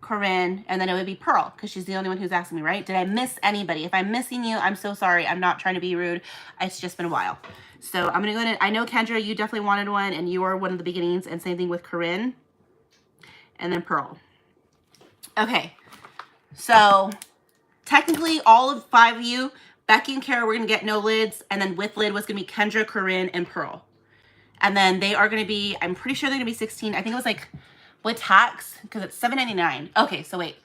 [SPEAKER 2] Corinne, and then it would be Pearl, because she's the only one who's asking me, right? Did I miss anybody? If I'm missing you, I'm so sorry. I'm not trying to be rude. It's just been a while. So I'm going to go ahead. I know, Kendra, you definitely wanted one, and you were one of the beginnings, and same thing with Corinne, and then Pearl. Okay. So technically, all of 5 of you, Becky and Kara, were going to get no lids, and then with lid was going to be Kendra, Corinne, and Pearl. And then they are going to be, I'm pretty sure they're going to be 16. I think it was like, with tax, because it's $7.99. Okay, so wait.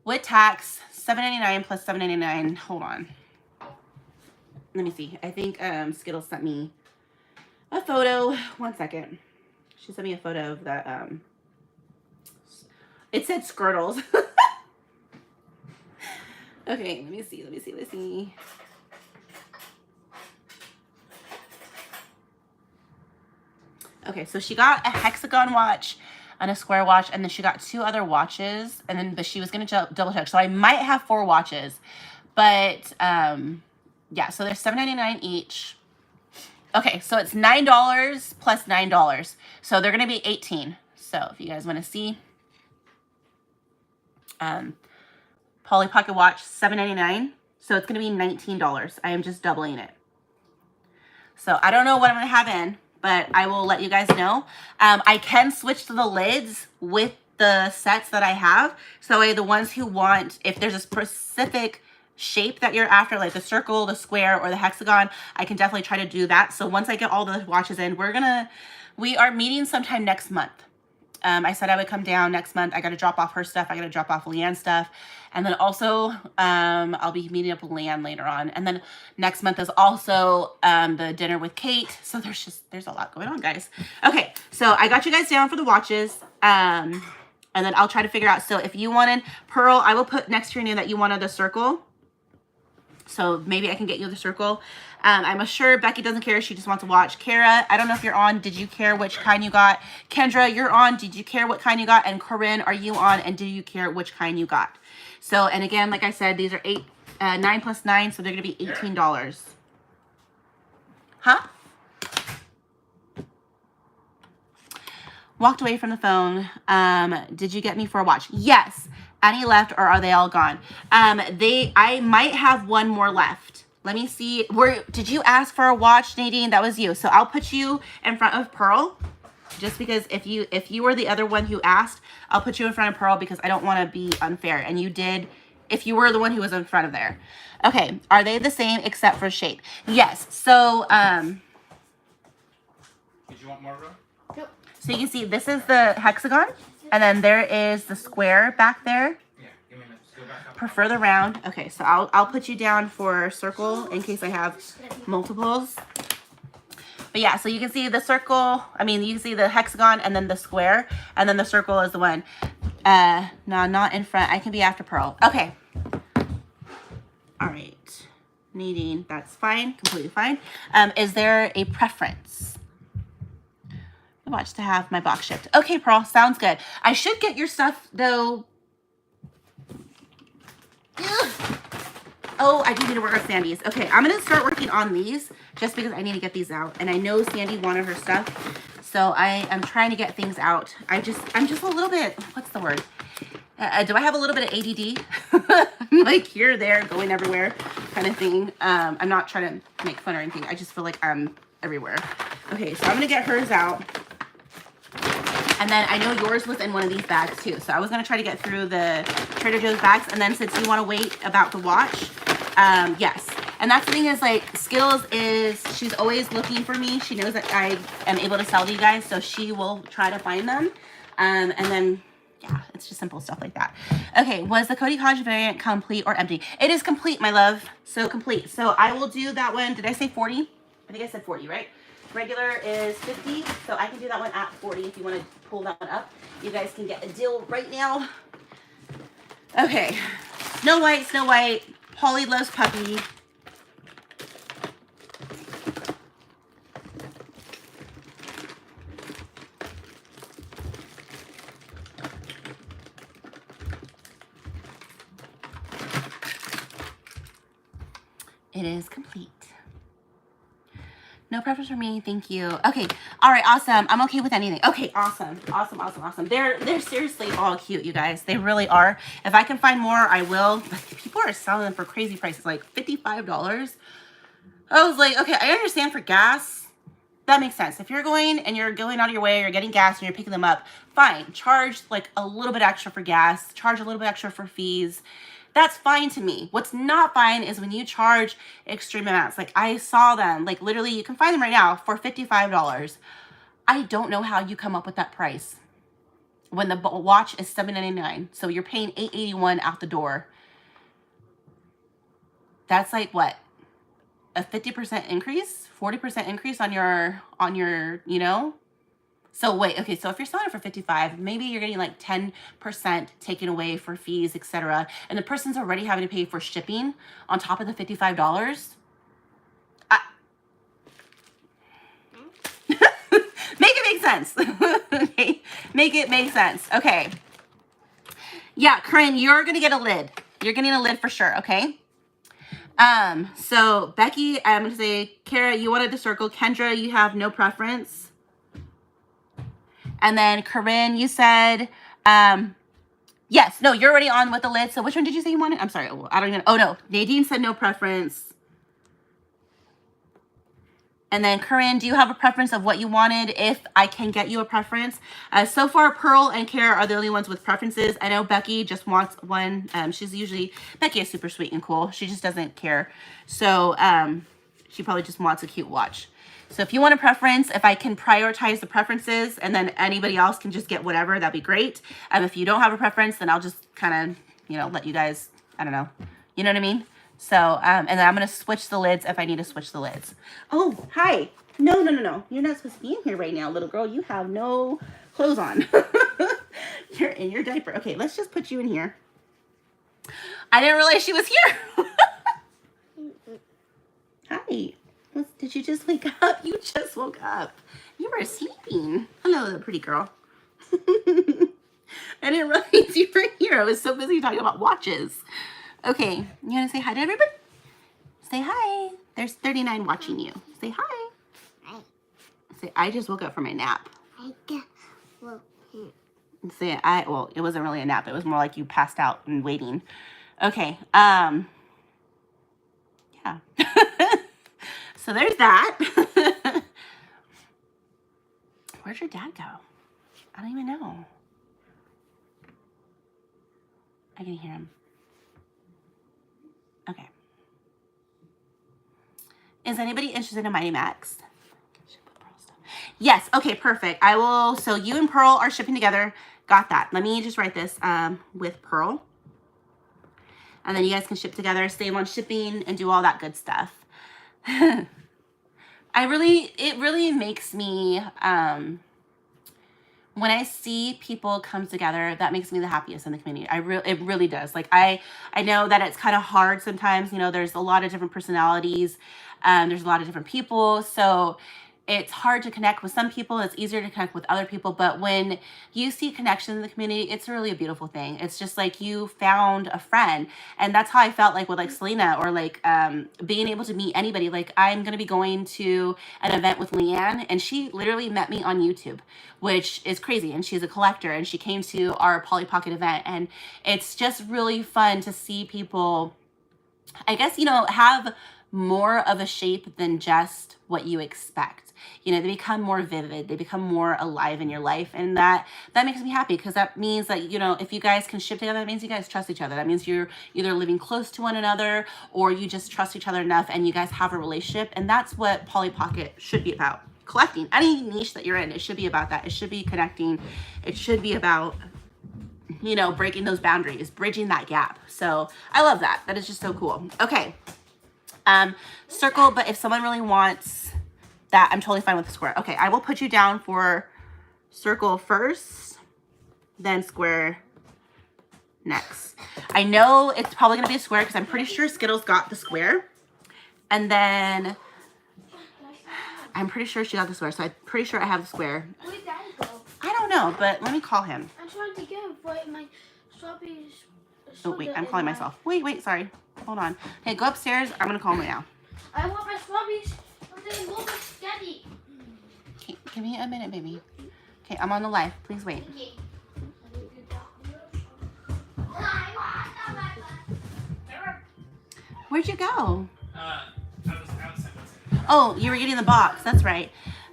[SPEAKER 2] With tax, $7.99 plus $7.99. Hold on. Let me see. I think Skittles sent me a photo. 1 second. She sent me a photo of that. It said Skirtles. Okay, let me see. Okay, so she got a hexagon watch and a square watch, and then she got 2 other watches, and then but she was gonna double check. So I might have 4 watches, but yeah. So they're $7.99 each. Okay, so it's $9 plus $9, so they're gonna be $18. So if you guys want to see, Polly Pocket watch $7.99, so it's gonna be $19. I am just doubling it. So I don't know what I'm gonna have in, but I will let you guys know. I can switch to the lids with the sets that I have. So the ones who want, if there's a specific shape that you're after, like the circle, the square, or the hexagon, I can definitely try to do that. So once I get all the watches in, we are meeting sometime next month. I said I would come down next month. I got to drop off her stuff. I got to drop off Leanne's stuff. And then also, I'll be meeting up with Leanne later on. And then next month is also the dinner with Kate. So there's a lot going on, guys. Okay, so I got you guys down for the watches. And then I'll try to figure out. So if you wanted Pearl, I will put next to your name that you wanted the circle. So maybe I can get you the circle. I'm sure Becky doesn't care. She just wants to watch. Kara, I don't know if you're on. Did you care which kind you got? Kendra, you're on. Did you care what kind you got? And Corinne, are you on? And do you care which kind you got? So, and again, like I said, these are 9 plus 9, so they're going to be $18. Huh? Walked away from the phone. Did you get me for a watch? Yes. Any left, or are they all gone? I might have 1 more left. Let me see. Did you ask for a watch, Nadine? That was you. So I'll put you in front of Pearl, just because if you were the other one who asked, I'll put you in front of Pearl because I don't want to be unfair. And you did, if you were the one who was in front of there. Okay. Are they the same except for shape? Yes. So
[SPEAKER 1] Did you want more, bro?
[SPEAKER 3] Nope.
[SPEAKER 2] So you can see this is the hexagon, and then there is the square back there.
[SPEAKER 1] Yeah, give me a minute. Just go back up.
[SPEAKER 2] Prefer the round. Okay, so I'll put you down for circle in case I have multiples. But yeah, so you can see the circle. I mean, you can see the hexagon and then the square, and then the circle is the one. No, not in front. I can be after Pearl. Okay. All right. Needing. That's fine. Completely fine. Is there a preference? Watch to have my box shipped. Okay, Pearl. Sounds good. I should get your stuff though. Ugh. Oh, I do need to work on Sandy's. Okay, I'm going to start working on these just because I need to get these out. And I know Sandy wanted her stuff. So I am trying to get things out. I'm just a little bit, what's the word? Do I have a little bit of ADD? I'm like here, there, going everywhere. kind of thing. I'm not trying to make fun or anything. I just feel like I'm everywhere. Okay, so I'm gonna get hers out. And then I know yours was in one of these bags too. So I was gonna try to get through the Trader Joe's bags. And then since you wanna wait about the watch, yes. And that's the thing is like Skills she's always looking for me. She knows that I am able to sell to you guys. So she will try to find them. And then, yeah, it's just simple stuff like that. Okay, was the Cody Hodge variant complete or empty? It is complete, my love. So complete. So I will do that one. Did I say 40? I think I said 40, right? Regular is 50, so I can do that one at 40 if you want to pull that one up. You guys can get a deal right now. Okay, Snow White, Snow White. Holly loves puppy. It is complete. No preference for me, thank you. Okay, all right, awesome. I'm okay with anything. Okay, awesome, awesome, awesome, awesome. They're seriously all cute, you guys. They really are. If I can find more, I will. But people are selling them for crazy prices, like $55. I was like, okay, I understand for gas. That makes sense. If you're going and you're going out of your way, you're getting gas and you're picking them up, fine. Charge like a little bit extra for gas. Charge a little bit extra for fees. That's fine to me. What's not fine is when you charge extreme amounts. Like I saw them, like literally you can find them right now for $55. I don't know how you come up with that price when the watch is $7.99. So you're paying $8.81 out the door. That's like what? A 50% increase, 40% increase on your, you know? So wait, okay, so if you're selling it for 55, maybe you're getting like 10% taken away for fees, etc. And the person's already having to pay for shipping on top of the $55. Make it make sense. Okay, make it make sense. Okay. Yeah, Corinne, you're gonna get a lid. You're getting a lid for sure, okay? So Becky, I'm gonna say, Kara, you wanted to circle. Kendra, you have no preference. And then Corinne, you said, yes, no, you're already on with the lid. So which one did you say you wanted? I'm sorry, I don't even, oh no, Nadine said no preference. And then Corinne, do you have a preference of what you wanted? If I can get you a preference. So far, Pearl and Kara are the only ones with preferences. I know Becky just wants one. Becky is super sweet and cool. She just doesn't care. So she probably just wants a cute watch. So if you want a preference, if I can prioritize the preferences and then anybody else can just get whatever, that'd be great. If you don't have a preference, then I'll just kind of, you know, let you guys, I don't know. You know what I mean? So, and then I'm going to switch the lids if I need to switch the lids. Oh, hi. No. You're not supposed to be in here right now, little girl. You have no clothes on. You're in your diaper. Okay, let's just put you in here. I didn't realize she was here. Hi. Did you just wake up? You just woke up. You were sleeping. Hello, pretty girl. I didn't realize you were here. I was so busy talking about watches. Okay, you want to say hi to everybody? Say hi. There's 39 watching you. Say hi. Hi. Say, I just woke up from my nap. Say, well, it wasn't really a nap. It was more like you passed out and waiting. Okay, yeah. So there's that. Where'd your dad go? I don't even know. I can hear him. Okay. Is anybody interested in Mighty Max? Yes. Okay, perfect. I will. So you and Pearl are shipping together. Got that. Let me just write this with Pearl. And then you guys can ship together, save on shipping, and do all that good stuff. It really makes me, when I see people come together, that makes me the happiest in the community. It really does. Like I know that it's kind of hard sometimes, you know, there's a lot of different personalities. There's a lot of different people. So it's hard to connect with some people. It's easier to connect with other people. But when you see connection in the community, it's really a beautiful thing. It's just like you found a friend. And that's how I felt like with like Selena, or like being able to meet anybody. Like I'm going to be going to an event with Leanne, and she literally met me on YouTube, which is crazy. And she's a collector, and she came to our Polly Pocket event. And it's just really fun to see people I guess, you know, have more of a shape than just what you expect. You know, they become more vivid, they become more alive in your life, and that makes me happy, because that means that, you know, if you guys can ship together, that means you guys trust each other. That means you're either living close to one another, or you just trust each other enough and you guys have a relationship. And that's what Polly Pocket should be about. Collecting any niche that you're in, it should be about that. It should be connecting. It should be about, you know, breaking those boundaries, bridging that gap. So I love that. That is just so cool. Okay. Circle, but if someone really wants that, I'm totally fine with the square. Okay, I will put you down for circle first, then square next. I know it's probably gonna be a square because I'm pretty sure Skittles got the square. And then I'm pretty sure she got the square, so I'm pretty sure I have the square.
[SPEAKER 3] Where'd Daddy go?
[SPEAKER 2] I don't know, but let me call him.
[SPEAKER 3] I'm trying to get him, but my strawberries.
[SPEAKER 2] Oh, wait, I'm calling myself. Wait, sorry. Hold on. Hey, go upstairs. I'm gonna call him right now.
[SPEAKER 3] I want my strawberries. They want my spaghetti.
[SPEAKER 2] Okay, give me a minute, baby. Okay, I'm on the live. Please wait. Where'd you go?
[SPEAKER 1] I was outside.
[SPEAKER 2] Oh, you were getting the box. That's right.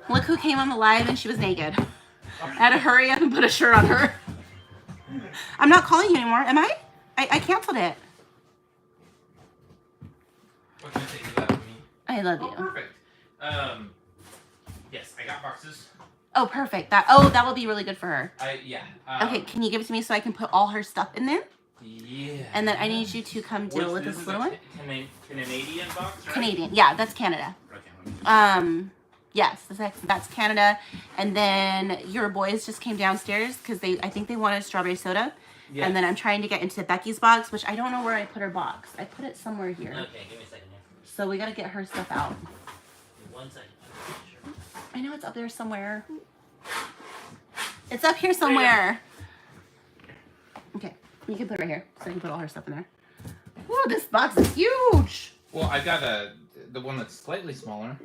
[SPEAKER 2] Look who came on the live and she was naked. I had to hurry up and put a shirt on her. I'm not calling you anymore, am I? I canceled it.
[SPEAKER 1] What can I say? You love me.
[SPEAKER 2] I love
[SPEAKER 1] Oh,
[SPEAKER 2] you.
[SPEAKER 1] perfect. Yes, I got boxes.
[SPEAKER 2] Oh, perfect. That will be really good for her.
[SPEAKER 1] Yeah.
[SPEAKER 2] Okay, can you give it to me so I can put all her stuff in there?
[SPEAKER 1] Yeah.
[SPEAKER 2] And then I need you to come deal with
[SPEAKER 1] This
[SPEAKER 2] this
[SPEAKER 1] is
[SPEAKER 2] little
[SPEAKER 1] a
[SPEAKER 2] one.
[SPEAKER 1] Canadian box, right?
[SPEAKER 2] Canadian. Yeah, that's Canada.
[SPEAKER 1] Okay.
[SPEAKER 2] Yes, that's Canada. And then your boys just came downstairs because I think they wanted strawberry soda.
[SPEAKER 1] Yeah.
[SPEAKER 2] And then I'm trying to get into Becky's box, which I don't know where I put her box. I put it somewhere here.
[SPEAKER 4] Okay, give me a second here.
[SPEAKER 2] So we gotta get her stuff out.
[SPEAKER 4] Give me 1 second. Sure.
[SPEAKER 2] I know it's up there somewhere. It's up here somewhere. Okay, you can put it right here, so I can put all her stuff in there. Whoa, this box is huge.
[SPEAKER 1] Well, I got the one that's slightly smaller.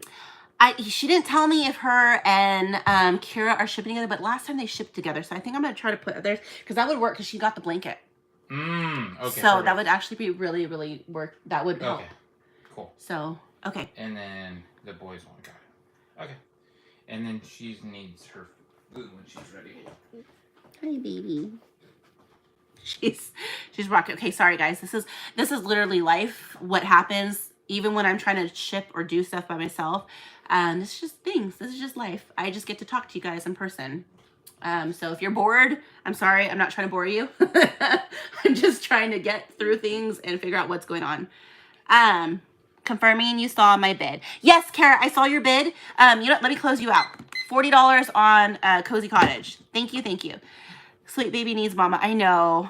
[SPEAKER 2] She didn't tell me if her and Kira are shipping together, but last time they shipped together, so I think I'm gonna try to put theirs because that would work because she got the blanket.
[SPEAKER 1] Okay.
[SPEAKER 2] So
[SPEAKER 1] perfect.
[SPEAKER 2] that would actually be really, really work. That would help.
[SPEAKER 1] Okay. Cool.
[SPEAKER 2] So okay.
[SPEAKER 1] And then the boys one got it. Okay. And then she needs her food when she's ready.
[SPEAKER 2] Hi, baby. She's rocking. Okay, sorry guys. This is literally life. What happens even when I'm trying to ship or do stuff by myself. This is just things. This is just life. I just get to talk to you guys in person. So if you're bored, I'm sorry. I'm not trying to bore you. I'm just trying to get through things and figure out what's going on. Confirming you saw my bid. Yes, Kara, I saw your bid. You know, let me close you out. $40 on Cozy Cottage. Thank you. Sweet baby needs mama. I know.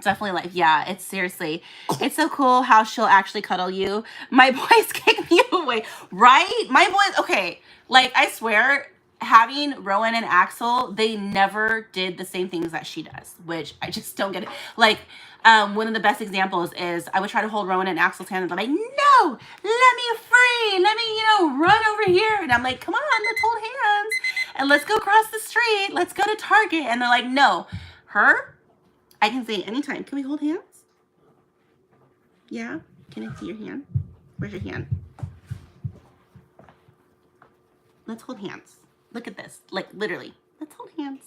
[SPEAKER 2] Definitely life. Yeah, it's seriously. It's so cool how she'll actually cuddle you. My boys kick me away. Right? My boys, okay. Like, I swear, having Rowan and Axel, they never did the same things that she does, which I just don't get it. Like, one of the best examples is I would try to hold Rowan and Axel's hand and they're like, no, let me free. Let me, run over here. And I'm like, come on, let's hold hands and let's go across the street. Let's go to Target. And they're like, no, her, I can say anytime. Can we hold hands? Yeah. Can I see your hand? Where's your hand? Let's hold hands. Look at this. Like, literally. Let's hold hands.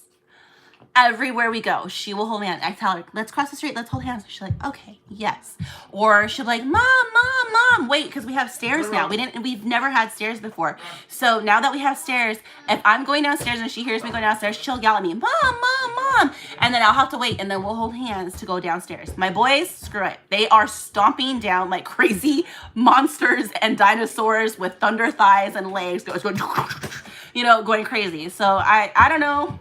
[SPEAKER 2] Everywhere we go, she will hold me hand. I tell her, let's cross the street, let's hold hands. She's like, okay, yes. Or she'll be like, mom, wait, because we have stairs now. We've never had stairs before. So now that we have stairs, if I'm going downstairs and she hears me going downstairs, she'll yell at me, mom. And then I'll have to wait and then we'll hold hands to go downstairs. My boys, screw it. They are stomping down like crazy monsters and dinosaurs with thunder thighs and legs going crazy. So I don't know.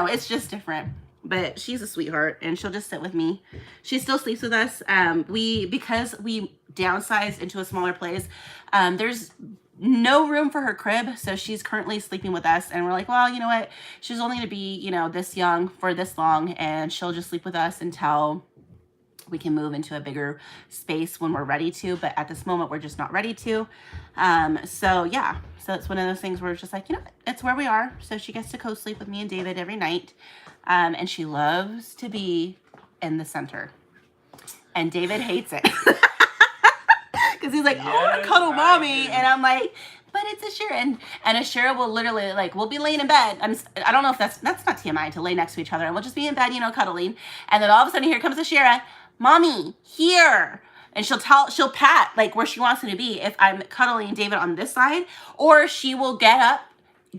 [SPEAKER 2] It's just different, but she's a sweetheart and she'll just sit with me. She still sleeps with us. Because we downsized into a smaller place, there's no room for her crib. So she's currently sleeping with us and we're like, well, you know what? She's only going to be, this young for this long and she'll just sleep with us until we can move into a bigger space when we're ready to. But at this moment, we're just not ready to. So yeah. So it's one of those things where it's just like, it's where we are. So she gets to co-sleep with me and David every night. And she loves to be in the center. And David hates it. because he's like, I want to
[SPEAKER 1] Yes,
[SPEAKER 2] cuddle
[SPEAKER 1] I
[SPEAKER 2] mommy,
[SPEAKER 1] do.
[SPEAKER 2] and I'm like, but it's Ashira, and Ashira will literally like, we'll be laying in bed. I don't know if that's not TMI to lay next to each other, and we'll just be in bed, you know, cuddling, and then all of a sudden here comes Ashira, mommy, here. And she'll pat like where she wants me to be if I'm cuddling David on this side, or she will get up,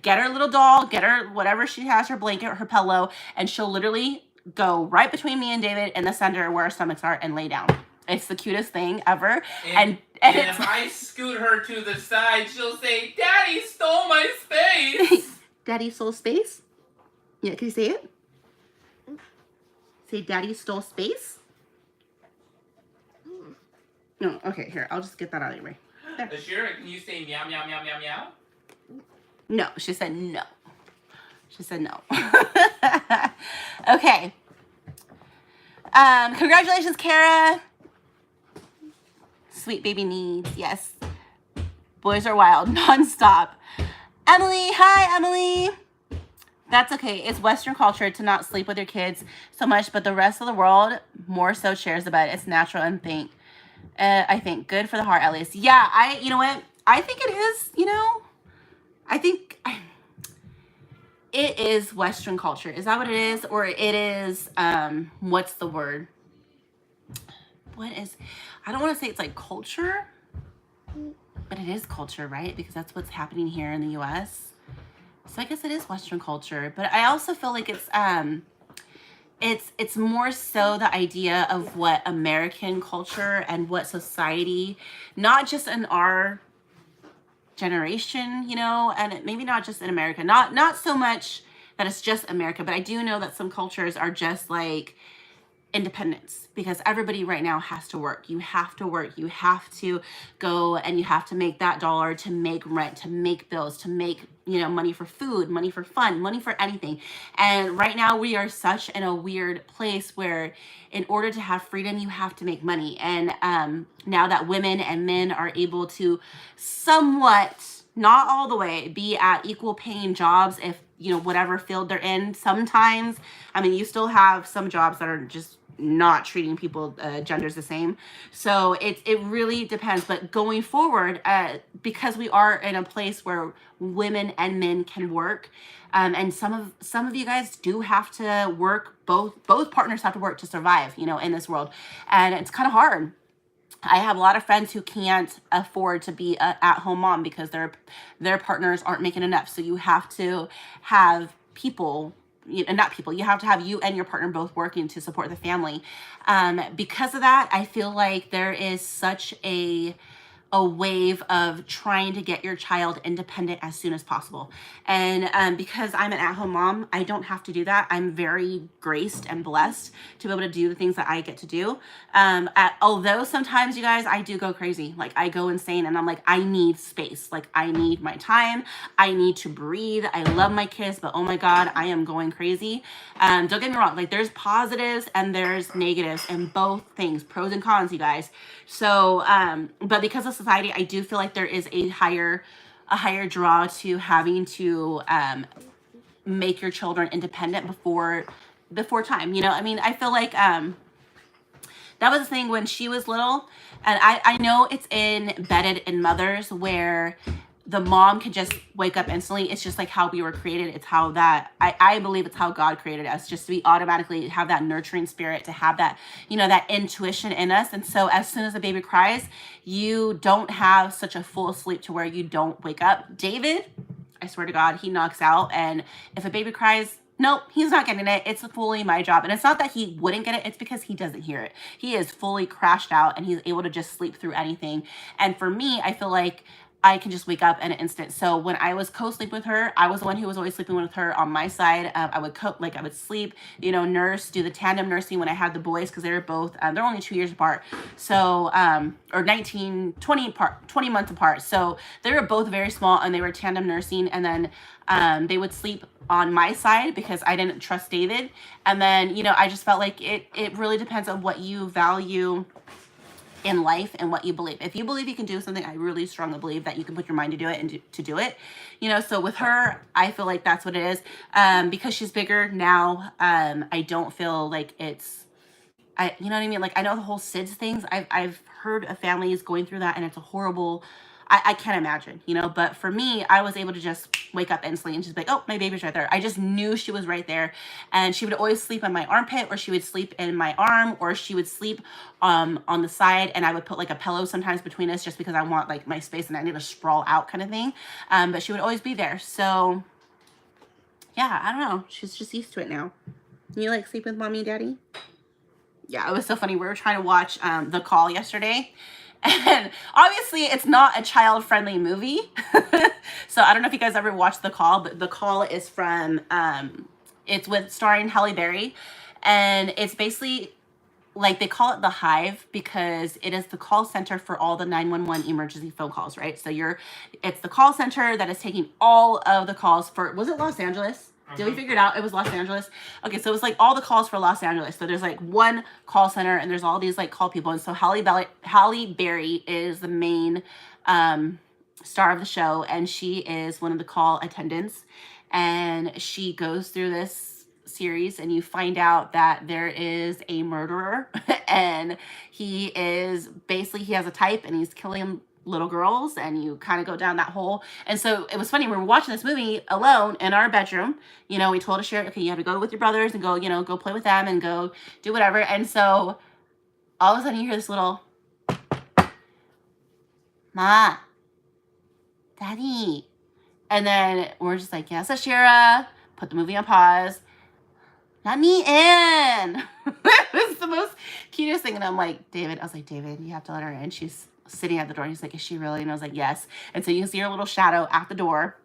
[SPEAKER 2] get her little doll, get her whatever she has, her blanket or her pillow, and she'll literally go right between me and David in the center where our stomachs are and lay down. It's the cutest thing ever. And
[SPEAKER 1] if I scoot her to the side, she'll say, Daddy stole my space.
[SPEAKER 2] Daddy stole space? Yeah, can you say it? Say Daddy stole space? No, okay, here, I'll just get that out of your way. There.
[SPEAKER 1] Ashira, can you say meow, meow, meow, meow, meow?
[SPEAKER 2] No, she said no. She said no. Okay. Congratulations, Kara. Sweet baby needs, yes. Boys are wild, nonstop. Emily, hi, Emily. That's okay. It's Western culture to not sleep with your kids so much, but the rest of the world more so shares the bed. It's natural and I think good for the heart, at least. Yeah, you know what? I think it is, you know, I think it is Western culture. Is that what it is? Or it is, what's the word? I don't want to say it's like culture, but it is culture, right? Because that's what's happening here in the U.S. So I guess it is Western culture, but I also feel like it's more so the idea of what American culture and what society, not just in our generation, you know, and maybe not just in America, not so much that it's just America, but I do know that some cultures are just like independence, because everybody right now has to work. You have to work. You have to go and you have to make that dollar to make rent, to make bills, to make, you know, money for food, money for fun, money for anything. And right now we are such in a weird place where in order to have freedom, you have to make money. And now that women and men are able to somewhat, not all the way, be at equal paying jobs, if, you know, whatever field they're in, sometimes, I mean, you still have some jobs that are just not treating people genders the same. So it really depends. But going forward, because we are in a place where women and men can work, and some of you guys do have to work, both partners have to work to survive, you know, in this world, and it's kind of hard. I have a lot of friends who can't afford to be an at-home mom because their partners aren't making enough. So you have to have people, you have to have you and your partner both working to support the family. Because of that, I feel like there is such a wave of trying to get your child independent as soon as possible. And because I'm an at-home mom, I don't have to do that. I'm very graced and blessed to be able to do the things that I get to do. Although sometimes, you guys, I do go crazy. Like, I go insane and I'm like, I need space. Like, I need my time. I need to breathe. I love my kids, but oh my God, I am going crazy. Don't get me wrong. Like, there's positives and there's negatives in both things, pros and cons, you guys. So, but because of society, I do feel like there is a higher draw to having to make your children independent before time. You know, I mean, I feel like that was the thing when she was little, and I know it's embedded in mothers where the mom can just wake up instantly. It's just like how we were created. It's how that, I believe it's how God created us, just to be automatically have that nurturing spirit, to have that, you know, that intuition in us. And so as soon as a baby cries, you don't have such a full sleep to where you don't wake up. David, I swear to God, he knocks out. And if a baby cries, nope, he's not getting it. It's fully my job. And it's not that he wouldn't get it. It's because he doesn't hear it. He is fully crashed out and he's able to just sleep through anything. And for me, I feel like I can just wake up in an instant. So when I was co-sleeping with her, I was the one who was always sleeping with her on my side. I would sleep, you know, nurse, do the tandem nursing when I had the boys, because they were both, they're only 2 years apart. So, or 20 months apart. So they were both very small and they were tandem nursing. And then they would sleep on my side because I didn't trust David. And then, you know, I just felt like it really depends on what you value in life and what you believe. If you believe you can do something, I really strongly believe that you can put your mind to do it and to do it. You know, so with her, I feel like that's what it is. Because she's bigger now, I don't feel like you know what I mean? Like, I know the whole SIDS things. I've heard of families going through that, and it's a horrible. I can't imagine, you know. But for me, I was able to just wake up instantly and just be like, oh, my baby's right there. I just knew she was right there, and she would always sleep on my armpit, or she would sleep in my arm, or she would sleep on the side, and I would put like a pillow sometimes between us just because I want like my space and I need to sprawl out kind of thing. But she would always be there. So yeah, I don't know. She's just used to it now. You like sleep with mommy and daddy? Yeah, it was so funny. We were trying to watch The Call yesterday. And obviously it's not a child-friendly movie. So I don't know if you guys ever watched The Call, but The Call is from, it's with starring Halle Berry. And it's basically, like, they call it The Hive because it is the call center for all the 911 emergency phone calls, right? So it's the call center that is taking all of the calls for, was it Los Angeles? Did we figure it out? It was Los Angeles. Okay, so it was like all the calls for Los Angeles. So there's like one call center and there's all these like call people. And so Halle Berry is the main star of the show. And she is one of the call attendants. And she goes through this series and you find out that there is a murderer. And he has a type and he's killing little girls, and you kind of go down that hole. And so it was funny, we were watching this movie alone in our bedroom. You know, we told Asher, okay, you have to go with your brothers and go, you know, go play with them and go do whatever. And so all of a sudden you hear this little, Ma, Daddy. And then we're just like, yes, Ashira, put the movie on pause. Let me in. It was the most cutest thing. And I'm like, David, you have to let her in. She's sitting at the door. He's like, is she really? And I was like, yes. And so you can see her little shadow at the door.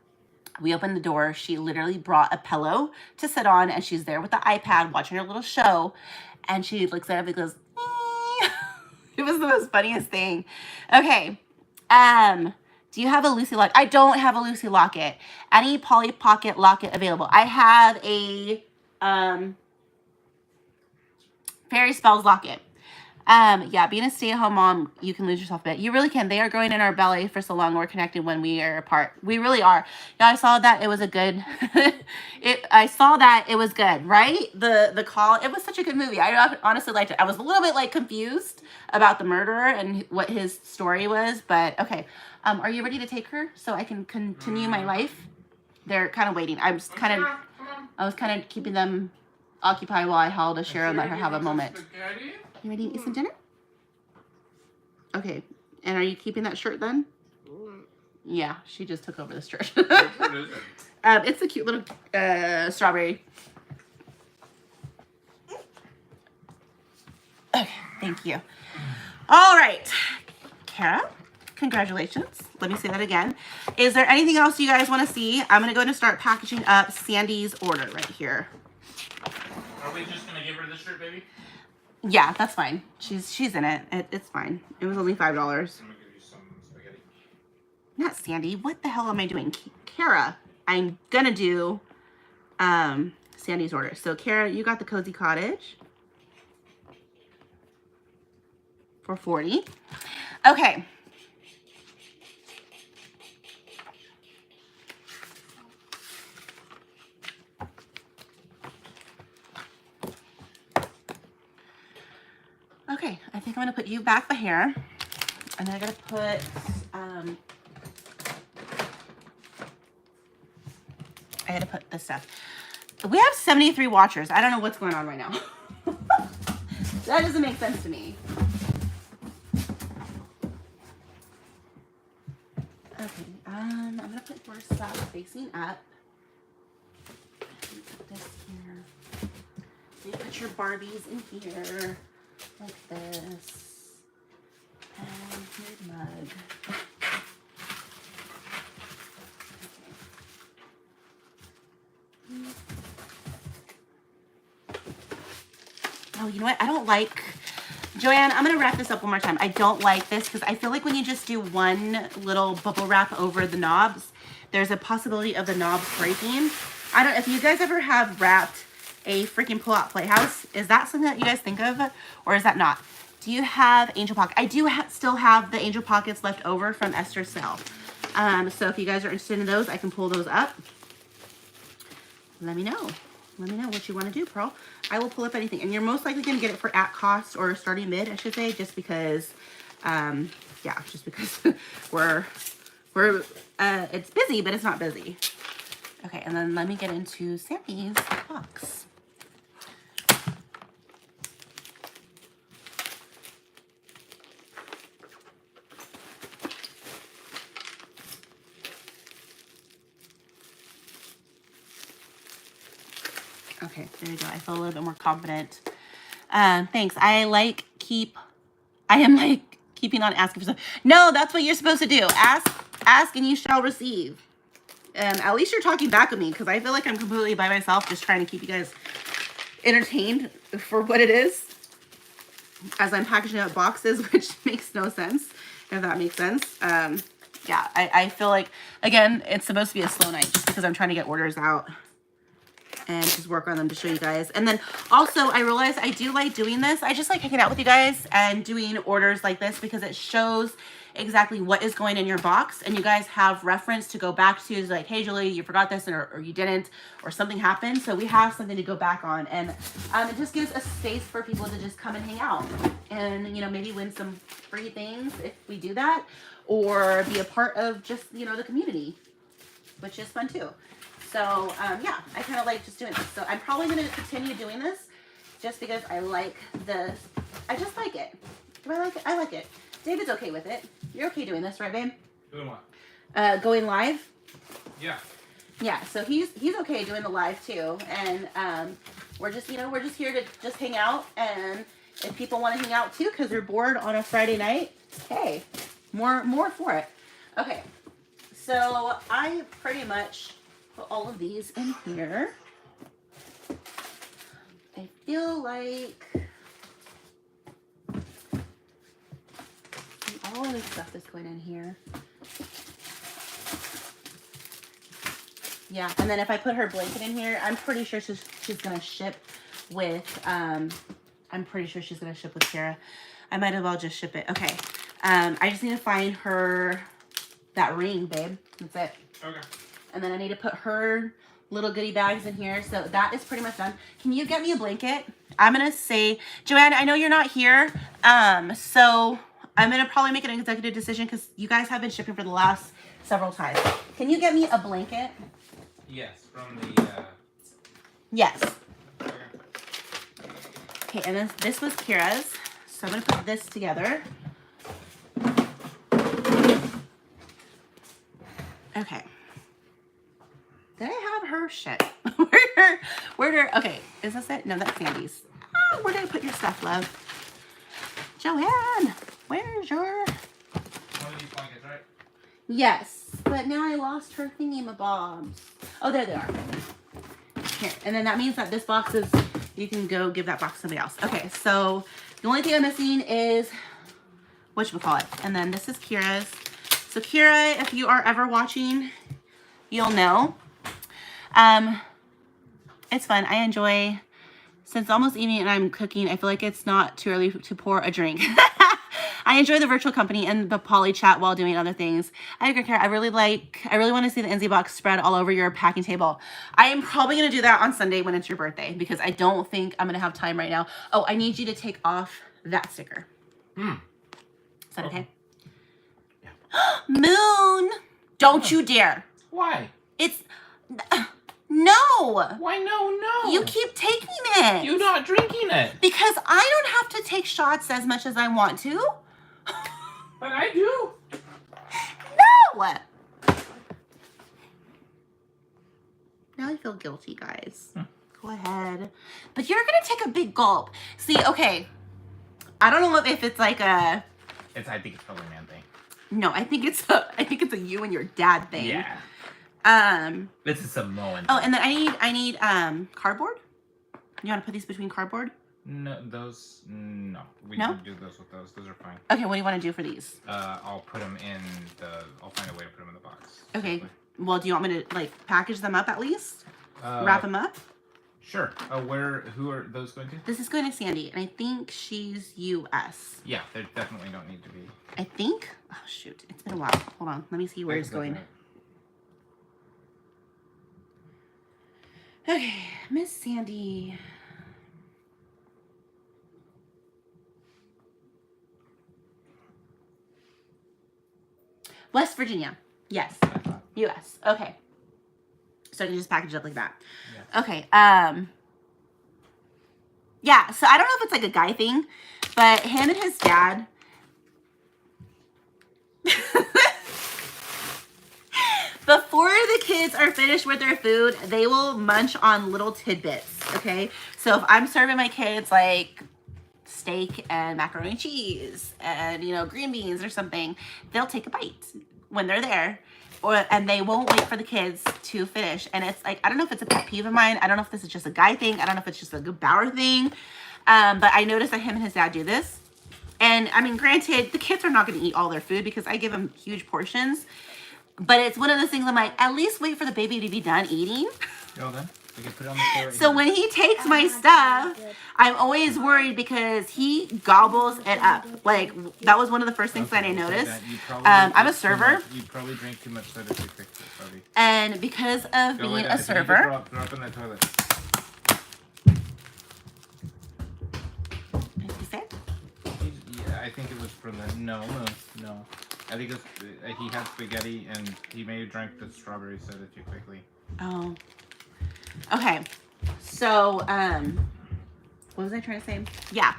[SPEAKER 2] We opened the door. She literally brought a pillow to sit on, and she's there with the iPad watching her little show. And she looks at it and goes, ee. It was the most funniest thing. Okay. Do you have a Lucy locket? I don't have a Lucy locket. Any Polly Pocket locket available? I have a Fairy Spells locket. Yeah, being a stay-at-home mom, you can lose yourself a bit. You really can. They are growing in our belly for so long. We're connected when we are apart. We really are. Yeah, I saw that it was a good. I saw that it was good, right? The Call. It was such a good movie. I honestly liked it. I was a little bit like confused about the murderer and what his story was, but okay. Are you ready to take her so I can continue my life? They're kind of waiting. I was kind of keeping them occupied while I held Ashira and let her have a moment. You ready to eat some dinner? Okay. And are you keeping that shirt then? Yeah, she just took over the shirt. It's a cute little strawberry. Okay, thank you. All right. Kara, congratulations. Let me say that again. Is there anything else you guys want to see? I'm going to go ahead and start packaging up Sandy's order right here.
[SPEAKER 1] Are we just going to give her this shirt, baby?
[SPEAKER 2] Yeah, that's fine. She's in it. It's fine. It was only $5.
[SPEAKER 1] I'm gonna give you some spaghetti.
[SPEAKER 2] Not Sandy. What the hell am I doing? Kara. I'm gonna do Sandy's order. So Kara, you got the Cozy Cottage for $40. Okay. Okay, I think I'm gonna put you back the hair, and then I gotta put I gotta put this stuff. We have 73 watchers. I don't know what's going on right now. That doesn't make sense to me. Okay, I'm gonna put your stuff facing up. Put this here. You put your Barbies in here. Like this. And your mug. Oh, you know what? I don't like... Joanne, I'm going to wrap this up one more time. I don't like this because I feel like when you just do one little bubble wrap over the knobs, there's a possibility of the knobs breaking. I don't... If you guys ever have wrapped a freaking pull-out playhouse, is that something that you guys think of, or is that not? Do you have Angel Pocket? I do still have the Angel Pockets left over from Esther's sale. So if you guys are interested in those, I can pull those up. Let me know. let me know what you want to do, Pearl. I will pull up anything. And you're most likely going to get it for at cost or starting mid, I should say, just because, yeah, just because we're it's busy, but it's not busy. Okay, and then let me get into Sammy's box. Okay, there we go. I feel a little bit more confident. Thanks. I am like keeping on asking for stuff. No, that's what you're supposed to do. Ask and you shall receive. At least you're talking back at me because I feel like I'm completely by myself just trying to keep you guys entertained for what it is as I'm packaging up boxes, which makes no sense, if that makes sense. Yeah, I feel like, again, it's supposed to be a slow night just because I'm trying to get orders out and just work on them to show you guys. And then also I realized I do like doing this. I just like hanging out with you guys and doing orders like this because it shows exactly what is going in your box and you guys have reference to go back to. It's like, hey Julie, you forgot this or you didn't, or something happened. So we have something to go back on, and it just gives a space for people to just come and hang out and, you know, maybe win some free things if we do that, or be a part of just, you know, the community, which is fun too. So, yeah, I kind of like just doing this. So I'm probably going to continue doing this just because I just like it. Do I like it? I like it. David's okay with it. You're okay doing this, right, babe?
[SPEAKER 1] Doing what?
[SPEAKER 2] Going live?
[SPEAKER 1] Yeah.
[SPEAKER 2] Yeah, so he's okay doing the live too. And we're just, you know, we're just here to just hang out. And if people want to hang out too because they're bored on a Friday night, hey, more for it. Okay, so I pretty much put all of these in here. I feel like all of this stuff is going in here. Yeah, and then if I put her blanket in here, I'm pretty sure she's gonna ship with Kira. I might as well just ship it. Okay. I just need to find her that ring, babe. That's it.
[SPEAKER 1] Okay.
[SPEAKER 2] And then I need to put her little goodie bags in here. So that is pretty much done. Can you get me a blanket? I'm going to say, Joanne, I know you're not here. So I'm going to probably make an executive decision because you guys have been shipping for the last several times. Can you get me a blanket?
[SPEAKER 1] Yes, from the,
[SPEAKER 2] Yes.
[SPEAKER 1] Okay.
[SPEAKER 2] Okay, and then this was Kira's. So I'm going to put this together. Okay. Did I have her shit? Okay, is this it? No, that's Sandy's. Oh, where did I put your stuff, love? Joanne, where's your...
[SPEAKER 1] One of these blankets, right?
[SPEAKER 2] Yes, but now I lost her thingy-mabobs. Oh, there they are. Here, and then that means that this box is... You can go give that box to somebody else. Okay, so the only thing I'm missing is... whatchamacallit. And then this is Kira's. So Kira, if you are ever watching, you'll know. It's fun. I enjoy, since it's almost evening and I'm cooking, I feel like it's not too early to pour a drink. I enjoy the virtual company and the poly chat while doing other things. I agree, Kara. I really want to see the Enzy box spread all over your packing table. I am probably going to do that on Sunday when it's your birthday because I don't think I'm going to have time right now. Oh, I need you to take off that sticker. Is that okay?
[SPEAKER 1] Yeah.
[SPEAKER 2] Moon! Don't you dare.
[SPEAKER 1] Why?
[SPEAKER 2] It's... No!
[SPEAKER 1] Why no?
[SPEAKER 2] You keep taking it.
[SPEAKER 1] You're not drinking it.
[SPEAKER 2] Because I don't have to take shots as much as I want to.
[SPEAKER 1] But I do.
[SPEAKER 2] No! Now I feel guilty, guys. Go ahead. But you're going to take a big gulp. See, okay. I don't know if it's like a...
[SPEAKER 1] I think it's probably a man thing.
[SPEAKER 2] No, I think it's a you and your dad thing.
[SPEAKER 1] Yeah. This is Samoan.
[SPEAKER 2] Oh, and then I need cardboard. You want to put these between cardboard?
[SPEAKER 1] No, those no. We
[SPEAKER 2] No?
[SPEAKER 1] can do those with those. Those are fine.
[SPEAKER 2] Okay, what do you want to do for these?
[SPEAKER 1] I'll put them in the. I'll find a way to put them in the box.
[SPEAKER 2] Okay.
[SPEAKER 1] safely.
[SPEAKER 2] Well, do you want me to like package them up at least? Wrap them up?
[SPEAKER 1] Sure. Who are those going to?
[SPEAKER 2] This is going to Sandy, and I think she's US.
[SPEAKER 1] Yeah, they definitely don't need to be.
[SPEAKER 2] I think. Oh shoot, it's been a while. Hold on, let me see where it's going. Okay, Miss Sandy. West Virginia. Yes. U.S. Okay. So I can just package it up like that.
[SPEAKER 1] Yeah.
[SPEAKER 2] Okay. Yeah, so I don't know if it's like a guy thing, but him and his dad before the kids are finished with their food, they will munch on little tidbits, okay? So if I'm serving my kids like steak and macaroni and cheese and, you know, green beans or something, they'll take a bite when they're there. And they won't wait for the kids to finish. And it's like, I don't know if it's a pet peeve of mine. I don't know if this is just a guy thing. I don't know if it's just a good Bauer thing. But I noticed that him and his dad do this. And I mean, granted, the kids are not going to eat all their food because I give them huge portions. But it's one of those things I'm like, at least wait for the baby to be done eating.
[SPEAKER 1] Well then, we can put it on the floor.
[SPEAKER 2] So when he takes my stuff, I'm always worried because he gobbles it up. Like, that was one of the first things that I noticed. I'm a server.
[SPEAKER 1] You probably drink too much soda too quickly, Bobby.
[SPEAKER 2] And because of
[SPEAKER 1] Go
[SPEAKER 2] being
[SPEAKER 1] like
[SPEAKER 2] a
[SPEAKER 1] that.
[SPEAKER 2] server.
[SPEAKER 1] Throw up in the toilet.
[SPEAKER 2] You say?
[SPEAKER 1] Yeah, I think it was from the no. I think it's, he had spaghetti and he may have drank the strawberry soda too quickly.
[SPEAKER 2] Oh. Okay. So, what was I trying to say? Yeah.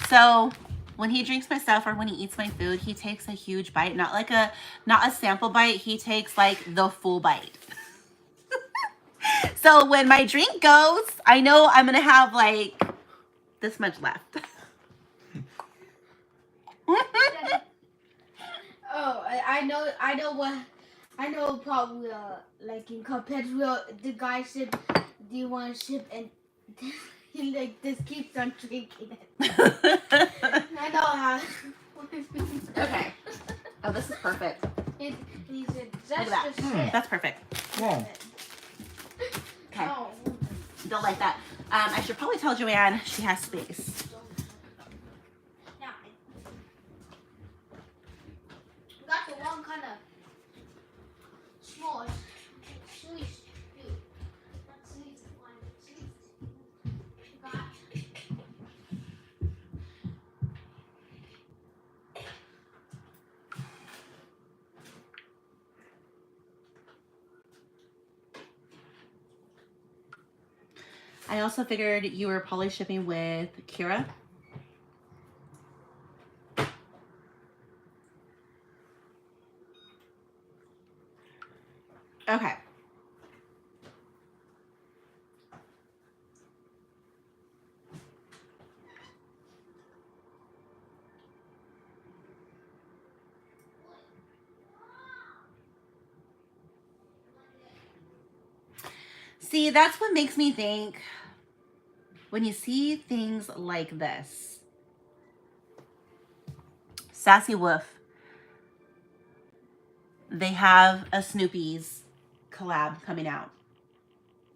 [SPEAKER 2] So when he drinks my stuff or when he eats my food, he takes a huge bite. Not a sample bite. He takes like the full bite. So when my drink goes, I know I'm going to have like this much left.
[SPEAKER 3] Oh, I know probably like in Cuphead, the guy said, "Do you want to sip?" And he like just keeps on drinking it. I know how.
[SPEAKER 2] Okay. Oh, this is perfect.
[SPEAKER 3] He said,
[SPEAKER 2] Look at that.
[SPEAKER 3] "Just a sip."
[SPEAKER 2] That's perfect.
[SPEAKER 1] Whoa.
[SPEAKER 2] Okay.
[SPEAKER 3] Oh.
[SPEAKER 2] Don't like that. I should probably tell Joanne she has space.
[SPEAKER 3] Yeah. Got the one kind of small sweet. That's sweet one. Sweet. Got.
[SPEAKER 2] I also figured you were probably shipping with Kira. Okay. See, that's what makes me think when you see things like this. Sassy Wolf. They have a Snoopy's collab coming out.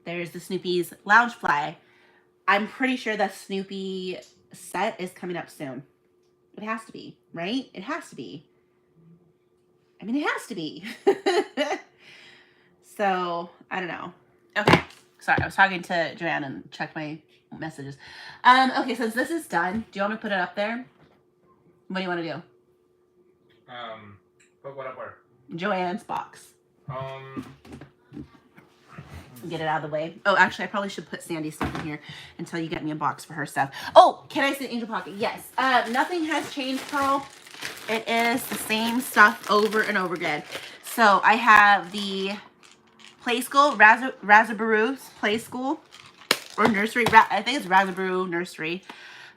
[SPEAKER 2] There's the Snoopy's Loungefly. I'm pretty sure that Snoopy set is coming up soon. It has to be, right? It has to be. I mean, it has to be. So, I don't know. Okay. Sorry, I was talking to Joanne and checked my messages. Okay, since this is done, do you want me to put it up there? What do you want to do?
[SPEAKER 1] Put what up where?
[SPEAKER 2] Joanne's box. Get it out of the way. Oh, actually, I probably should put Sandy's stuff in here until you get me a box for her stuff. Oh, can I say Angel Pocket? Yes. Nothing has changed, Pearl. It is the same stuff over and over again. So I have the Play School, Razabaru's Play School, or Nursery. I think it's Razabaru Nursery.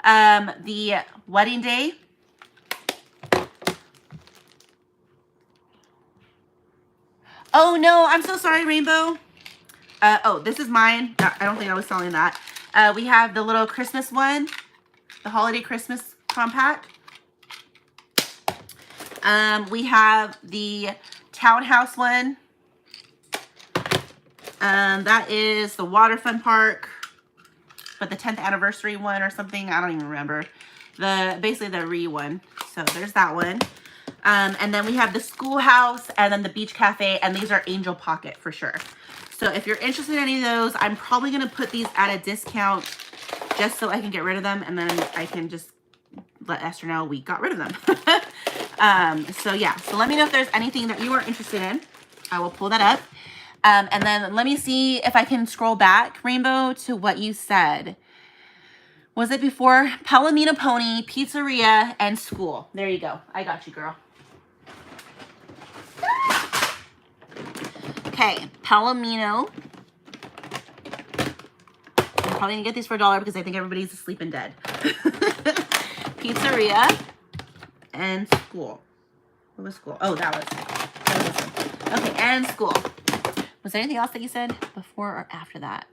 [SPEAKER 2] The Wedding Day. Oh no, I'm so sorry, Rainbow. Oh, this is mine. I don't think I was selling that. We have the little Christmas one, the Holiday Christmas Compact. We have the Townhouse one. That is the Water Fun Park, but the 10th anniversary one or something. I don't even remember. Basically the one. So there's that one. And then we have the schoolhouse and then the beach cafe, and these are Angel Pocket for sure. So if you're interested in any of those, I'm probably going to put these at a discount just so I can get rid of them, and then I can just let Esther know we got rid of them. So yeah, so let me know if there's anything that you are interested in. I will pull that up. And then let me see if I can scroll back, Rainbow, to what you said. Was it before Palomino Pony, Pizzeria, and School? There you go. I got you, girl. Okay, Palomino. I'm probably gonna get these for $1 because I think everybody's asleep and dead. Pizzeria and School. What was School? Oh, that was this one. Okay, and School. Was there anything else that you said before or after that?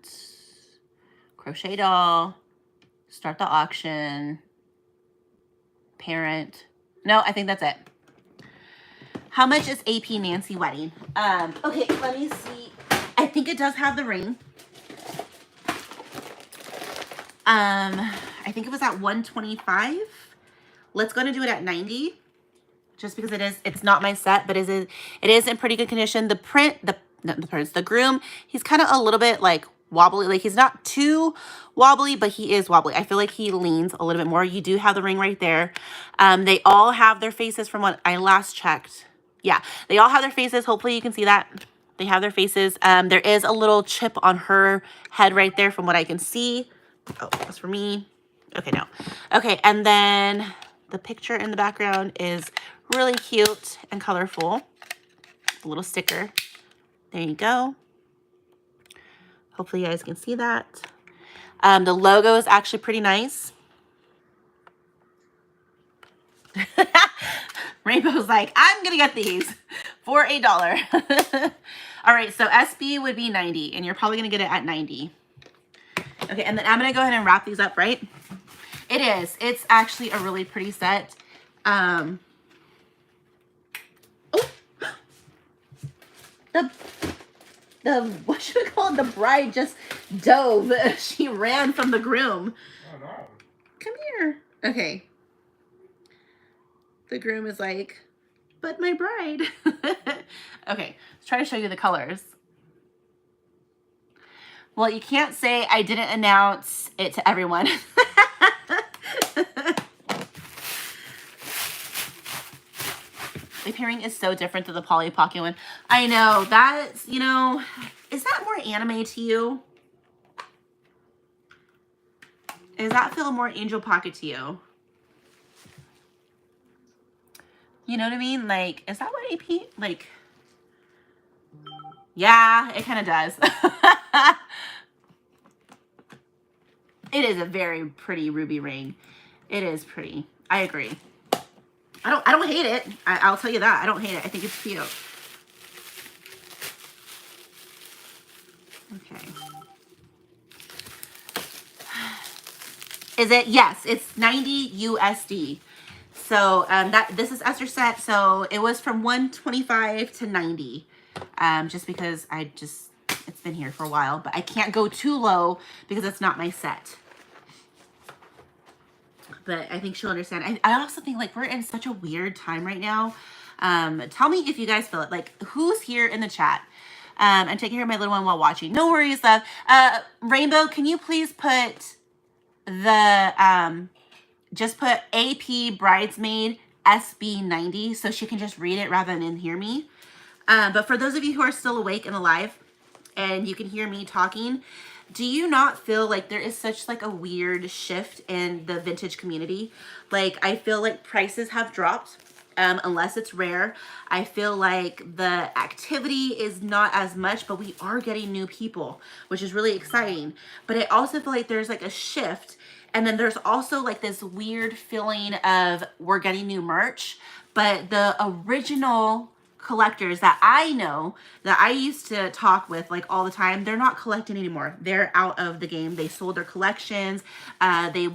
[SPEAKER 2] Crochet Doll. Start the auction. Parent. No, I think that's it. How much is AP Nancy wedding? Okay, let me see. I think it does have the ring. I think it was at 125. Let's go and do it at 90. Just because it's not my set, but it is in pretty good condition. The groom, he's kind of a little bit like wobbly. Like he's not too wobbly, but he is wobbly. I feel like he leans a little bit more. You do have the ring right there. They all have their faces from what I last checked. Yeah, they all have their faces. Hopefully you can see that. They have their faces. There is a little chip on her head right there from what I can see. Oh, that's for me. Okay, no. Okay, and then the picture in the background is really cute and colorful. A little sticker. There you go. Hopefully you guys can see that. The logo is actually pretty nice. Rainbow's like, I'm going to get these for $1. All right, so SB would be 90, and you're probably going to get it at 90. Okay, and then I'm going to go ahead and wrap these up, right? It is. It's actually a really pretty set. Oh. The what should we call it? The bride just dove. She ran from the groom. Oh, no. Come here. Okay. The groom is like, but my bride. Okay, let's try to show you the colors. Well, you can't say I didn't announce it to everyone. The pairing is so different to the Polly Pocket one. I know, that's, you know, is that more anime to you? Does that feel more Angel Pocket to you? You know what I mean? Like, is that what AP, like, yeah, it kind of does. It is a very pretty ruby ring. It is pretty. I agree. I don't hate it. I'll tell you that. I don't hate it. I think it's cute. Okay. Is it? Yes, it's 90 USD. So this is Esther's set. So it was from 125 to 90. Just because it's been here for a while, but I can't go too low because it's not my set. But I think she'll understand. I also think like we're in such a weird time right now. Tell me if you guys feel it. Like who's here in the chat? I'm taking care of my little one while watching. No worries, love. Rainbow, can you please put the just put AP Bridesmaid SB90 so she can just read it rather than hear me. But for those of you who are still awake and alive and you can hear me talking, do you not feel like there is such like a weird shift in the vintage community? Like I feel like prices have dropped unless it's rare. I feel like the activity is not as much, but we are getting new people, which is really exciting. But I also feel like there's like a shift. And then there's also like this weird feeling of we're getting new merch, but the original collectors that I know that I used to talk with like all the time, they're not collecting anymore. They're out of the game. They sold their collections. A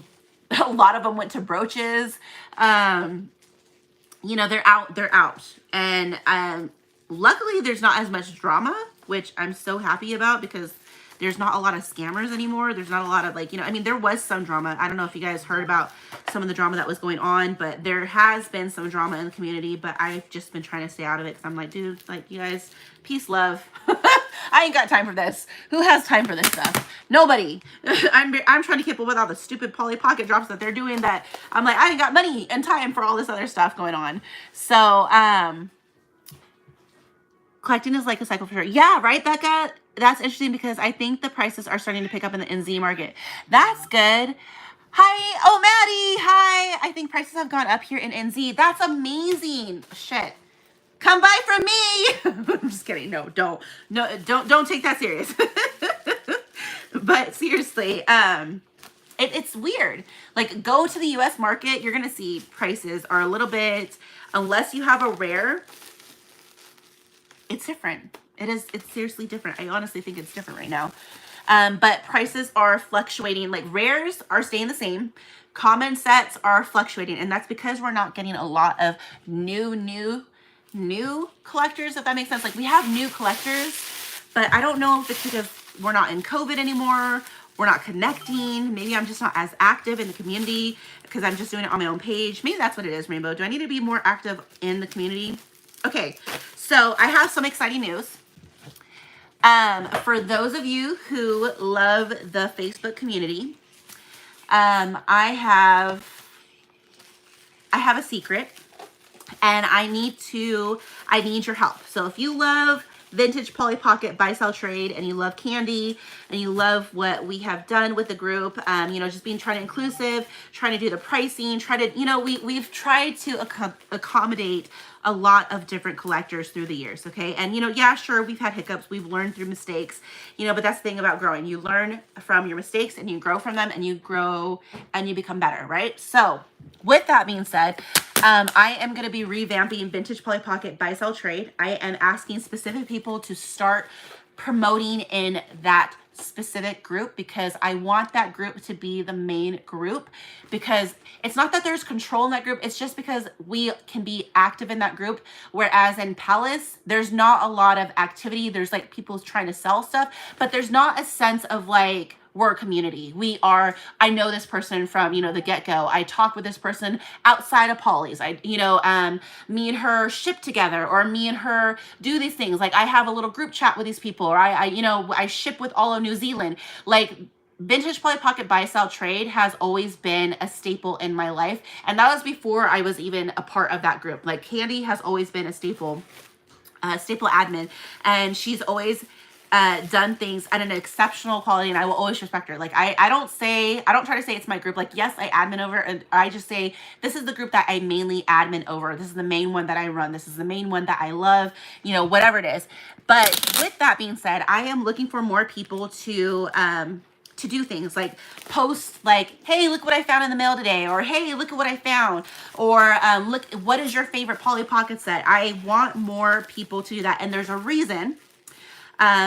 [SPEAKER 2] lot of them went to brooches. You know, they're out. And luckily there's not as much drama, which I'm so happy about because there's not a lot of scammers anymore. There's not a lot of like, I mean, there was some drama. I don't know if you guys heard about some of the drama that was going on, but there has been some drama in the community, but I've just been trying to stay out of it because I'm like, dude, like, you guys, peace, love. I ain't got time for this. Who has time for this stuff? Nobody. I'm trying to keep up with all the stupid Polly Pocket drops that they're doing that I'm like, I ain't got money and time for all this other stuff going on. So, collecting is like a cycle for sure. Yeah, right, Becca? That's interesting because I think the prices are starting to pick up in the NZ market. That's good. Hi. Oh, Maddie. Hi. I think prices have gone up here in NZ. That's amazing. Shit. Come buy from me. I'm just kidding. No, don't take that serious. But seriously, it's weird. Like, go to the US market, you're gonna see prices are a little bit, unless you have a rare, it's different. It's seriously different. I honestly think it's different right now. But prices are fluctuating. Like, rares are staying the same. Common sets are fluctuating, and that's because we're not getting a lot of new collectors, if that makes sense. Like, we have new collectors, but I don't know if it's because we're not in COVID anymore, we're not connecting, maybe I'm just not as active in the community because I'm just doing it on my own page. Maybe that's what it is, Rainbow. Do I need to be more active in the community? Okay, so I have some exciting news. For those of you who love the Facebook community, I have a secret. And I need your help. So if you love vintage Polly Pocket buy sell trade and you love Candy and you love what we have done with the group, just being trying to inclusive, trying to do the pricing, we've tried to accommodate a lot of different collectors through the years. Okay. And yeah, sure, we've had hiccups, we've learned through mistakes, but that's the thing about growing. You learn from your mistakes and you grow from them and you grow and you become better. Right. So with that being said, I am going to be revamping Vintage Polly Pocket buy sell trade. I am asking specific people to start promoting in that specific group because I want that group to be the main group, because it's not that there's control in that group. It's just because we can be active in that group. Whereas in Palace, there's not a lot of activity. There's like people trying to sell stuff, but there's not a sense of like, we're a community. I know this person from, the get-go. I talk with this person outside of Polly's. Me and her ship together, or me and her do these things. Like, I have a little group chat with these people, or I ship with all of New Zealand. Like, Vintage Polly Pocket buy sell trade has always been a staple in my life. And that was before I was even a part of that group. Like, Candy has always been a staple admin, and she's always done things at an exceptional quality, and I will always respect her. Like, I don't try to say it's my group. Like, yes, I admin over, and I just say this is the group that I mainly admin over. This is the main one that I run. This is the main one that I love, whatever it is. But with that being said, I am looking for more people to do things like post like, hey, look what I found in the mail today, or hey, look at what I found, or look, what is your favorite Polly Pocket set? I want more people to do that, and there's a reason.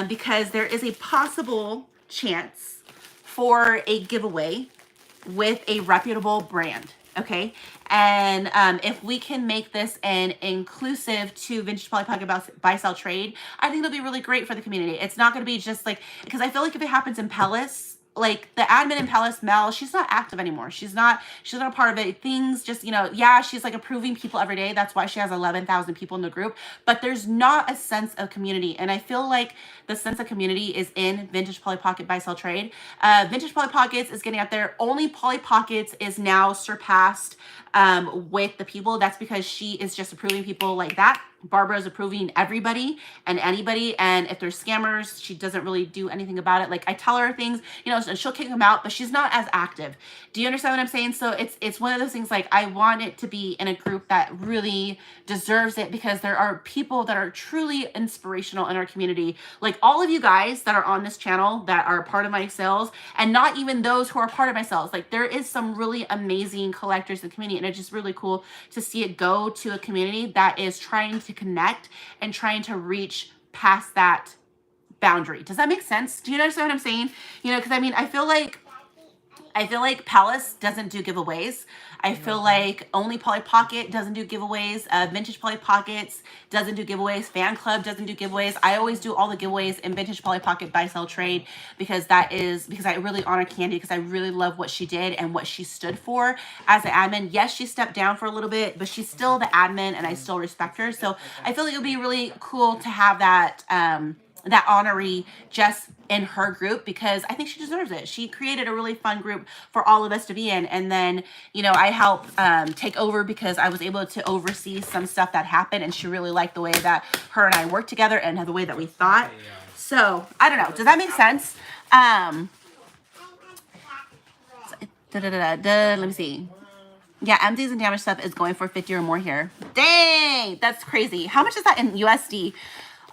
[SPEAKER 2] Because there is a possible chance for a giveaway with a reputable brand, okay? And if we can make this an inclusive to Vintage Polly Pocket buy sell trade, I think it'll be really great for the community. It's not going to be just like, because I feel like if it happens in Palace, like the admin in Palace, Mel, she's not active anymore. She's not a part of it. Things just, yeah, she's like approving people every day. That's why she has 11,000 people in the group, but there's not a sense of community. And I feel like the sense of community is in Vintage Polly Pocket buy sell trade. Vintage Polly Pockets is getting out there. Only Polly Pockets is now surpassed with the people. That's because she is just approving people like that. Barbara is approving everybody and anybody, and if there's scammers, she doesn't really do anything about it. Like, I tell her things, and she'll kick them out, but she's not as active. Do you understand what I'm saying? So it's one of those things, like, I want it to be in a group that really deserves it, because there are people that are truly inspirational in our community. Like, all of you guys that are on this channel that are part of my sales, and not even those who are part of my sales. Like, there is some really amazing collectors in the community, and it's just really cool to see it go to a community that is trying to connect and trying to reach past that boundary. Does that make sense? Do you understand what I'm saying? Because I feel like I feel like Palace doesn't do giveaways. I feel like only Polly Pocket doesn't do giveaways. Vintage Polly Pockets doesn't do giveaways. Fan Club doesn't do giveaways. I always do all the giveaways in Vintage Polly Pocket Buy Sell Trade because I really honor Candy because I really love what she did and what she stood for as an admin. Yes, she stepped down for a little bit, but she's still the admin and I still respect her. So I feel like it would be really cool to have that that honoree just in her group because I think she deserves it. She created a really fun group for all of us to be in. And then, you know, I helped take over because I was able to oversee some stuff that happened and she really liked the way that her and I worked together and the way that we thought. So, I don't know. Does that make sense? Let me see. Yeah, empties and damaged stuff is going for 50 or more here. Dang, that's crazy. How much is that in USD?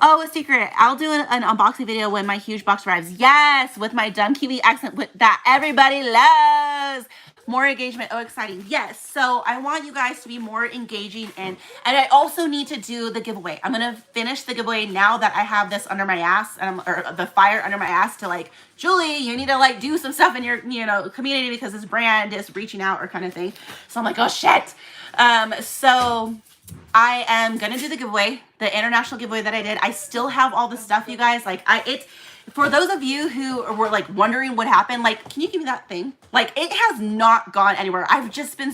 [SPEAKER 2] Oh, a secret. I'll do an unboxing video when my huge box arrives. Yes, with my dumb Kiwi accent that everybody loves. More engagement. Oh, exciting. Yes. So I want you guys to be more engaging and I also need to do the giveaway. I'm going to finish the giveaway now that I have this under my ass or the fire under my ass to like, Julie, you need to like do some stuff in your, you know, community because this brand is reaching out or kind of thing. So I'm like, oh shit. So I am going to do the giveaway, the international giveaway that I did. I still have all the stuff, you guys. Like, for those of you who were like wondering what happened, like, can you give me that thing? Like, it has not gone anywhere. I've just been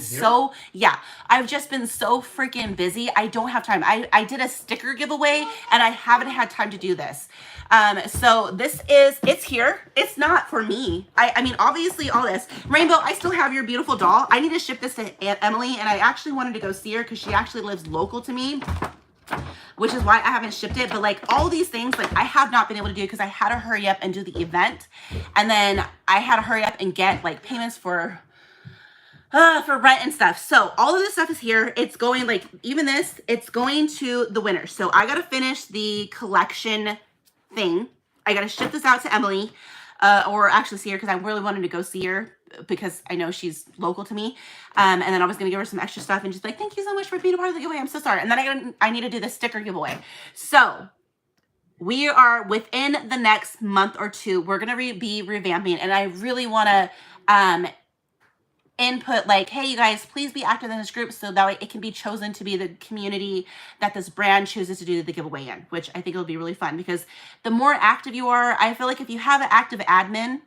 [SPEAKER 2] I've just been so freaking busy. I don't have time. I did a sticker giveaway and I haven't had time to do this. So it's here. It's not for me. I mean, obviously all this. Rainbow, I still have your beautiful doll. I need to ship this to Aunt Emily and I actually wanted to go see her because she actually lives local to me, which is why I haven't shipped it. But like all these things, like I have not been able to do because I had to hurry up and do the event. And then I had to hurry up and get like payments for rent and stuff. So all of this stuff is here. It's going like, even this, it's going to the winner. So I got to finish the collection thing. I got to ship this out to Emily, or actually see her because I really wanted to go see her because I know she's local to me. And then I was going to give her some extra stuff and just like, thank you so much for being a part of the giveaway. I'm so sorry. And then I need to do the sticker giveaway. So we are within the next month or two, we're going to be revamping. And I really want to, input like, hey, you guys, please be active in this group so that way it can be chosen to be the community that this brand chooses to do the giveaway in, which I think it'll be really fun because the more active you are, I feel like if you have an active admin,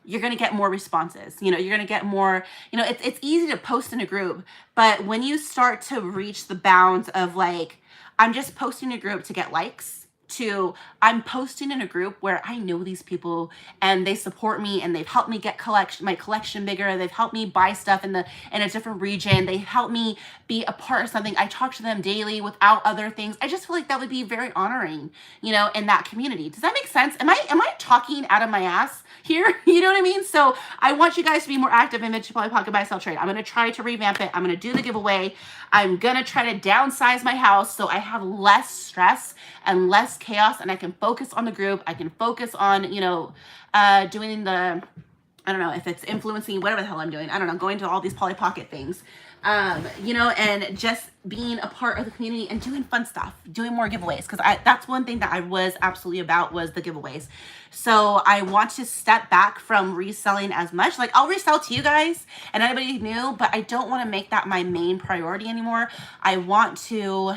[SPEAKER 2] you're going to get more responses. You know, you're going to get more, you know, it's easy to post in a group, but when you start to reach the bounds of like, I'm just posting a group to get likes, to I'm posting in a group where I know these people and they support me and they've helped me get my collection bigger. They've helped me buy stuff in a different region. They helped me be a part of something. I talk to them daily without other things. I just feel like that would be very honoring, you know, in that community. Does that make sense? Am I talking out of my ass here? You know what I mean? So I want you guys to be more active in Vintage Polly Pocket Buy Sell Trade. I'm going to try to revamp it. I'm going to do the giveaway. I'm going to try to downsize my house so I have less stress and less chaos and I can focus on the group. I can focus on, you know, doing the, I don't know if it's influencing, whatever the hell I'm doing. I don't know, going to all these Polly Pocket things, you know, and just being a part of the community and doing fun stuff, doing more giveaways. Because that's one thing that I was absolutely about was the giveaways. So I want to step back from reselling as much. Like I'll resell to you guys and anybody new, but I don't want to make that my main priority anymore. I want to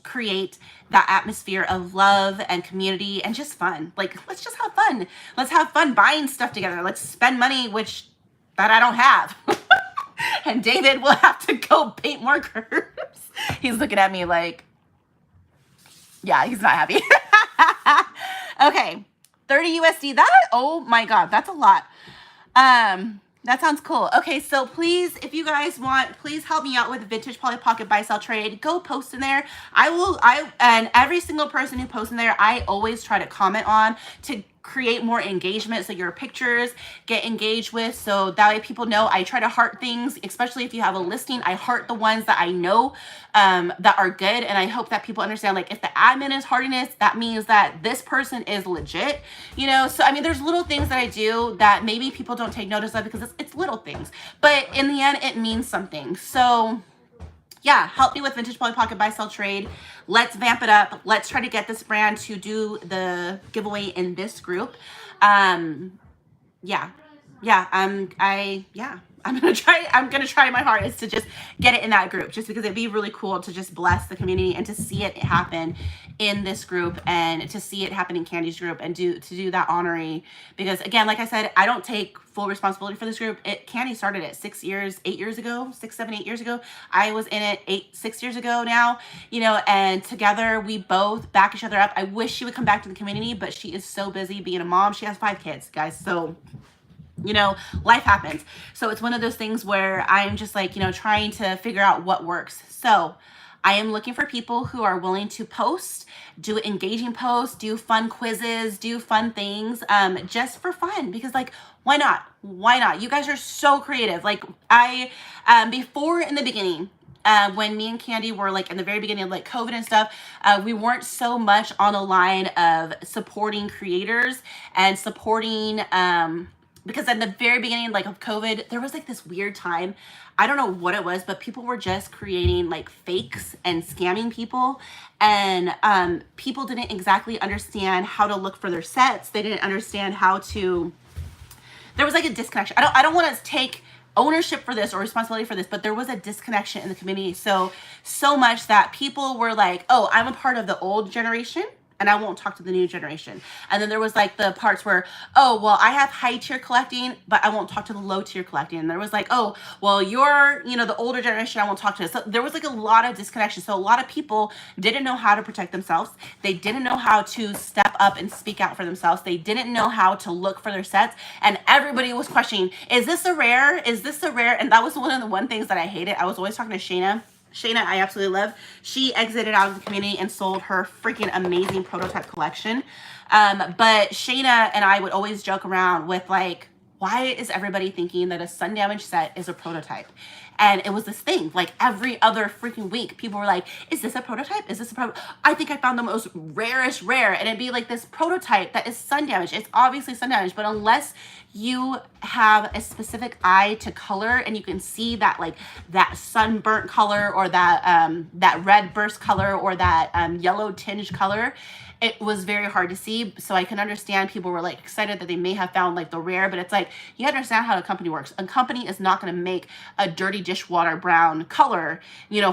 [SPEAKER 2] create that atmosphere of love and community and just fun. Like, let's just have fun. Let's have fun buying stuff together. Let's spend money, that I don't have. And David will have to go paint more curves. He's looking at me like, yeah, he's not happy. Okay, 30 USD. Oh my God, that's a lot. That sounds cool. Okay, so please, if you guys want, please help me out with Vintage Polly Pocket Buy Sell Trade. Go post in there. And every single person who posts in there, I always try to comment on to create more engagement so your pictures get engaged with, so that way people know. I try to heart things, especially if you have a listing. I heart the ones that I know that are good, and I hope that people understand, like, if the admin is hearting it, that means that this person is legit, you know. So I mean, there's little things that I do that maybe people don't take notice of because it's little things, but in the end it means something. So yeah, help me with Vintage Polly Pocket Buy Sell Trade. Let's vamp it up. Let's try to get this brand to do the giveaway in this group. Yeah. yeah, I'm gonna try my hardest to just get it in that group, just because it'd be really cool to just bless the community and to see it happen in this group, and to see it happen in Candy's group, and to do that honorary. Because again, like I said, I don't take full responsibility for this group. Candy started it 6 years, 8 years ago, 6, 7, 8 years ago. I was in it 6 years ago now, and together we both back each other up. I wish she would come back to the community, but she is so busy being a mom. She has 5 kids, guys. So life happens. So it's one of those things where I'm just like, trying to figure out what works. So I am looking for people who are willing to post, do engaging posts, do fun quizzes, do fun things, just for fun, because why not? Why not? You guys are so creative. Before, in the beginning, when me and Candy were in the very beginning of COVID and stuff, we weren't so much on the line of supporting creators and supporting, because in the very beginning of COVID, there was this weird time. I don't know what it was, but people were just creating fakes and scamming people. And people didn't exactly understand how to look for their sets. They didn't understand how to, there was a disconnection. I don't want to take ownership for this or responsibility for this, but there was a disconnection in the community. So much that people were like, oh, I'm a part of the old generation and I won't talk to the new generation. And then there was the parts where, oh, well, I have high tier collecting, but I won't talk to the low tier collecting. And there was oh, well, you're, the older generation, I won't talk to. So there was a lot of disconnection. So a lot of people didn't know how to protect themselves. They didn't know how to step up and speak out for themselves. They didn't know how to look for their sets. And everybody was questioning, is this a rare? Is this a rare? And that was one of the things that I hated. I was always talking to Shayna. Shayna, I absolutely love. She exited out of the community and sold her freaking amazing prototype collection. But Shayna and I would always joke around with why is everybody thinking that a sun damage set is a prototype? And it was this thing, every other freaking week, people were like, is this a prototype? Is this a prototype? I think I found the most rarest rare. And it'd be this prototype that is sun damage. It's obviously sun damage, but unless you have a specific eye to color and you can see that that sunburnt color or that red burst color or that yellow tinged color, it was very hard to see. So I can understand people were excited that they may have found the rare, but it's you understand how a company works. A company is not going to make a dirty dishwater brown color,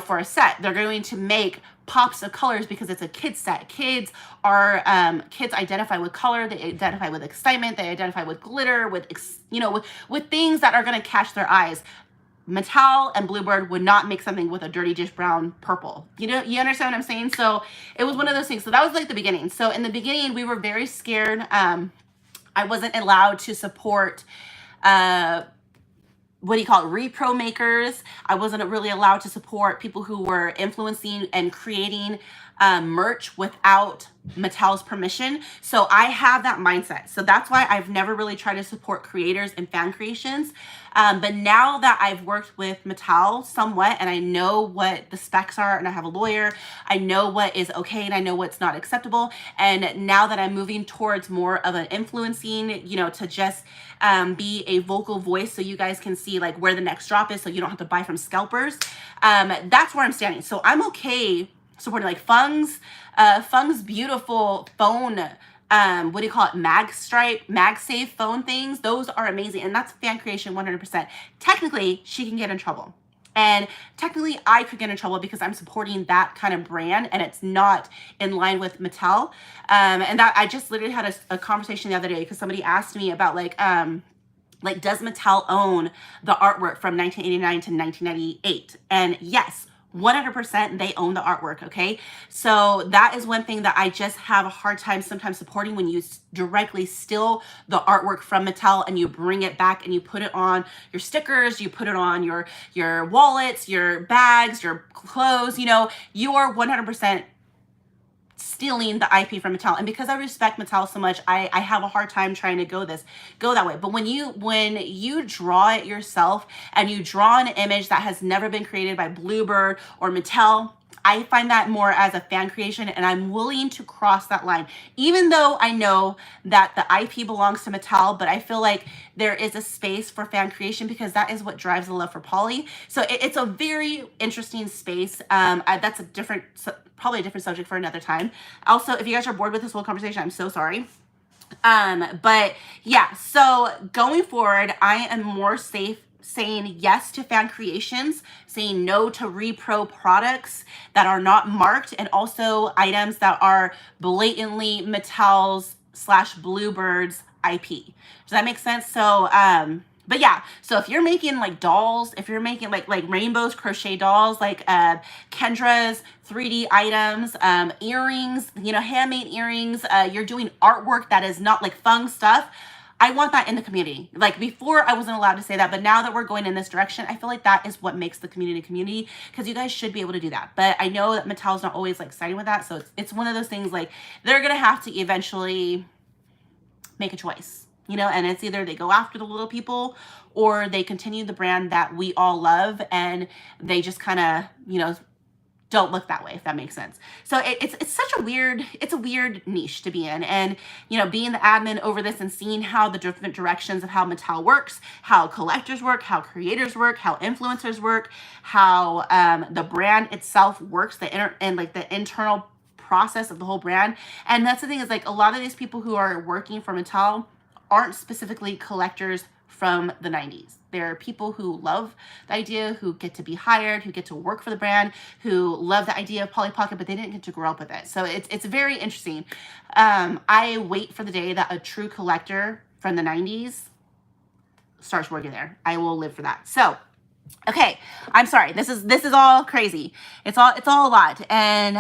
[SPEAKER 2] for a set. They're going to make pops of colors because it's a kid's set. Kids identify with color. They identify with excitement. They identify with glitter, with things that are going to catch their eyes. Mattel and Bluebird would not make something with a dirty dish brown purple. You understand what I'm saying? So it was one of those things. So that was the beginning. So in the beginning, we were very scared. I wasn't allowed to support, repro makers. I wasn't really allowed to support people who were influencing and creating merch without Mattel's permission. So I have that mindset. So that's why I've never really tried to support creators and fan creations. But now that I've worked with Mattel somewhat, and I know what the specs are, and I have a lawyer, I know what is okay and I know what's not acceptable. And now that I'm moving towards more of an influencing, to just be a vocal voice so you guys can see where the next drop is so you don't have to buy from scalpers. That's where I'm standing. So I'm okay supporting Fung's beautiful phone, MagSafe phone things. Those are amazing. And that's fan creation 100%. Technically, she can get in trouble. And technically, I could get in trouble because I'm supporting that kind of brand and it's not in line with Mattel. And that I just literally had a conversation the other day because somebody asked me about does Mattel own the artwork from 1989 to 1998? And yes, 100% they own the artwork, okay? So that is one thing that I just have a hard time sometimes supporting, when you directly steal the artwork from Mattel and you bring it back and you put it on your stickers, you put it on your wallets, your bags, your clothes, you are 100% stealing the IP from Mattel. And because I respect Mattel so much, I have a hard time trying to go that way. But when you draw it yourself and you draw an image that has never been created by Bluebird or Mattel, I find that more as a fan creation, and I'm willing to cross that line, even though I know that the IP belongs to Mattel. But I feel like there is a space for fan creation because that is what drives the love for Polly. So it's a very interesting space. That's probably a different subject for another time. Also, if you guys are bored with this whole conversation, I'm so sorry. But yeah, so going forward, I am more safe saying yes to fan creations, saying no to repro products that are not marked, and also items that are blatantly Mattel's / Bluebird's IP. Does that make sense? So, but yeah, so if you're making like dolls, if you're making like Rainbow's crochet dolls, like Kendra's 3D items, earrings, you know, handmade earrings, you're doing artwork that is not like fun stuff, I want that in the community. Like before I wasn't allowed to say that, but now that we're going in this direction, I feel like that is what makes the community, because you guys should be able to do that. But I know that Mattel's not always like siding with that, so it's one of those things like they're gonna have to eventually make a choice, you know, and it's either they go after the little people or they continue the brand that we all love and they just kind of, you know, don't look that way, if that makes sense. So it's such a weird, it's a weird niche to be in. And, you know, being the admin over this and seeing how the different directions of how Mattel works, how collectors work, how creators work, how influencers work, how the brand itself works, the internal process of the whole brand. And that's the thing, is like a lot of these people who are working for Mattel aren't specifically collectors from the 90s. There are people who love the idea, who get to be hired, who get to work for the brand, who love the idea of Polly Pocket, but they didn't get to grow up with it. So it's very interesting. I wait for the day that a true collector from the 90s starts working there. I will live for that. So okay, I'm sorry. This is all crazy. It's all a lot. And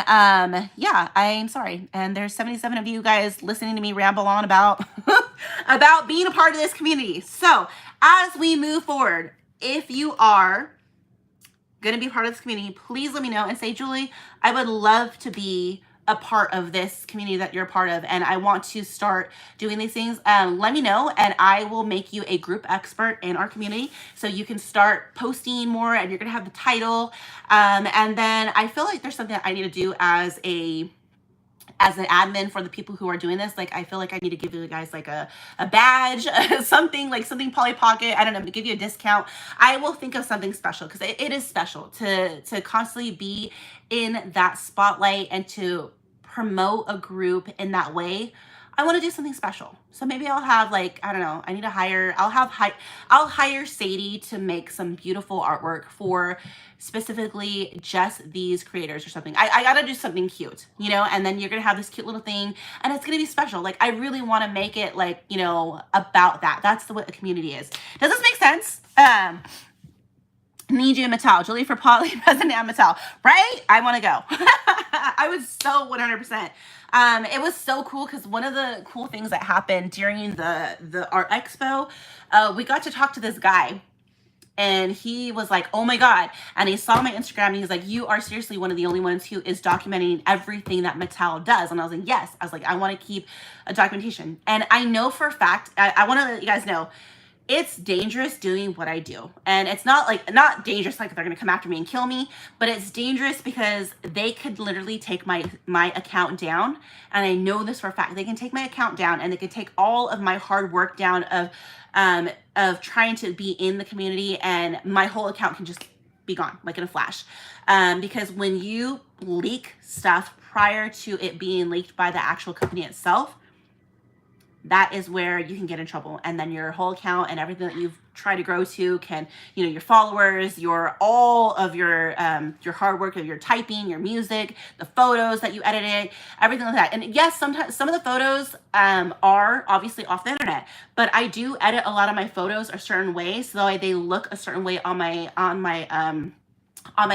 [SPEAKER 2] yeah, I'm sorry. And there's 77 of you guys listening to me ramble on about about being a part of this community. So, as we move forward, if you are going to be part of this community, please let me know and say, Julie, I would love to be a part of this community that you're a part of, and I want to start doing these things. Let me know and I will make you a group expert in our community so you can start posting more, and you're gonna have the title. And then I feel like there's something that I need to do as an admin for the people who are doing this. Like I feel like I need to give you guys like a badge, something Polly Pocket, I don't know, to give you a discount. I will think of something special, because it is special to constantly be in that spotlight and to promote a group in that way. I want to do something special. So maybe I'll have like, I don't know, I'll hire Sadie to make some beautiful artwork for specifically just these creators or something. I gotta do something cute, you know, and then you're gonna have this cute little thing and it's gonna be special. Like I really want to make it like, you know, about that. That's what the community is. Does this make sense? Need you in Mattel, Julie for Polly, President and Mattel, right? I want to go. I was so 100%. It was so cool because one of the cool things that happened during the art expo, we got to talk to this guy. And he was like, oh my God. And he saw my Instagram and he was like, you are seriously one of the only ones who is documenting everything that Mattel does. And I was like, yes. I was like, I want to keep a documentation. And I know for a fact, I want to let you guys know, it's dangerous doing what I do. And it's not dangerous like they're going to come after me and kill me, but it's dangerous because they could literally take my account down. And I know this for a fact. They can take my account down and they can take all of my hard work down of trying to be in the community, and my whole account can just be gone like in a flash. Because when you leak stuff prior to it being leaked by the actual company itself, that is where you can get in trouble. And then your whole account and everything that you've tried to grow to can, you know, your followers, all of your hard work of your typing, your music, the photos that you edited, everything like that. And yes, sometimes some of the photos are obviously off the internet, but I do edit a lot of my photos a certain way so they look a certain way on my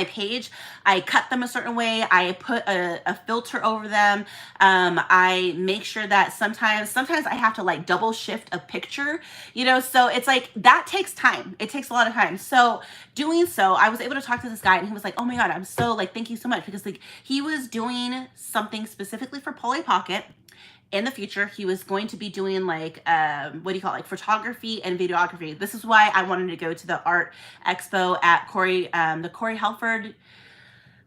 [SPEAKER 2] page. I cut them a certain way. I put a filter over them. I make sure that sometimes I have to like double shift a picture, you know, so it's like that takes time. It takes a lot of time. So doing so, I was able to talk to this guy and he was like, oh my God, I'm so like, thank you so much. Because like he was doing something specifically for Polly Pocket. In the future, he was going to be doing like, like photography and videography. This is why I wanted to go to the art expo at the Corey Helford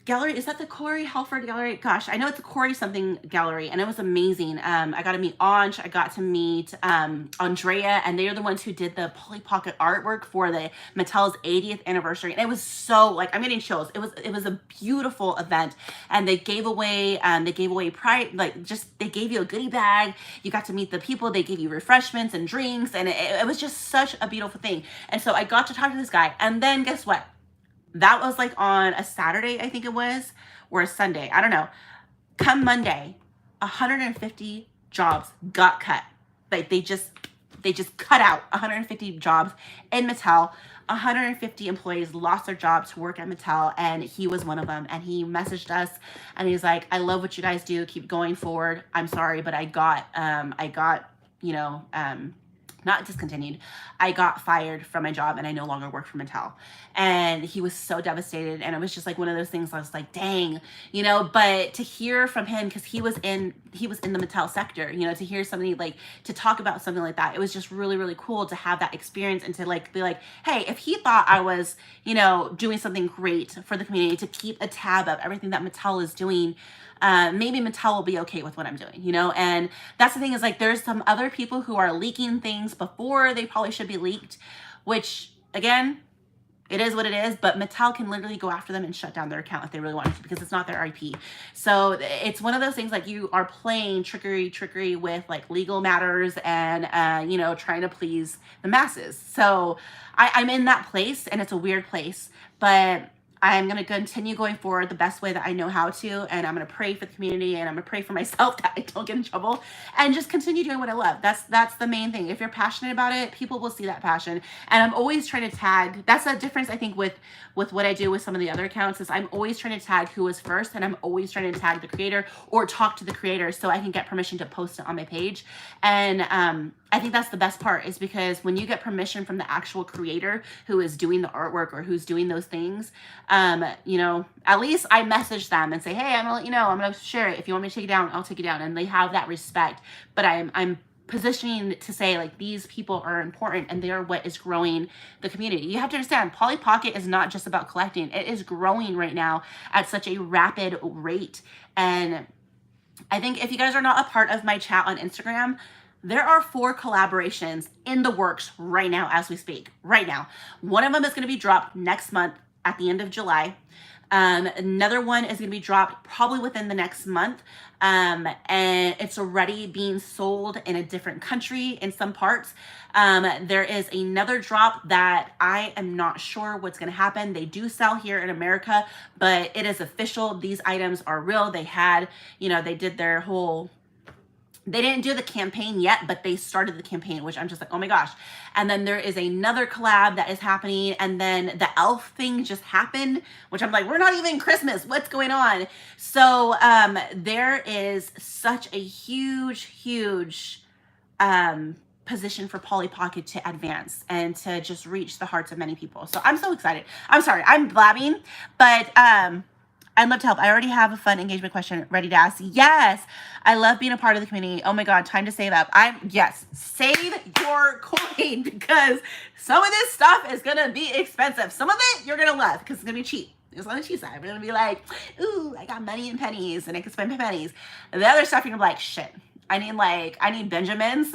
[SPEAKER 2] gallery. Is that the Corey Halford gallery? Gosh, I know it's a Corey something gallery, and it was amazing. I got to meet Anj. I got to meet Andrea, and they are the ones who did the Polly Pocket artwork for the Mattel's 80th anniversary. And it was so, like, I'm getting chills. It was a beautiful event, and they gave away pride, like, just they gave you a goodie bag. You got to meet the people. They gave you refreshments and drinks, and it was just such a beautiful thing. And so I got to talk to this guy, and then guess what? That was like on a Saturday, I think it was, or a Sunday. I don't know. Come Monday, 150 jobs got cut. Like they just cut out 150 jobs in Mattel. 150 employees lost their jobs to work at Mattel, and he was one of them. And he messaged us, and he's like, "I love what you guys do. Keep going forward. I'm sorry, but I got not discontinued. I got fired from my job and I no longer work for Mattel." And he was so devastated. And it was just like one of those things I was like, dang, but to hear from him, because he was in the Mattel sector, to hear somebody like to talk about something like that, it was just really, really cool to have that experience and to like be like, hey, if he thought I was, doing something great for the community, to keep a tab of everything that Mattel is doing, maybe Mattel will be okay with what I'm doing, and that's the thing is like, there's some other people who are leaking things before they probably should be leaked, which again, it is what it is, but Mattel can literally go after them and shut down their account if they really wanted to, because it's not their IP. So it's one of those things like you are playing trickery with like legal matters and, trying to please the masses. So I'm in that place, and it's a weird place, but I'm going to continue going forward the best way that I know how to, and I'm going to pray for the community, and I'm going to pray for myself that I don't get in trouble, and just continue doing what I love. That's the main thing. If you're passionate about it, people will see that passion. And I'm always trying to tag. That's the difference, I think, with what I do with some of the other accounts, is I'm always trying to tag who was first, and I'm always trying to tag the creator or talk to the creator so I can get permission to post it on my page. And I think that's the best part, is because when you get permission from the actual creator who is doing the artwork or who's doing those things, at least I message them and say, hey, I'm gonna let you know, I'm gonna share it. If you want me to take it down, I'll take it down. And they have that respect. But I'm positioning to say, like, these people are important, and they are what is growing the community. You have to understand, Polly Pocket is not just about collecting. It is growing right now at such a rapid rate. And I think if you guys are not a part of my chat on Instagram, there are 4 collaborations in the works right now as we speak. Right now. One of them is going to be dropped next month at the end of July. Another one is going to be dropped probably within the next month. And it's already being sold in a different country in some parts. There is another drop that I am not sure what's going to happen. They do sell here in America, but it is official. These items are real. They had, they did their whole... They didn't do the campaign yet, but they started the campaign, which I'm just like, oh my gosh. And then there is another collab that is happening. And then the elf thing just happened, which I'm like, we're not even Christmas. What's going on? So there is such a huge position for Polly Pocket to advance and to just reach the hearts of many people. So I'm so excited. I'm sorry, I'm blabbing, but I'd love to help. I already have a fun engagement question ready to ask. Yes, I love being a part of the community. Oh my God, time to save up. Yes, save your coin, because some of this stuff is going to be expensive. Some of it you're going to love because it's going to be cheap. It's on the cheap side. We're going to be like, ooh, I got money in pennies and I can spend my pennies. The other stuff, you're going to be like, shit, I need Benjamins.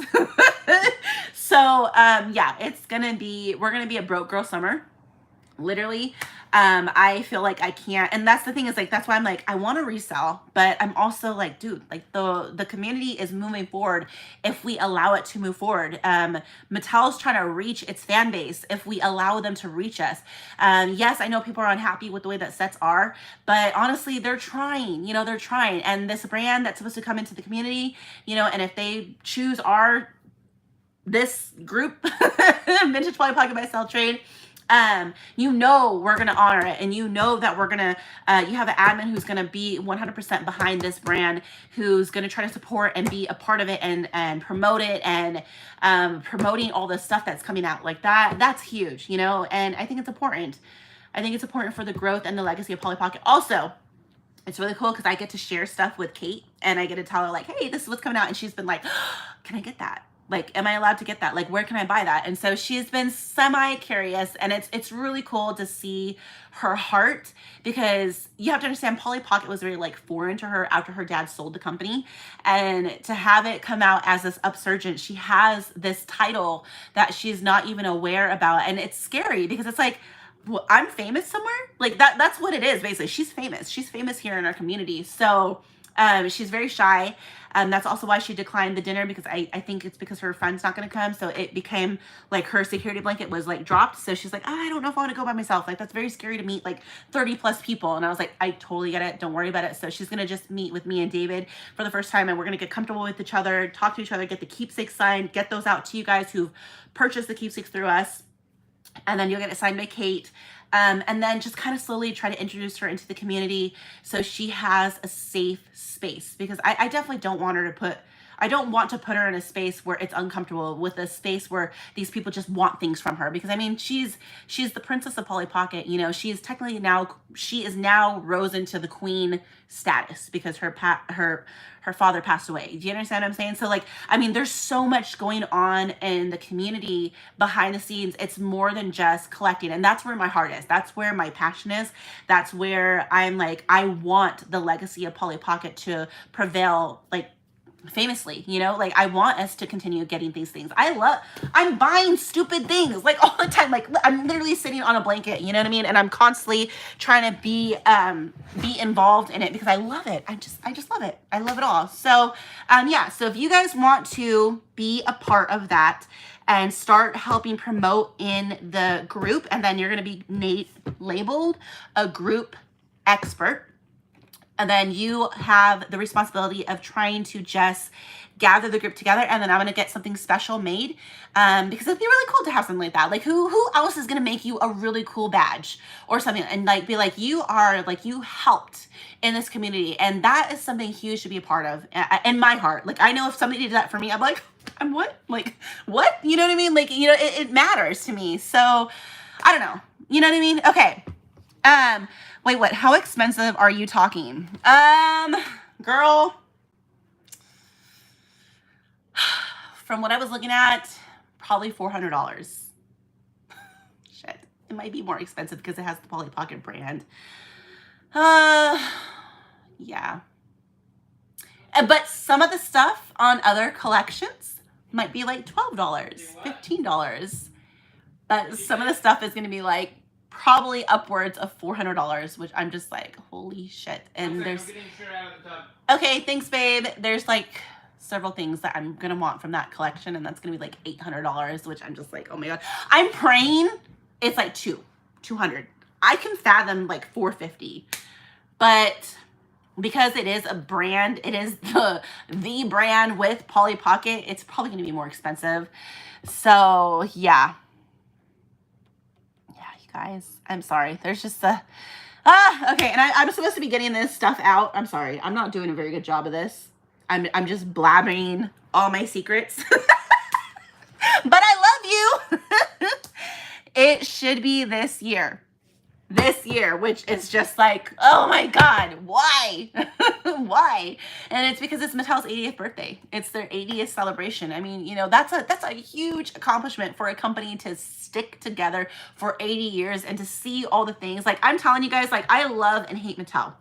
[SPEAKER 2] So, yeah, we're going to be a broke girl summer. Literally. I feel like I can't, and that's the thing, is like, that's why I'm like, I want to resell, but I'm also like, dude, like the community is moving forward if we allow it to move forward. Mattel's trying to reach its fan base if we allow them to reach us. Yes, I know people are unhappy with the way that sets are, but honestly, they're trying, they're trying. And this brand that's supposed to come into the community, and if they choose this group, Vintage Polly Pocket by Sell Trade, we're going to honor it. And that we're going to, you have an admin who's going to be 100% behind this brand, who's going to try to support and be a part of it and promote it, and promoting all the stuff that's coming out like that. That's huge, and I think it's important. I think it's important for the growth and the legacy of Polly Pocket. Also, it's really cool because I get to share stuff with Kate, and I get to tell her like, hey, this is what's coming out. And she's been like, oh, can I get that? Like, am I allowed to get that? Like, where can I buy that? And so she's been semi-curious, and it's really cool to see her heart, because you have to understand Polly Pocket was very like foreign to her after her dad sold the company. And to have it come out as this upsurgent, she has this title that she's not even aware about. And it's scary because it's like, well, I'm famous somewhere. Like that's what it is basically. She's famous here in our community. So she's very shy. That's also why she declined the dinner, because I think it's because her friend's not going to come. So it became like her security blanket was like dropped. So she's like, oh, I don't know if I want to go by myself. Like, that's very scary to meet like 30 plus people. And I was like, I totally get it. Don't worry about it. So she's going to just meet with me and David for the first time. And we're going to get comfortable with each other, talk to each other, get the keepsakes signed, get those out to you guys who've purchased the keepsakes through us. And then you'll get it signed by Kate. And then just kind of slowly try to introduce her into the community so she has a safe space, because I definitely don't want to put her in a space where it's uncomfortable, with a space where these people just want things from her. Because I mean, she's the princess of Polly Pocket, you know. She is now rose into the queen status because her father passed away. Do you understand what I'm saying? So like, I mean, there's so much going on in the community behind the scenes. It's more than just collecting. And that's where my heart is. That's where my passion is. That's where I'm like, I want the legacy of Polly Pocket to prevail, like, famously, you know. Like, I want us to continue getting these things. I'm buying stupid things like all the time. Like, I'm literally sitting on a blanket, you know what I mean? And I'm constantly trying to be involved in it because I love it. I just love it. I love it all. So yeah, so if you guys want to be a part of that and start helping promote in the group, and then you're going to be labeled a group expert. And then you have the responsibility of trying to just gather the group together. And then I'm going to get something special made because it'd be really cool to have something like that. Like, who else is going to make you a really cool badge or something and like be like, you helped in this community. And that is something huge to be a part of in my heart. Like, I know if somebody did that for me, I'm like, I'm what? Like, what? You know what I mean? Like, you know, it matters to me. So I don't know. You know what I mean? Okay. Wait, what? How expensive are you talking? Girl, from what I was looking at, probably $400. Shit. It might be more expensive because it has the Polly Pocket brand. Yeah. But some of the stuff on other collections might be like $12, $15. But some of the stuff is going to be like probably upwards of $400, which I'm just like, holy shit. And there's, okay, thanks, babe. There's like several things that I'm gonna want from that collection, and that's gonna be like $800, which I'm just like, oh my god. I'm praying it's like 200. I can fathom like $450, but because it is a brand, it is the brand with Polly Pocket, it's probably gonna be more expensive. So yeah. Guys, I'm sorry. There's just okay. And I'm supposed to be getting this stuff out. I'm sorry. I'm not doing a very good job of this. I'm just blabbering all my secrets. But I love you. It should be this year, which is just like, oh my God, why? Why? And it's because it's Mattel's 80th birthday. It's their 80th celebration. I mean, you know, that's a huge accomplishment for a company to stick together for 80 years and to see all the things. Like, I'm telling you guys, like, I love and hate Mattel.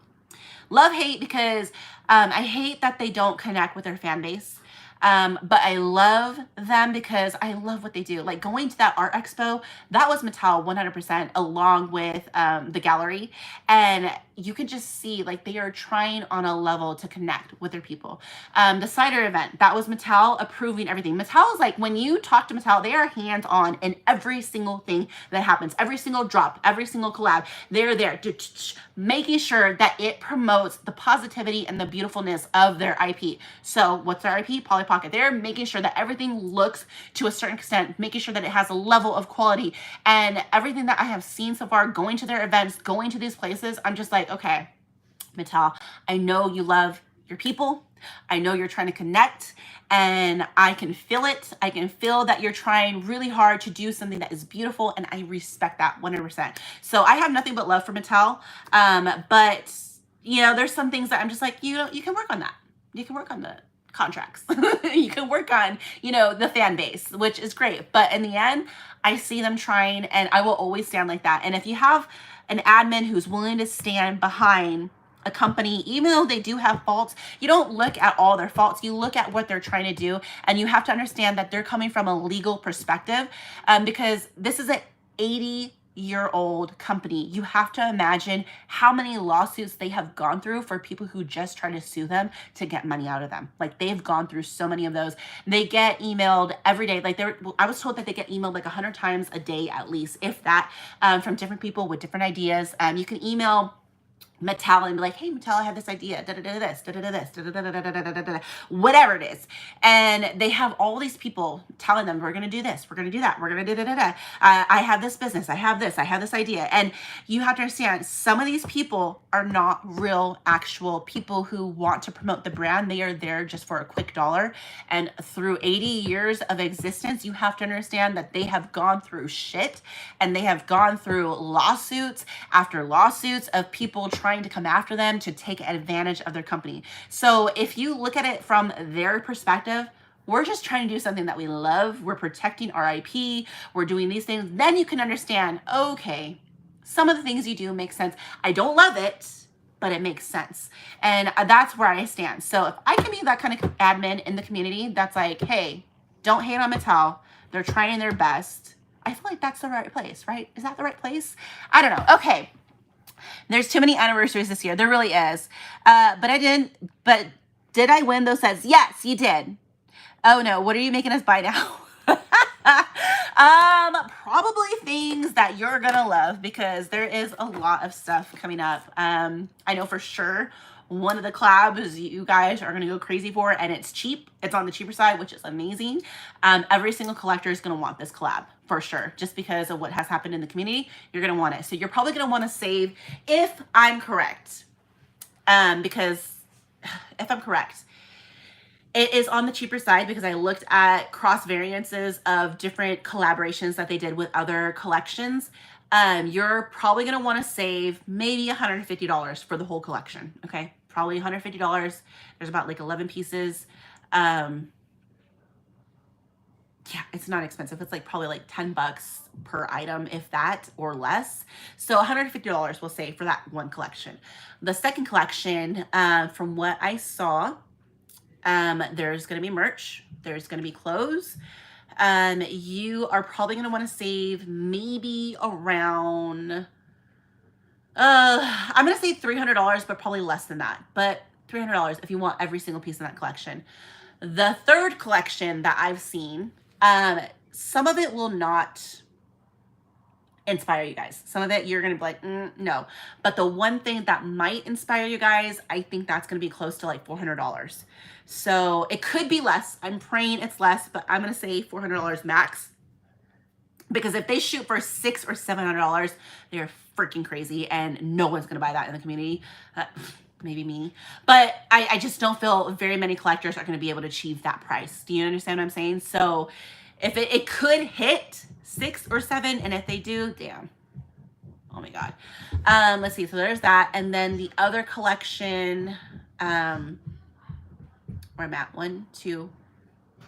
[SPEAKER 2] Love, hate, because I hate that they don't connect with their fan base. But I love them because I love what they do. Like, going to that art expo, that was Mattel 100%, along with the gallery. And you could just see, like, they are trying on a level to connect with their people. The cider event, that was Mattel approving everything. Mattel is like, when you talk to Mattel, they are hands-on in every single thing that happens. Every single drop, every single collab. They're there making sure that it promotes the positivity and the beautifulness of their IP. So what's their IP? Polly Pocket. They're making sure that everything looks to a certain extent, making sure that it has a level of quality. And everything that I have seen so far, going to their events, going to these places, I'm just like, okay, Mattel, I know you love your people. I know you're trying to connect, and I can feel it. I can feel that you're trying really hard to do something that is beautiful, and I respect that 100%. So I have nothing but love for Mattel. But you know, there's some things that I'm just like, you can work on that. You can work on contracts. You can work on, you know, the fan base, which is great. But in the end, I see them trying, and I will always stand like that. And if you have an admin who's willing to stand behind a company, even though they do have faults, you don't look at all their faults. You look at what they're trying to do, and you have to understand that they're coming from a legal perspective, because this is an 80-year-old company. You have to imagine how many lawsuits they have gone through for people who just try to sue them to get money out of them. Like, they've gone through so many of those. They get emailed every day. Like, I was told that they get emailed like 100 times a day at least, if that, from different people with different ideas. You can email Mattel and be like, hey, Mattel, I have this idea, this, this, whatever it is. And they have all these people telling them, we're going to do this, we're going to do that, we're going to do I have this business, I have this idea. And you have to understand, some of these people are not real, actual people who want to promote the brand. They are there just for a quick dollar. And through 80 years of existence, you have to understand that they have gone through shit, and they have gone through lawsuits after lawsuits of people trying to come after them to take advantage of their company. So if you look at it from their perspective, we're just trying to do something that we love. We're protecting our IP. We're doing these things. Then you can understand, okay, some of the things you do make sense. I don't love it, but it makes sense. And that's where I stand. So if I can be that kind of admin in the community that's like, hey, don't hate on Mattel, they're trying their best, I feel like that's the right place, right? Is that the right place? I don't know. Okay. There's too many anniversaries this year. There really is. But did I win those sets? Yes, you did. Oh no, what are you making us buy now? Probably things that you're gonna love, because there is a lot of stuff coming up. I know for sure one of the collabs you guys are gonna go crazy for, and it's cheap. It's on the cheaper side, which is amazing. Every single collector is gonna want this collab for sure, just because of what has happened in the community. You're gonna want it. So you're probably gonna want to save, if I'm correct, because if I'm correct, it is on the cheaper side, because I looked at cross variances of different collaborations that they did with other collections. You're probably going to want to save maybe $150 for the whole collection. Okay. Probably $150. There's about like 11 pieces. Yeah, it's not expensive. It's like probably like 10 bucks per item, if that, or less. So $150 we'll say for that one collection. The second collection, from what I saw, there's going to be merch. There's going to be clothes. You are probably going to want to save maybe around, I'm going to say $300, but probably less than that. But $300 if you want every single piece in that collection. The third collection that I've seen, some of it will not inspire you guys. Some of it you're going to be like, no. But the one thing that might inspire you guys, I think that's going to be close to like $400. So it could be less. I'm praying it's less, but I'm going to say $400 max. Because if they shoot for $600 or $700, they're freaking crazy, and no one's going to buy that in the community. Maybe me. But I just don't feel very many collectors are going to be able to achieve that price. Do you understand what I'm saying? So if it could hit 6 or 7, and if they do, damn. Oh my God. Let's see. So there's that. And then the other collection, where I'm at, 1, 2.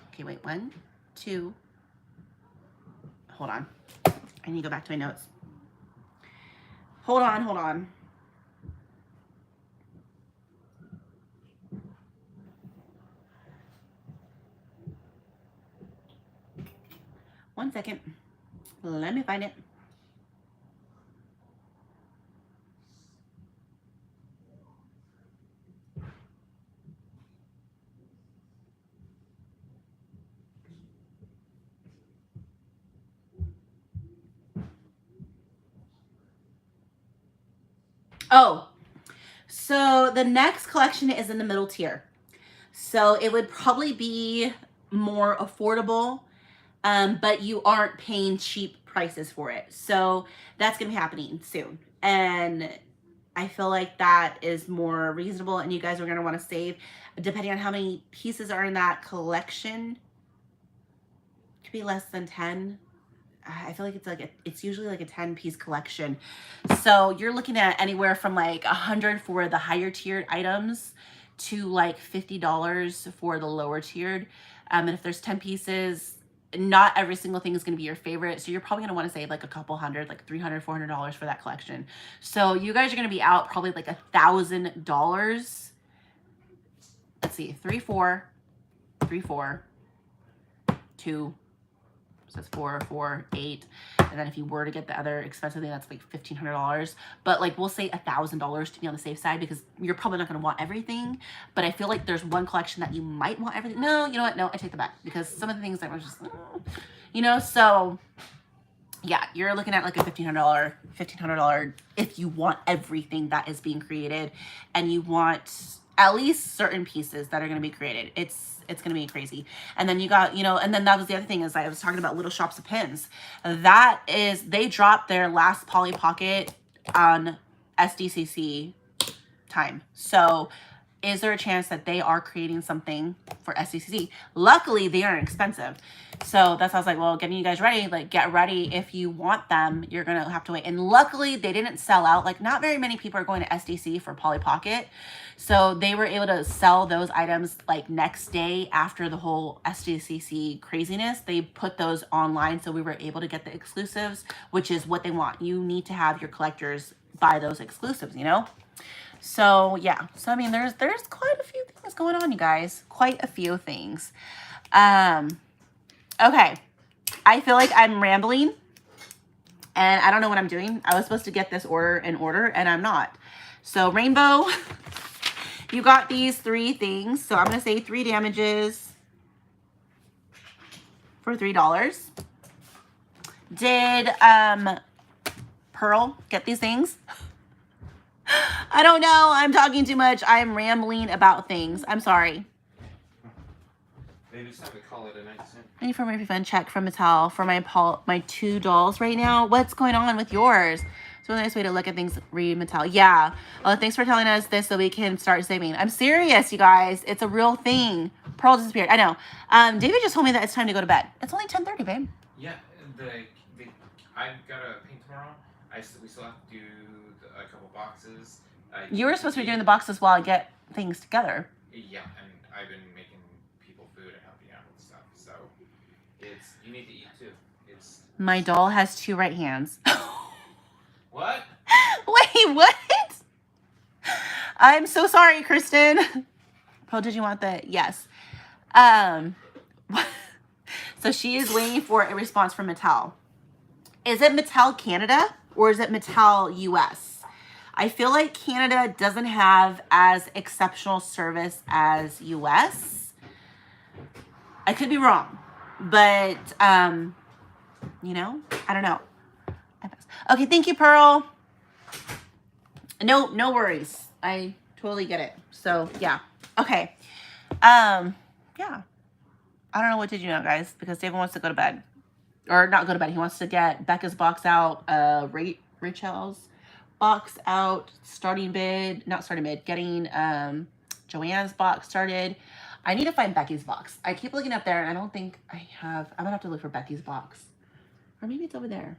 [SPEAKER 2] Okay, wait, 1, 2. Hold on. I need to go back to my notes. Hold on. One second. Let me find it. Oh, so the next collection is in the middle tier. So it would probably be more affordable, but you aren't paying cheap prices for it. So that's going to be happening soon. And I feel like that is more reasonable, and you guys are going to want to save, depending on how many pieces are in that collection. It could be less than 10. I feel like it's usually like a 10-piece collection. So you're looking at anywhere from like 100 for the higher tiered items to like $50 for the lower tiered. And if there's 10 pieces, not every single thing is going to be your favorite. So you're probably going to want to save like a couple hundred, like $300, $400 for that collection. So you guys are going to be out probably like $1,000. Let's see, 3, 4, 3, 4, 2. So that's 4, 4, 8. And then if you were to get the other expensive thing, that's like $1,500. But like we'll say $1,000 to be on the safe side because you're probably not going to want everything. But I feel like there's one collection that you might want everything. No, you know what? No, I take that back because some of the things that were just, you know, so yeah, you're looking at like a $1,500 if you want everything that is being created and you want at least certain pieces that are going to be created. It's going to be crazy. And then you got, you know, and then that was the other thing is I was talking about Little Shops of Pins. That is, they dropped their last Polly Pocket on SDCC time. So is there a chance that they are creating something for SDCC? Luckily, they aren't expensive. So that's why I was like, well, getting you guys ready, like get ready. If you want them, you're going to have to wait. And luckily they didn't sell out. Like not very many people are going to SDC for Polly Pocket. So they were able to sell those items like next day after the whole SDCC craziness. They put those online. So we were able to get the exclusives, which is what they want. You need to have your collectors buy those exclusives, you know? So yeah, so I mean, there's quite a few things going on, you guys, quite a few things. Okay, I feel like I'm rambling and I don't know what I'm doing. I was supposed to get this order in order and I'm not. So Rainbow, you got these 3 things. So I'm going to say 3 damages for $3. Did, Pearl get these things? I don't know. I'm talking too much. I'm rambling about things. I'm sorry.
[SPEAKER 1] Maybe just have to call it a night soon.
[SPEAKER 2] I need for my refund check from Mattel for my 2 dolls right now. What's going on with yours? It's a really nice way to look at things. Read Mattel. Yeah. Oh, thanks for telling us this so we can start saving. I'm serious, you guys. It's a real thing. Pearl disappeared. I know. David just told me that it's time to go to bed. It's only 10:30, babe.
[SPEAKER 1] Yeah, I've got to paint tomorrow. We still have to do a couple boxes.
[SPEAKER 2] You were supposed to be doing the boxes while I get things together.
[SPEAKER 1] Yeah, and I've been making people food and helping out with stuff. So you need to eat too.
[SPEAKER 2] My doll has 2 right hands.
[SPEAKER 1] What?
[SPEAKER 2] Wait, what? I'm so sorry, Kristen. Pearl, did you want the yes? So she is waiting for a response from Mattel. Is it Mattel Canada or is it Mattel US? I feel like Canada doesn't have as exceptional service as US. I could be wrong, but you know, I don't know. Okay, thank you, Pearl. No worries. I totally get it. So yeah. Okay. Yeah. I don't know what to do now, guys, because David wants to go to bed. Or not go to bed. He wants to get Becca's box out, Rachel's box out, getting Joanne's box started. I need to find Becky's box. I keep looking up there and I don't think I have. I'm gonna have to look for Becky's box. Or maybe it's over there.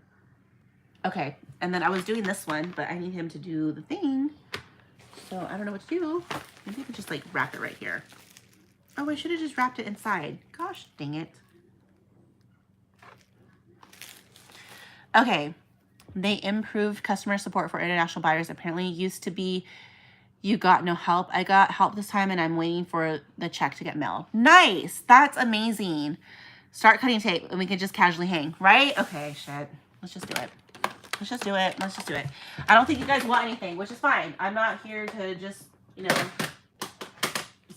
[SPEAKER 2] Okay, and then I was doing this one, but I need him to do the thing. So I don't know what to do. Maybe I could just like wrap it right here. Oh, I should have just wrapped it inside. Gosh, dang it. Okay, they improved customer support for international buyers. Apparently it used to be you got no help. I got help this time and I'm waiting for the check to get mailed. Nice, that's amazing. Start cutting tape and we can just casually hang, right? Okay, shit, let's just do it. Let's just do it. Let's just do it. I don't think you guys want anything, which is fine. I'm not here to just, you know,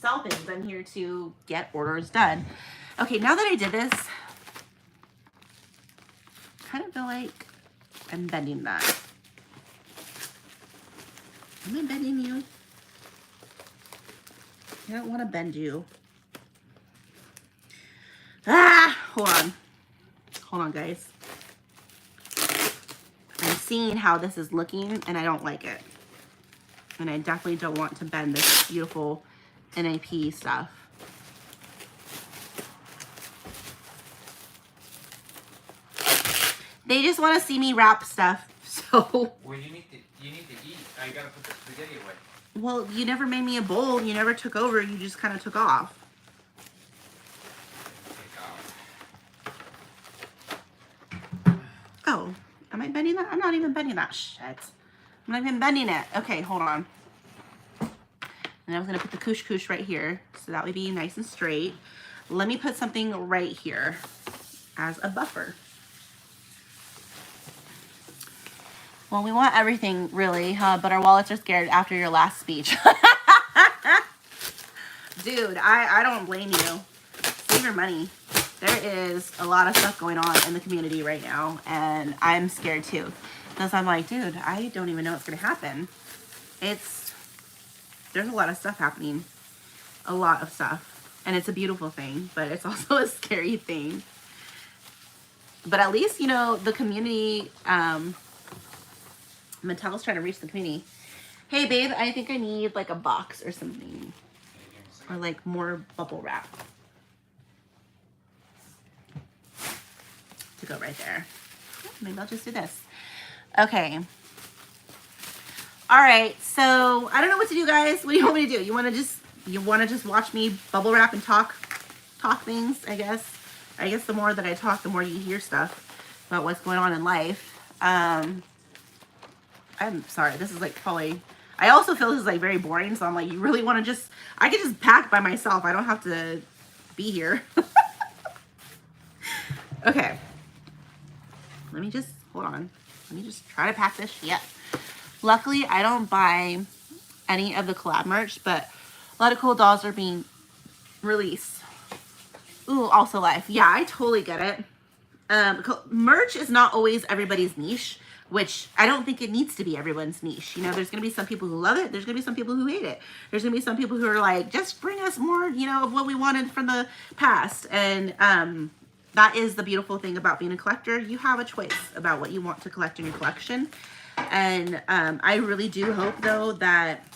[SPEAKER 2] sell things. I'm here to get orders done. Okay, now that I did this, I kind of feel like I'm bending that. Am I bending you? I don't want to bend you. Ah, hold on. Hold on, guys. I'm seeing how this is looking and I don't like it. And I definitely don't want to bend this beautiful NAP stuff. They just want to see me wrap stuff, so.
[SPEAKER 1] Well, you need to eat. I gotta put the spaghetti away.
[SPEAKER 2] Well, you never made me a bowl. You never took over. You just kind of took off. Oh, am I bending that? I'm not even bending that shit. I'm not even bending it. Okay, hold on. And I was going to put the kush right here. So that would be nice and straight. Let me put something right here as a buffer. Well, we want everything really, huh? But our wallets are scared after your last speech. Dude, I don't blame you. Save your money. There is a lot of stuff going on in the community right now, and I'm scared too. Because I'm like, dude, I don't even know what's going to happen. There's a lot of stuff happening. A lot of stuff. And it's a beautiful thing, but it's also a scary thing. But at least, you know, the community, Mattel's trying to reach the community. Hey, babe, I think I need like a box or something. Or like more bubble wrap. To go right there. Maybe I'll just do this. Okay. All right, so I don't know what to do, guys. What do you want me to do? You want to just watch me bubble wrap and talk things, I guess. I guess the more that I talk, the more you hear stuff about what's going on in life. I'm sorry, this is like probably, I also feel this is like very boring, so I'm like, you really want to just, I could just pack by myself. I don't have to be here. Okay. Let me just, hold on. Let me just try to pack this shit. Luckily, I don't buy any of the collab merch, but a lot of cool dolls are being released. Ooh, also life. Yeah, I totally get it. Merch is not always everybody's niche, which I don't think it needs to be everyone's niche. You know, there's going to be some people who love it. There's going to be some people who hate it. There's going to be some people who are like, just bring us more, you know, of what we wanted from the past. And that is the beautiful thing about being a collector. You have a choice about what you want to collect in your collection. And I really do hope, though, that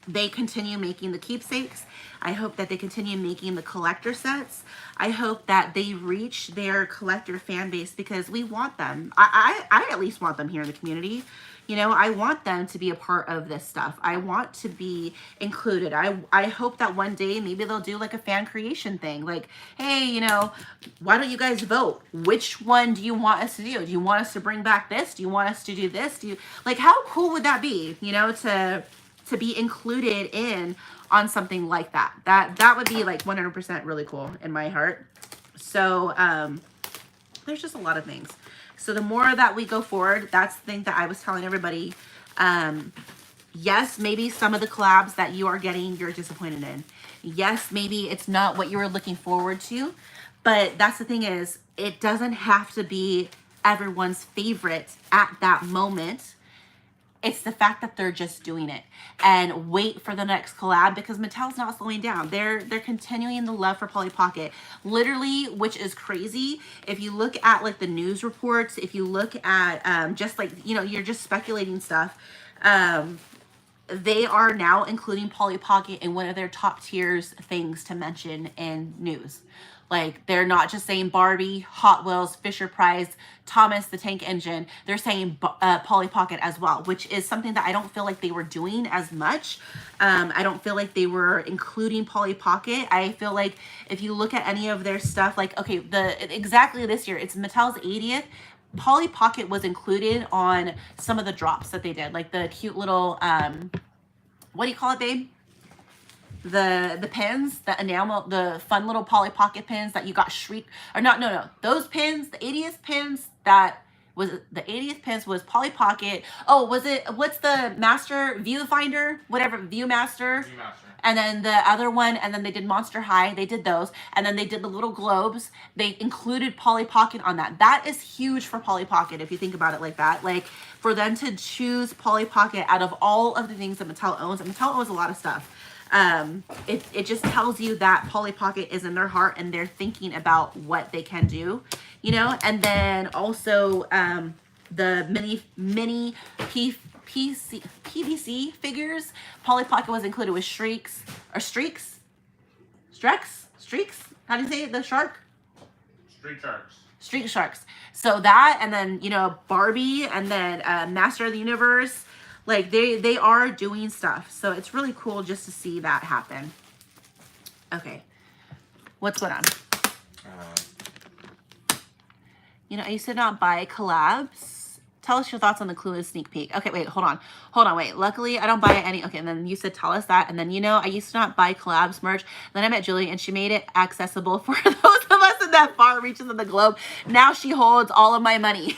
[SPEAKER 2] they continue making the keepsakes. I hope that they continue making the collector sets. I hope that they reach their collector fan base because we want them. I at least want them here in the community. You know, I want them to be a part of this stuff. I want to be included. I hope that one day maybe they'll do like a fan creation thing. Like, hey, you know, why don't you guys vote? Which one do you want us to do? Do you want us to bring back this? Do you want us to do this? Do you, like, how cool would that be, you know, to be included in on something like that? That would be like 100% really cool in my heart. So there's just a lot of things. So the more that we go forward, that's the thing that I was telling everybody. Yes, maybe some of the collabs that you are getting, you're disappointed in. Yes, maybe it's not what you were looking forward to. But that's the thing is, it doesn't have to be everyone's favorite at that moment. It's the fact that they're just doing it and wait for the next collab because Mattel's not slowing down. They're continuing the love for Polly Pocket, literally, which is crazy. If you look at like the news reports, if you look at just like, you know, you're just speculating stuff. They are now including Polly Pocket in one of their top tiers things to mention in news. Like, they're not just saying Barbie, Hot Wheels, Fisher-Price, Thomas the Tank Engine. They're saying Polly Pocket as well, which is something that I don't feel like they were doing as much. I don't feel like they were including Polly Pocket. I feel like if you look at any of their stuff, like, okay, exactly this year, it's Mattel's 80th. Polly Pocket was included on some of the drops that they did, like the cute little, what do you call it, babe? The pins, the enamel, the fun little Polly Pocket pins that you got no, those pins, the 80th pins was Polly Pocket. Oh, was it, what's the master viewfinder, whatever, Viewmaster. And then the other one, and then they did Monster High, they did those, and then they did the little globes. They included Polly Pocket on that. That is huge for Polly Pocket if you think about it like that. Like, for them to choose Polly Pocket out of all of the things that Mattel owns, and Mattel owns a lot of stuff. It just tells you that Polly Pocket is in their heart and they're thinking about what they can do, you know. And then also the mini PVC figures, Polly Pocket was included with Streaks. How do you say it? The shark? Street Sharks. So that, and then, you know, Barbie, and then Master of the Universe. Like they are doing stuff. So it's really cool just to see that happen. Okay. What's going on? You know, I used to not buy collabs. Tell us your thoughts on the Clueless sneak peek. Okay, wait, hold on, wait. Luckily, I don't buy any. Okay, and then you said tell us that, and then, you know, I used to not buy collabs merch. Then I met Julie, and she made it accessible for those of us in that far reaches of the globe. Now she holds all of my money.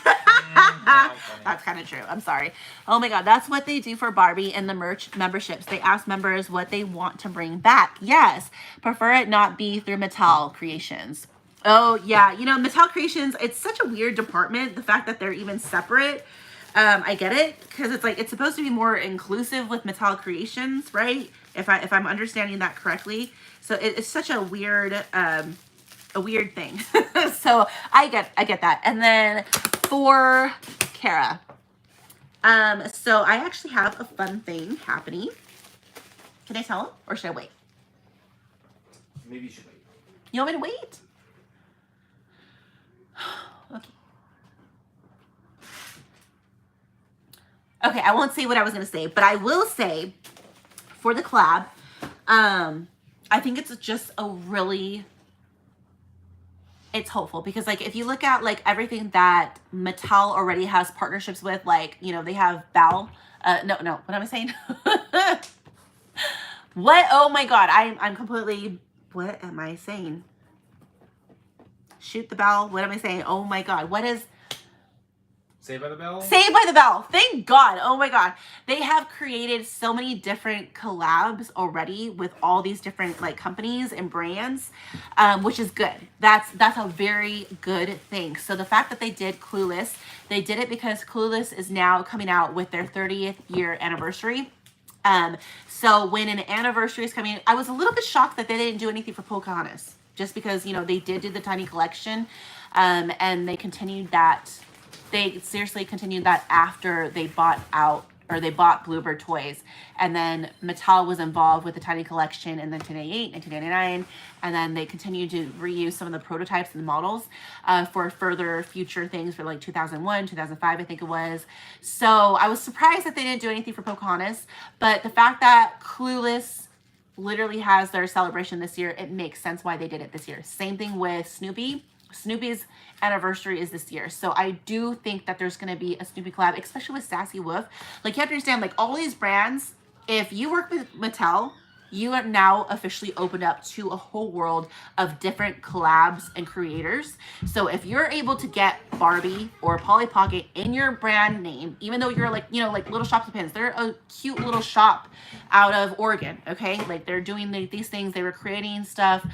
[SPEAKER 2] That's kind of true. I'm sorry. Oh my God, that's what they do for Barbie and the merch memberships. They ask members what they want to bring back. Yes, prefer it not be through Mattel Creations. Oh, yeah. You know, Mattel Creations, it's such a weird department. The fact that they're even separate. I get it. Because it's like, it's supposed to be more inclusive with Mattel Creations, right? If I'm understanding that correctly. So it's such a weird thing. So I get that. And then for Kara. So I actually have a fun thing happening. Can I tell him? Or should I wait?
[SPEAKER 1] Maybe you should wait.
[SPEAKER 2] You want me to wait? Okay, I won't say what I was going to say, but I will say for the collab, I think it's just a really, it's hopeful because like if you look at like everything that Mattel already has partnerships with, like, you know, they have Belle, no, what am I saying? What? Oh my God, I'm completely, what am I saying? Shoot the Bell. What am I saying? Oh my God. What is
[SPEAKER 1] Saved by the Bell?
[SPEAKER 2] Saved by the Bell. Thank God. Oh my God. They have created so many different collabs already with all these different like companies and brands, which is good. That's a very good thing. So the fact that they did Clueless, they did it because Clueless is now coming out with their 30th year anniversary. So when an anniversary is coming, I was a little bit shocked that they didn't do anything for Pocahontas. Just because, you know, they did do the Tiny Collection, and they continued that. They seriously continued that after they bought out, or they bought Bluebird Toys. And then Mattel was involved with the Tiny Collection in 1998, 1999. And then they continued to reuse some of the prototypes and the models for further future things for like 2001, 2005, I think it was. So I was surprised that they didn't do anything for Pocahontas. But the fact that Clueless literally has their celebration this year, it makes sense why they did it this year. Same thing with Snoopy. Snoopy's anniversary is this year. So I do think that there's going to be a Snoopy collab, especially with Sassy Wolf. Like, you have to understand, like, all these brands, if you work with Mattel, you are now officially opened up to a whole world of different collabs and creators. So if you're able to get Barbie or Polly Pocket in your brand name, even though you're like, you know, like Little Shops of Pins, they're a cute little shop out of Oregon, okay? Like, they're doing these things, they were creating stuff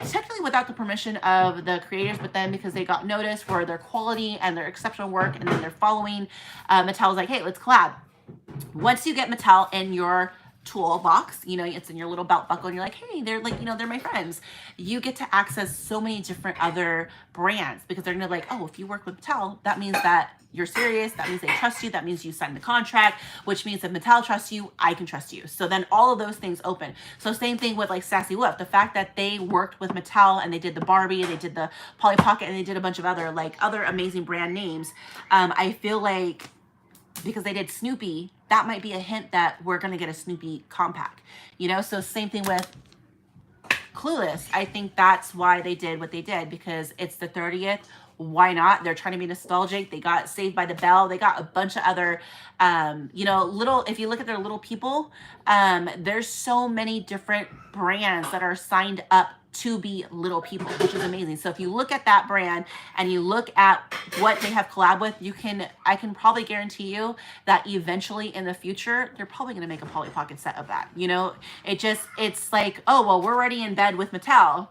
[SPEAKER 2] technically without the permission of the creators, but then because they got noticed for their quality and their exceptional work, and then their following, Mattel's like, hey, let's collab. Once you get Mattel in your toolbox, you know, it's in your little belt buckle, and you're like, hey, they're like, you know, they're my friends. You get to access so many different other brands because they're gonna like, oh, if you work with Mattel, that means that you're serious. That means they trust you. That means you signed the contract, which means if Mattel trusts you, I can trust you. So then all of those things open. So same thing with like Sassy Wolf. The fact that they worked with Mattel and they did the Barbie, they did the Polly Pocket, and they did a bunch of other amazing brand names. I feel like because they did Snoopy, that might be a hint that we're going to get a Snoopy compact, you know? So same thing with Clueless. I think that's why they did what they did, because it's the 30th. Why not? They're trying to be nostalgic. They got Saved by the Bell. They got a bunch of other, you know, if you look at their Little People, there's so many different brands that are signed up to be Little People, which is amazing. So if you look at that brand and you look at what they have collab with, I can probably guarantee you that eventually in the future, they're probably going to make a Polly Pocket set of that. You know, it's like, oh, well, we're already in bed with Mattel.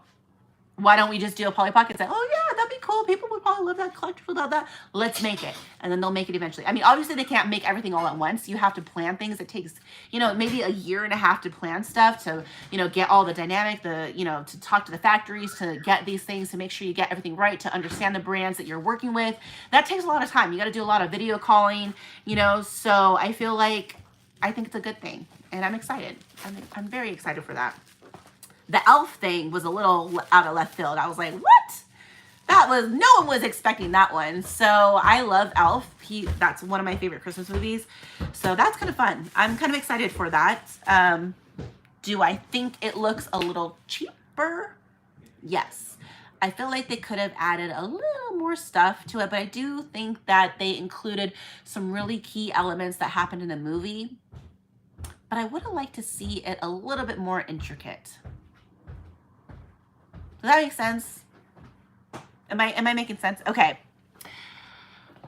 [SPEAKER 2] Why don't we just do a Polly Pocket set? Oh yeah, that'd be cool. People would probably love that. Collectors would love that. Let's make it. And then they'll make it eventually. I mean, obviously they can't make everything all at once. You have to plan things. It takes, you know, maybe a year and a half to plan stuff, to, you know, get all the dynamic, to talk to the factories, to get these things, to make sure you get everything right, to understand the brands that you're working with. That takes a lot of time. You got to do a lot of video calling, you know, so I feel like, I think it's a good thing. And I'm excited. I'm very excited for that. The elf thing was a little out of left field. I was like, what? no one was expecting that one. So I love Elf. That's one of my favorite Christmas movies. So that's kind of fun. I'm kind of excited for that. Do I think it looks a little cheaper? Yes. I feel like they could have added a little more stuff to it, but I do think that they included some really key elements that happened in the movie. But I would have liked to see it a little bit more intricate. Does that make sense? Am I making sense? Okay.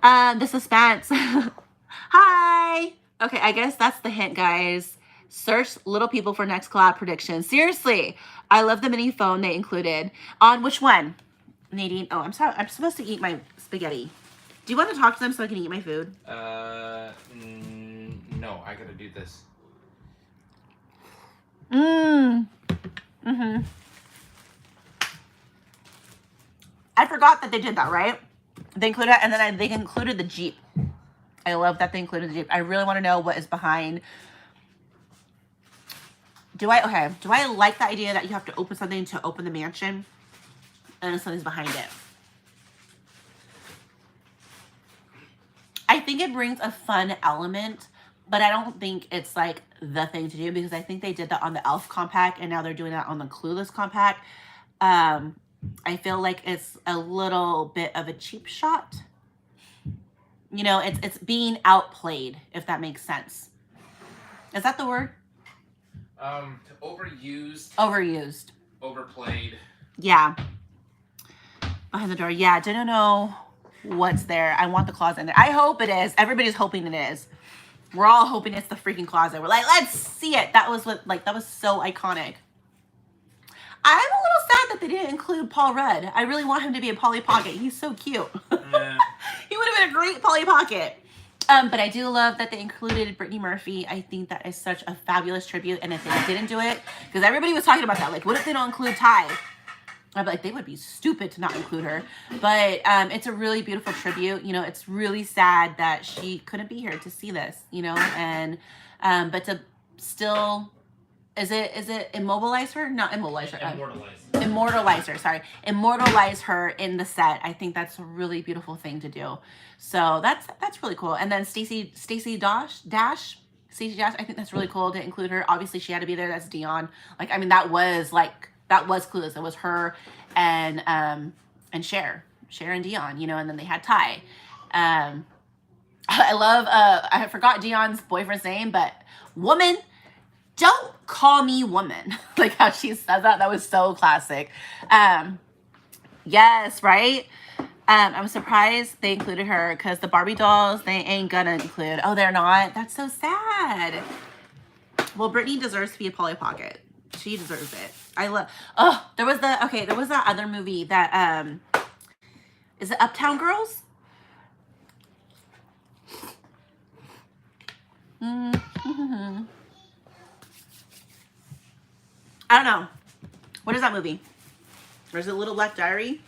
[SPEAKER 2] The suspense. Hi. Okay, I guess that's the hint, guys. Search Little People for next collab prediction. Seriously, I love the mini phone they included. On which one? Nadine. Oh, I'm sorry. I'm supposed to eat my spaghetti. Do you want to talk to them so I can eat my food?
[SPEAKER 1] No, I gotta do this.
[SPEAKER 2] I forgot that they did that, right? They included it, and then they included the Jeep. I love that they included the Jeep. I really want to know what is behind. Do I like the idea that you have to open something to open the mansion? And something's behind it. I think it brings a fun element, but I don't think it's like the thing to do, because I think they did that on the Elf compact and now they're doing that on the Clueless compact. I feel like it's a little bit of a cheap shot. You know, it's being outplayed, if that makes sense. Is that the word?
[SPEAKER 1] Overused.
[SPEAKER 2] Overused.
[SPEAKER 1] Overplayed.
[SPEAKER 2] Yeah. Behind the door. Yeah, don't know what's there. I want the closet in there. I hope it is. Everybody's hoping it is. We're all hoping it's the freaking closet. We're like, let's see it. That was so iconic. I'm a little sad that they didn't include Paul Rudd. I really want him to be a Polly Pocket. He's so cute. He would have been a great Polly Pocket. But I do love that they included Brittany Murphy. I think that is such a fabulous tribute. And if they didn't do it, because everybody was talking about that, like, what if they don't include Ty? I'd be like, they would be stupid to not include her. But it's a really beautiful tribute. You know, it's really sad that she couldn't be here to see this, you know, and but to still, is it immobilize her? Not immobilize her. Immortalize her, sorry. Immortalize her in the set. I think that's a really beautiful thing to do. So that's really cool. And then Stacey Dash, I think that's really cool to include her. Obviously, she had to be there. That's Dion. Like, I mean, that was Clueless. It was her and Cher and Dion, you know, and then they had Ty. I love, I forgot Dion's boyfriend's name, but woman, don't call me woman. Like how she says that. That was so classic. Yes, right? I'm surprised they included her because the Barbie dolls, they ain't gonna include. Oh, they're not? That's so sad. Well, Brittany deserves to be a Polly Pocket. She deserves it. There was that other movie that, is it Uptown Girls? Mm-hmm. I don't know. What is that movie? Or is it Little Black Diary?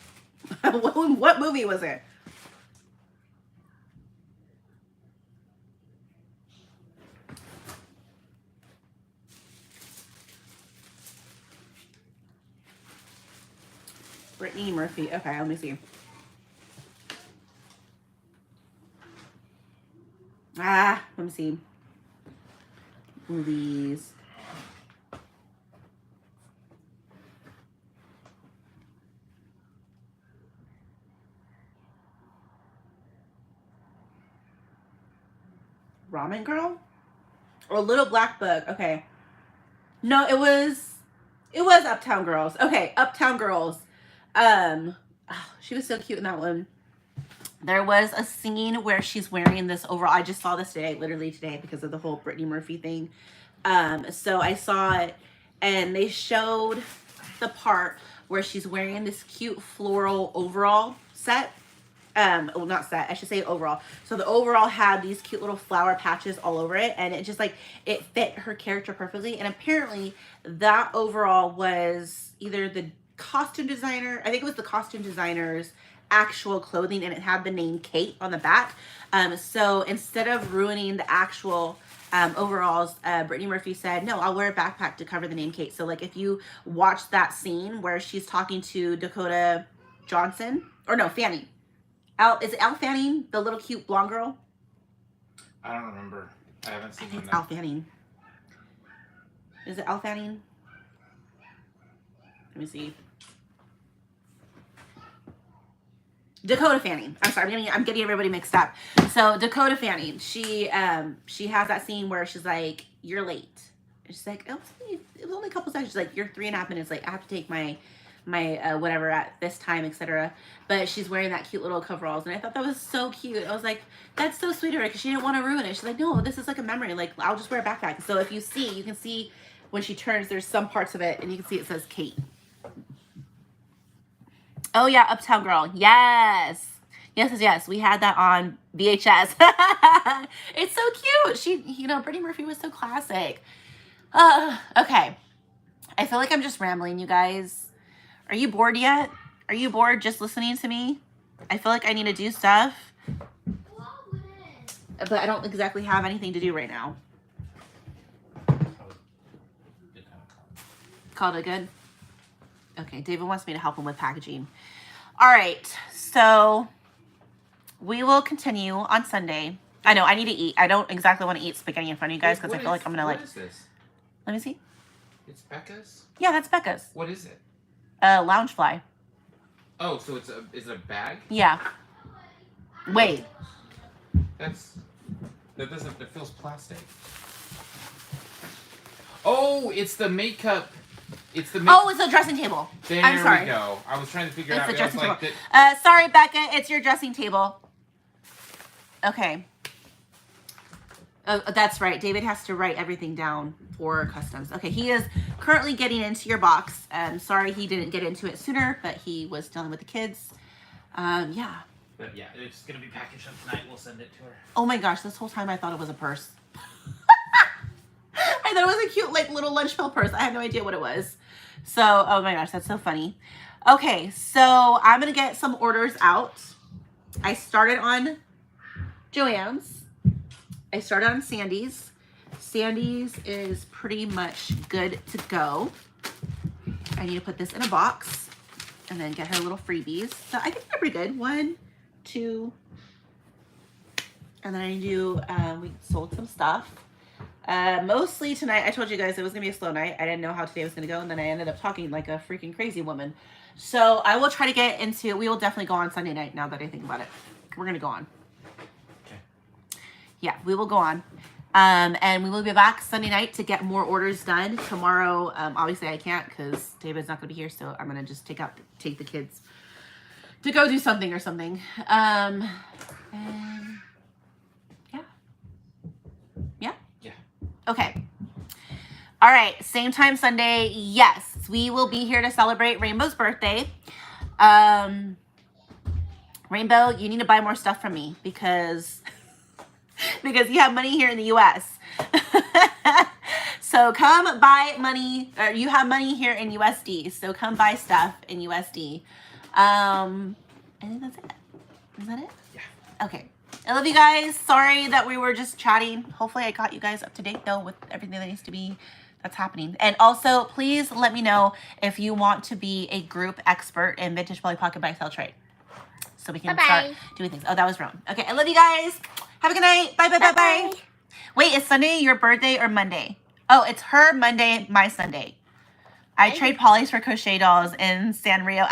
[SPEAKER 2] What movie was it? Brittany Murphy. Okay, let me see. Let me see. Movies. Ramen Girl? Or Little Black Book. Okay. No, it was Uptown Girls. Okay, Uptown Girls. She was so cute in that one. There was a scene where she's wearing this overall. I just saw this today, literally today, because of the whole Brittany Murphy thing. So I saw it, and they showed the part where she's wearing this cute floral overall set. Well, not set, I should say overall. So the overall had these cute little flower patches all over it, and it just like, it fit her character perfectly. And apparently that overall was either the costume designer, I think it was the costume designer's actual clothing, and it had the name Kate on the back. So instead of ruining the actual overalls, Brittany Murphy said, no, I'll wear a backpack to cover the name Kate. So like if you watch that scene where she's talking to Dakota, Johnson. Or no, Fanning. Is it Elle Fanning, the little cute blonde girl?
[SPEAKER 1] I don't remember. I haven't
[SPEAKER 2] I
[SPEAKER 1] seen
[SPEAKER 2] think it's
[SPEAKER 1] her.
[SPEAKER 2] Elle Fanning. Is it Elle Fanning? Let me see. Dakota Fanning. I'm sorry, I'm getting everybody mixed up. So Dakota Fanning, she has that scene where she's like, "You're late." And she's like, it was only a couple seconds. She's like, "You're 3.5 minutes late. I have to take my whatever at this time, etc." But she's wearing that cute little coveralls, and I thought that was so cute. I was like, "That's so sweet of her," because she didn't want to ruin it. She's like, "No, this is like a memory. Like, I'll just wear a backpack." So if you can see when she turns, there's some parts of it, and you can see it says Kate. Oh yeah, Uptown Girl. Yes. We had that on VHS. It's so cute. She, Brittany Murphy was so classic. Okay. I feel like I'm just rambling, you guys. Are you bored yet? Are you bored just listening to me? I feel like I need to do stuff, but I don't exactly have anything to do right now. Called it good? Okay, David wants me to help him with packaging. All right, so we will continue on Sunday. I know, I need to eat. I don't exactly want to eat spaghetti in front of you guys because I feel like I'm going to
[SPEAKER 1] What is this?
[SPEAKER 2] Let me see.
[SPEAKER 1] It's Becca's?
[SPEAKER 2] Yeah, that's Becca's.
[SPEAKER 1] What is it?
[SPEAKER 2] Lounge fly.
[SPEAKER 1] Oh, so is it a bag?
[SPEAKER 2] Yeah. Wait.
[SPEAKER 1] It feels plastic. Oh, it's the makeup. It's
[SPEAKER 2] a dressing table.
[SPEAKER 1] There
[SPEAKER 2] I'm sorry.
[SPEAKER 1] we go. I was trying to figure
[SPEAKER 2] It's
[SPEAKER 1] out.
[SPEAKER 2] the dressing
[SPEAKER 1] I was
[SPEAKER 2] table.
[SPEAKER 1] like,
[SPEAKER 2] Sorry, Becca. It's your dressing table. Okay. Oh, that's right. David has to write everything down for customs. Okay, he is currently getting into your box. Sorry he didn't get into it sooner, but he was dealing with the kids. Yeah.
[SPEAKER 4] But yeah, it's gonna be packaged up tonight. We'll send it to her.
[SPEAKER 2] Oh my gosh, this whole time I thought it was a purse. I thought it was a cute, like, little lunch pail purse. I had no idea what it was. So, oh my gosh, that's so funny. Okay, so I'm going to get some orders out. I started on Joann's. I started on Sandy's. Sandy's is pretty much good to go. I need to put this in a box and then get her little freebies. So I think they're pretty good. 1, 2, and then I do, we sold some stuff. Mostly tonight, I told you guys it was going to be a slow night. I didn't know how today was going to go, and then I ended up talking like a freaking crazy woman. So I will try to get into, we will definitely go on Sunday night now that I think about it. We're going to go on.
[SPEAKER 1] okay.
[SPEAKER 2] Yeah, we will go on. And we will be back Sunday night to get more orders done. Tomorrow, obviously I can't because David's not going to be here, so I'm going to just take the kids to go do something or something. And yeah. Okay. All right. Same time Sunday. Yes, we will be here to celebrate Rainbow's birthday. Rainbow, you need to buy more stuff from me because you have money here in the U.S. So come buy money, or you have money here in USD. So come buy stuff in USD. I think that's it. Is that it?
[SPEAKER 1] Yeah.
[SPEAKER 2] Okay. I love you guys. Sorry that we were just chatting. Hopefully I got you guys up to date though with everything that needs to be that's happening. And also please let me know if you want to be a group expert in Vintage Polly Pocket Buy Sell Trade. So we can start doing things. Oh, that was wrong. Okay, I love you guys. Have a good night. Bye, bye, bye, bye. Wait, is Sunday your birthday or Monday? Oh, it's her Monday, my Sunday. I trade Polly's for crochet dolls in Sanrio.